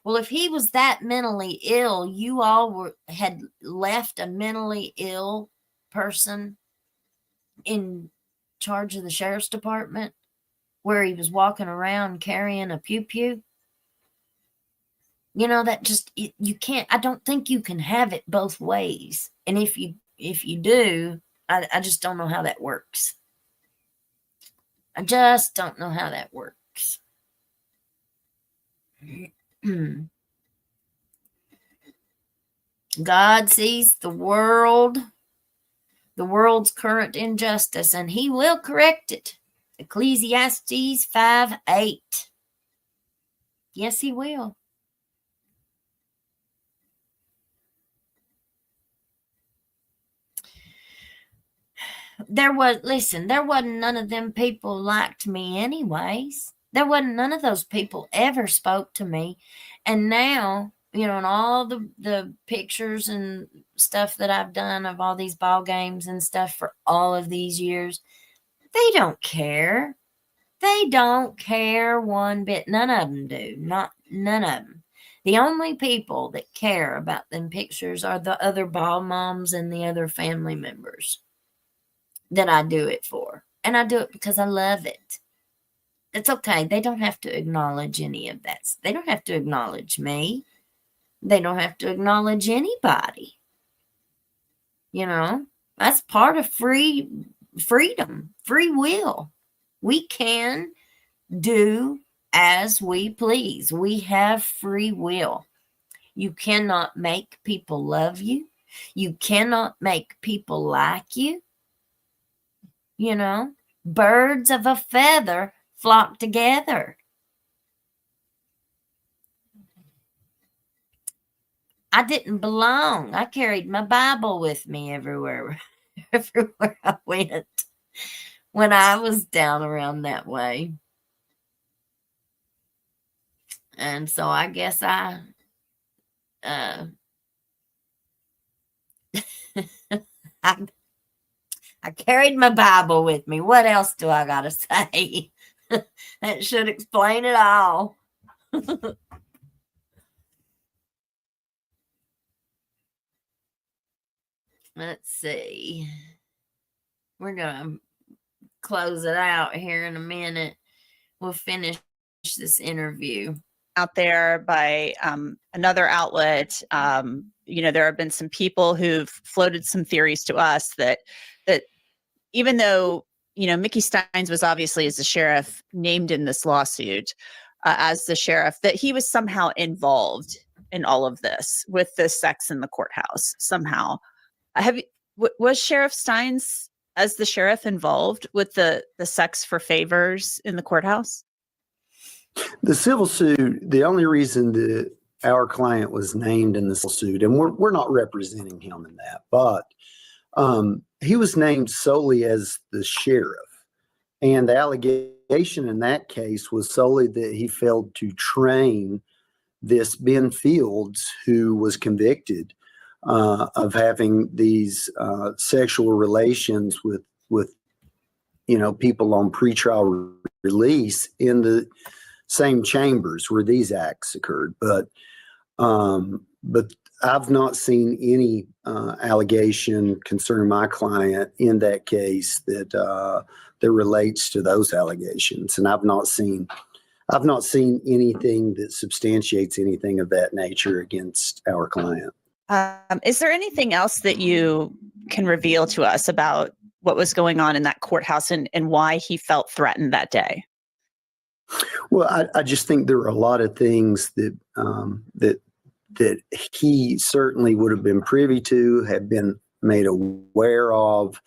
Well, if he was that mentally ill, you all had left a mentally ill person in charge of the sheriff's department, where he was walking around carrying a pew-pew. You know, that just, you can't, I don't think you can have it both ways. And if you do, I just don't know how that works. I just don't know how that works. God sees the world's current injustice, and he will correct it. Ecclesiastes 5:8. Yes, he will. There wasn't none of them people liked me anyways. There wasn't none of those people ever spoke to me. And now, you know, and all the pictures and stuff that I've done of all these ball games and stuff for all of these years, they don't care. They don't care one bit. None of them do. None of them. The only people that care about them pictures are the other ball moms and the other family members that I do it for. And I do it because I love it. It's okay. They don't have to acknowledge any of that. They don't have to acknowledge me. They don't have to acknowledge anybody. You know, that's part of freedom, free will. We can do as we please. We have free will. You cannot make people love you. You cannot make people like you. You know, birds of a feather flock together. I didn't belong. I carried my Bible with me everywhere I went when I was down around that way. And so I guess I carried my Bible with me. What else do I got to say? That should explain it all. Let's see. We're going to close it out here in a minute. We'll finish this interview. Out there by another outlet, you know, there have been some people who've floated some theories to us that even though, you know, Mickey Stines was obviously, as the sheriff, named in this lawsuit as the sheriff, that he was somehow involved in all of this with the sex in the courthouse somehow. Was Sheriff Stines, as the sheriff, involved with the sex for favors in the courthouse? The civil suit, the only reason that our client was named in the civil suit, and we're not representing him in that, but he was named solely as the sheriff. And the allegation in that case was solely that he failed to train this Ben Fields, who was convicted of having these sexual relations with you know, people on pretrial release in the same chambers where these acts occurred. But I've not seen any allegation concerning my client in that case that relates to those allegations, and I've not seen anything that substantiates anything of that nature against our client. Is there anything else that you can reveal to us about what was going on in that courthouse and why he felt threatened that day? Well, I just think there are a lot of things that that he certainly would have been privy to, had been made aware of,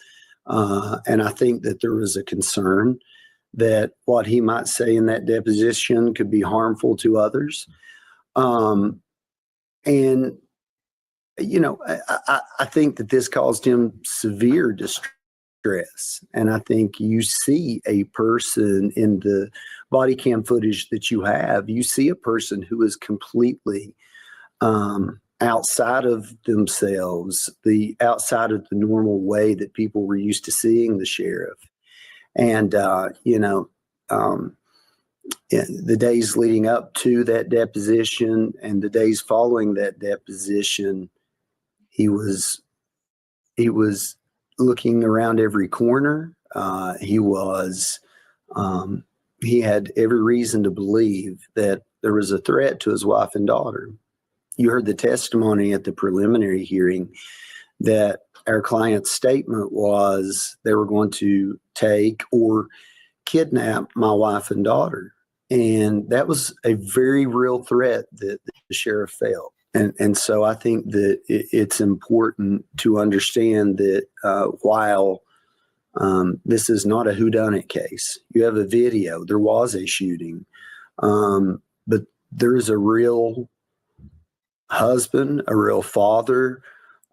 and I think that there was a concern that what he might say in that deposition could be harmful to others. And, you know, I think that this caused him severe distress. And I think you see a person in the body cam footage that you have, you see a person who is completely outside of themselves, outside of the normal way that people were used to seeing the sheriff. And, you know, the days leading up to that deposition and the days following that deposition, he was looking around every corner. He had every reason to believe that there was a threat to his wife and daughter. You heard the testimony at the preliminary hearing that our client's statement was they were going to take or kidnap my wife and daughter. And that was a very real threat that the sheriff felt. And so I think that it's important to understand that while this is not a whodunit case, you have a video, there was a shooting, but there's a real husband, a real father,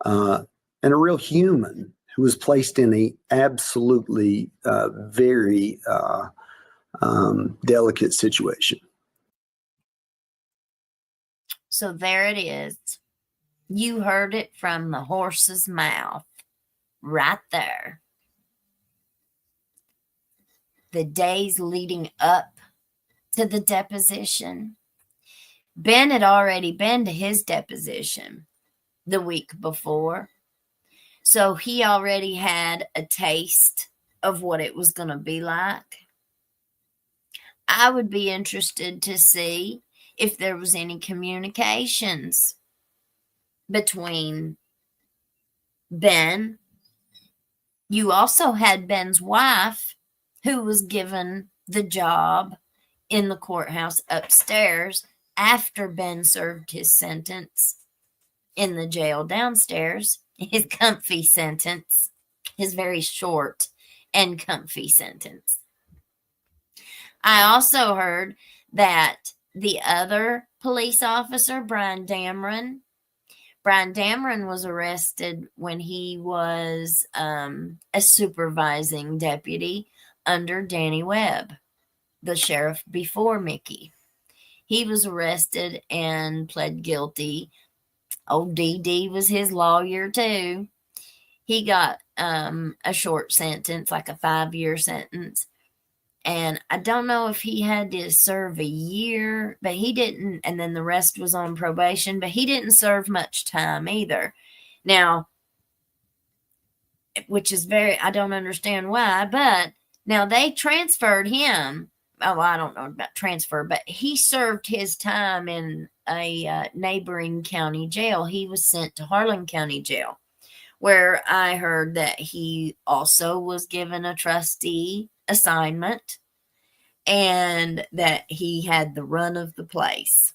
and a real human who was placed in a absolutely very delicate situation. So there it is. You heard it from the horse's mouth right there. The days leading up to the deposition. Ben had already been to his deposition the week before. So he already had a taste of what it was going to be like. I would be interested to see if there was any communications between Ben. You also had Ben's wife, who was given the job in the courthouse upstairs after Ben served his sentence in the jail downstairs, his comfy sentence, his very short and comfy sentence. I also heard that the other police officer, Brian Dameron was arrested when he was a supervising deputy under Danny Webb, the sheriff before Mickey. He was arrested and pled guilty. Old DD was his lawyer too. He got a short sentence, like a 5-year sentence. And I don't know if he had to serve a year, but he didn't. And then the rest was on probation, but he didn't serve much time either. Now, which is I don't understand why, but now they transferred him. Oh, I don't know about transfer, but he served his time in a neighboring county jail. He was sent to Harlan County Jail, where I heard that he also was given a trustee assignment and that he had the run of the place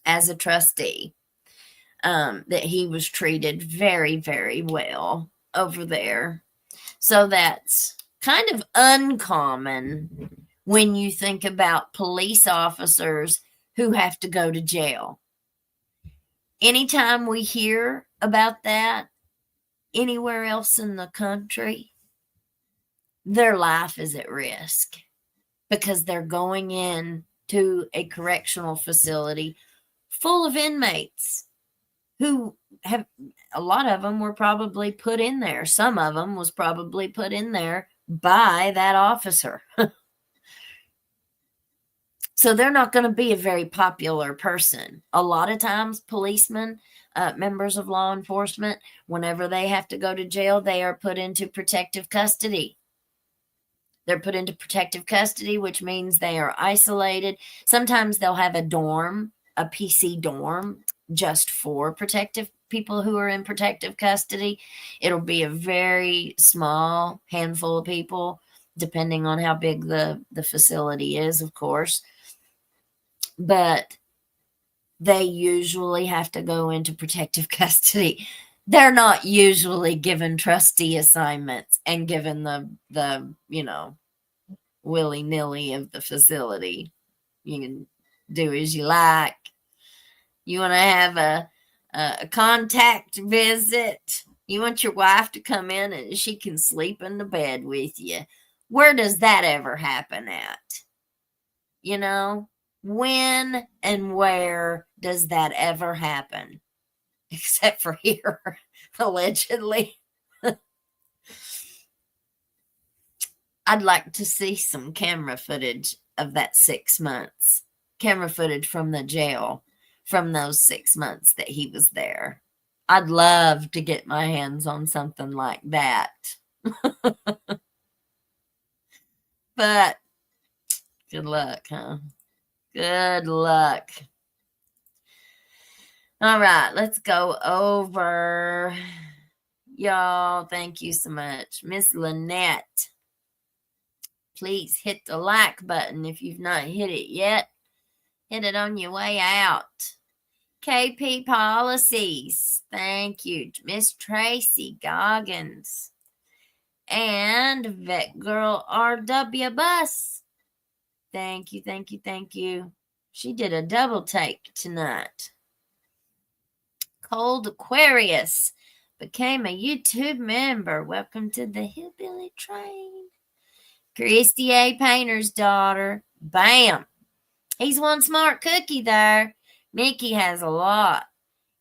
as a trustee, that he was treated very, very well over there. So that's kind of uncommon when you think about police officers who have to go to jail. Anytime we hear about that anywhere else in the country, their life is at risk because they're going in to a correctional facility full of inmates who have, a lot of them were probably put in there. Some of them was probably put in there by that officer. So they're not going to be a very popular person. A lot of times policemen, members of law enforcement, whenever they have to go to jail, they are put into protective custody. They're put into protective custody, which means they are isolated. Sometimes they'll have a dorm, a PC dorm, just for protective people who are in protective custody. It'll be a very small handful of people, depending on how big the facility is, of course. But they usually have to go into protective custody. They're not usually given trustee assignments and given the willy-nilly of the facility. You can do as you like. You want to have a contact visit. You want your wife to come in and she can sleep in the bed with you. Where does that ever happen at? When and where does that ever happen? Except for here, allegedly. I'd like to see some camera footage of that 6 months. Camera footage from the jail from those 6 months that he was there. I'd love to get my hands on something like that. But good luck, huh? Good luck. All right, let's go over. Y'all, thank you so much. Miss Lynette, please hit the like button if you've not hit it yet. Hit it on your way out. KP Policies, thank you. Miss Tracy Goggins. And Vet Girl RW Bus. Thank you, thank you, thank you. She did a double take tonight. Cold Aquarius became a YouTube member. Welcome to the Hillbilly Train. Christy A. Painter's daughter. Bam. He's one smart cookie there. Mickey has a lot.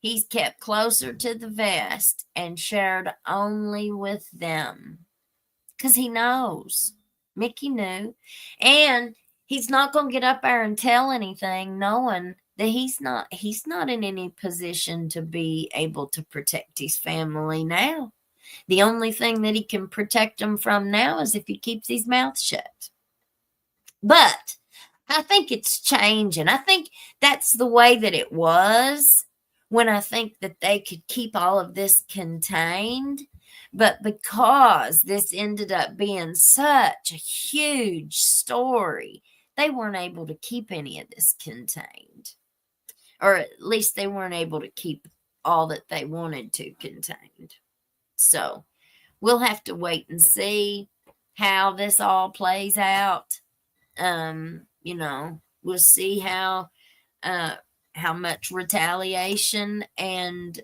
He's kept closer to the vest and shared only with them. Because he knows. Mickey knew. And he's not going to get up there and tell anything knowing that he's not in any position to be able to protect his family now. The only thing that he can protect them from now is if he keeps his mouth shut. But I think it's changing. I think that's the way that it was when I think that they could keep all of this contained. But because this ended up being such a huge story, they weren't able to keep any of this contained. Or at least they weren't able to keep all that they wanted to contained. So we'll have to wait and see how this all plays out. We'll see how much retaliation and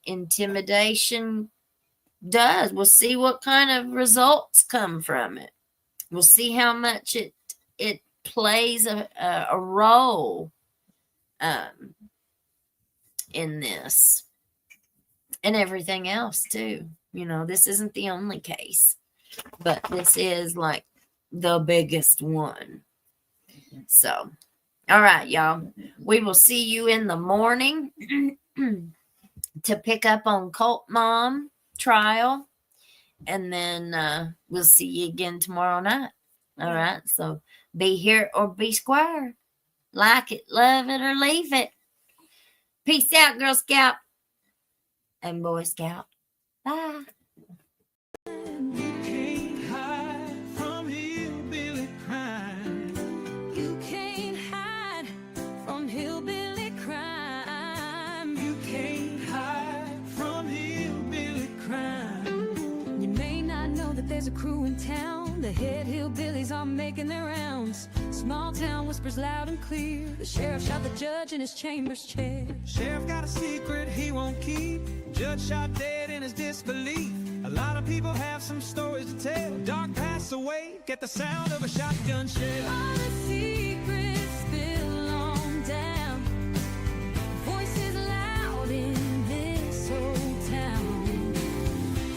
intimidation does. We'll see what kind of results come from it. We'll see how much it plays a role in this and everything else too. This isn't the only case, but this is like the biggest one. So, all right, y'all. We will see you in the morning to pick up on Cult Mom trial, and then we'll see you again tomorrow night. All right, so be here or be square. Like it, love it, or leave it. Peace out, Girl Scout and Boy Scout. Bye. You can't hide from hillbilly crime. You can't hide from hillbilly crime. You can't hide from hillbilly crime. You may not know that there's a crew in town. The head hillbillies are making their rounds. Small town whispers loud and clear. The sheriff shot the judge in his chambers chair. Sheriff got a secret he won't keep. Judge shot dead in his disbelief. A lot of people have some stories to tell. Dark pass away, get the sound of a shotgun shell. All the secrets spill on down. Voices loud in this old town.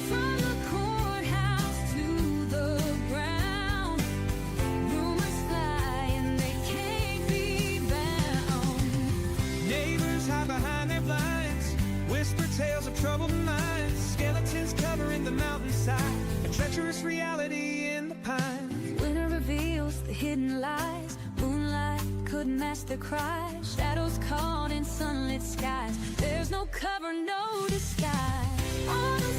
From the courthouse to the ground. Rumors fly and they can't be bound. Neighbors hide behind their blinds. Whisper tales of troubled minds. Skeletons covering the mountainside. A treacherous reality in the pines. Winter reveals the hidden lies. Moonlight couldn't mask the cries. Shadows caught in sunlit skies. There's no cover, no disguise. All the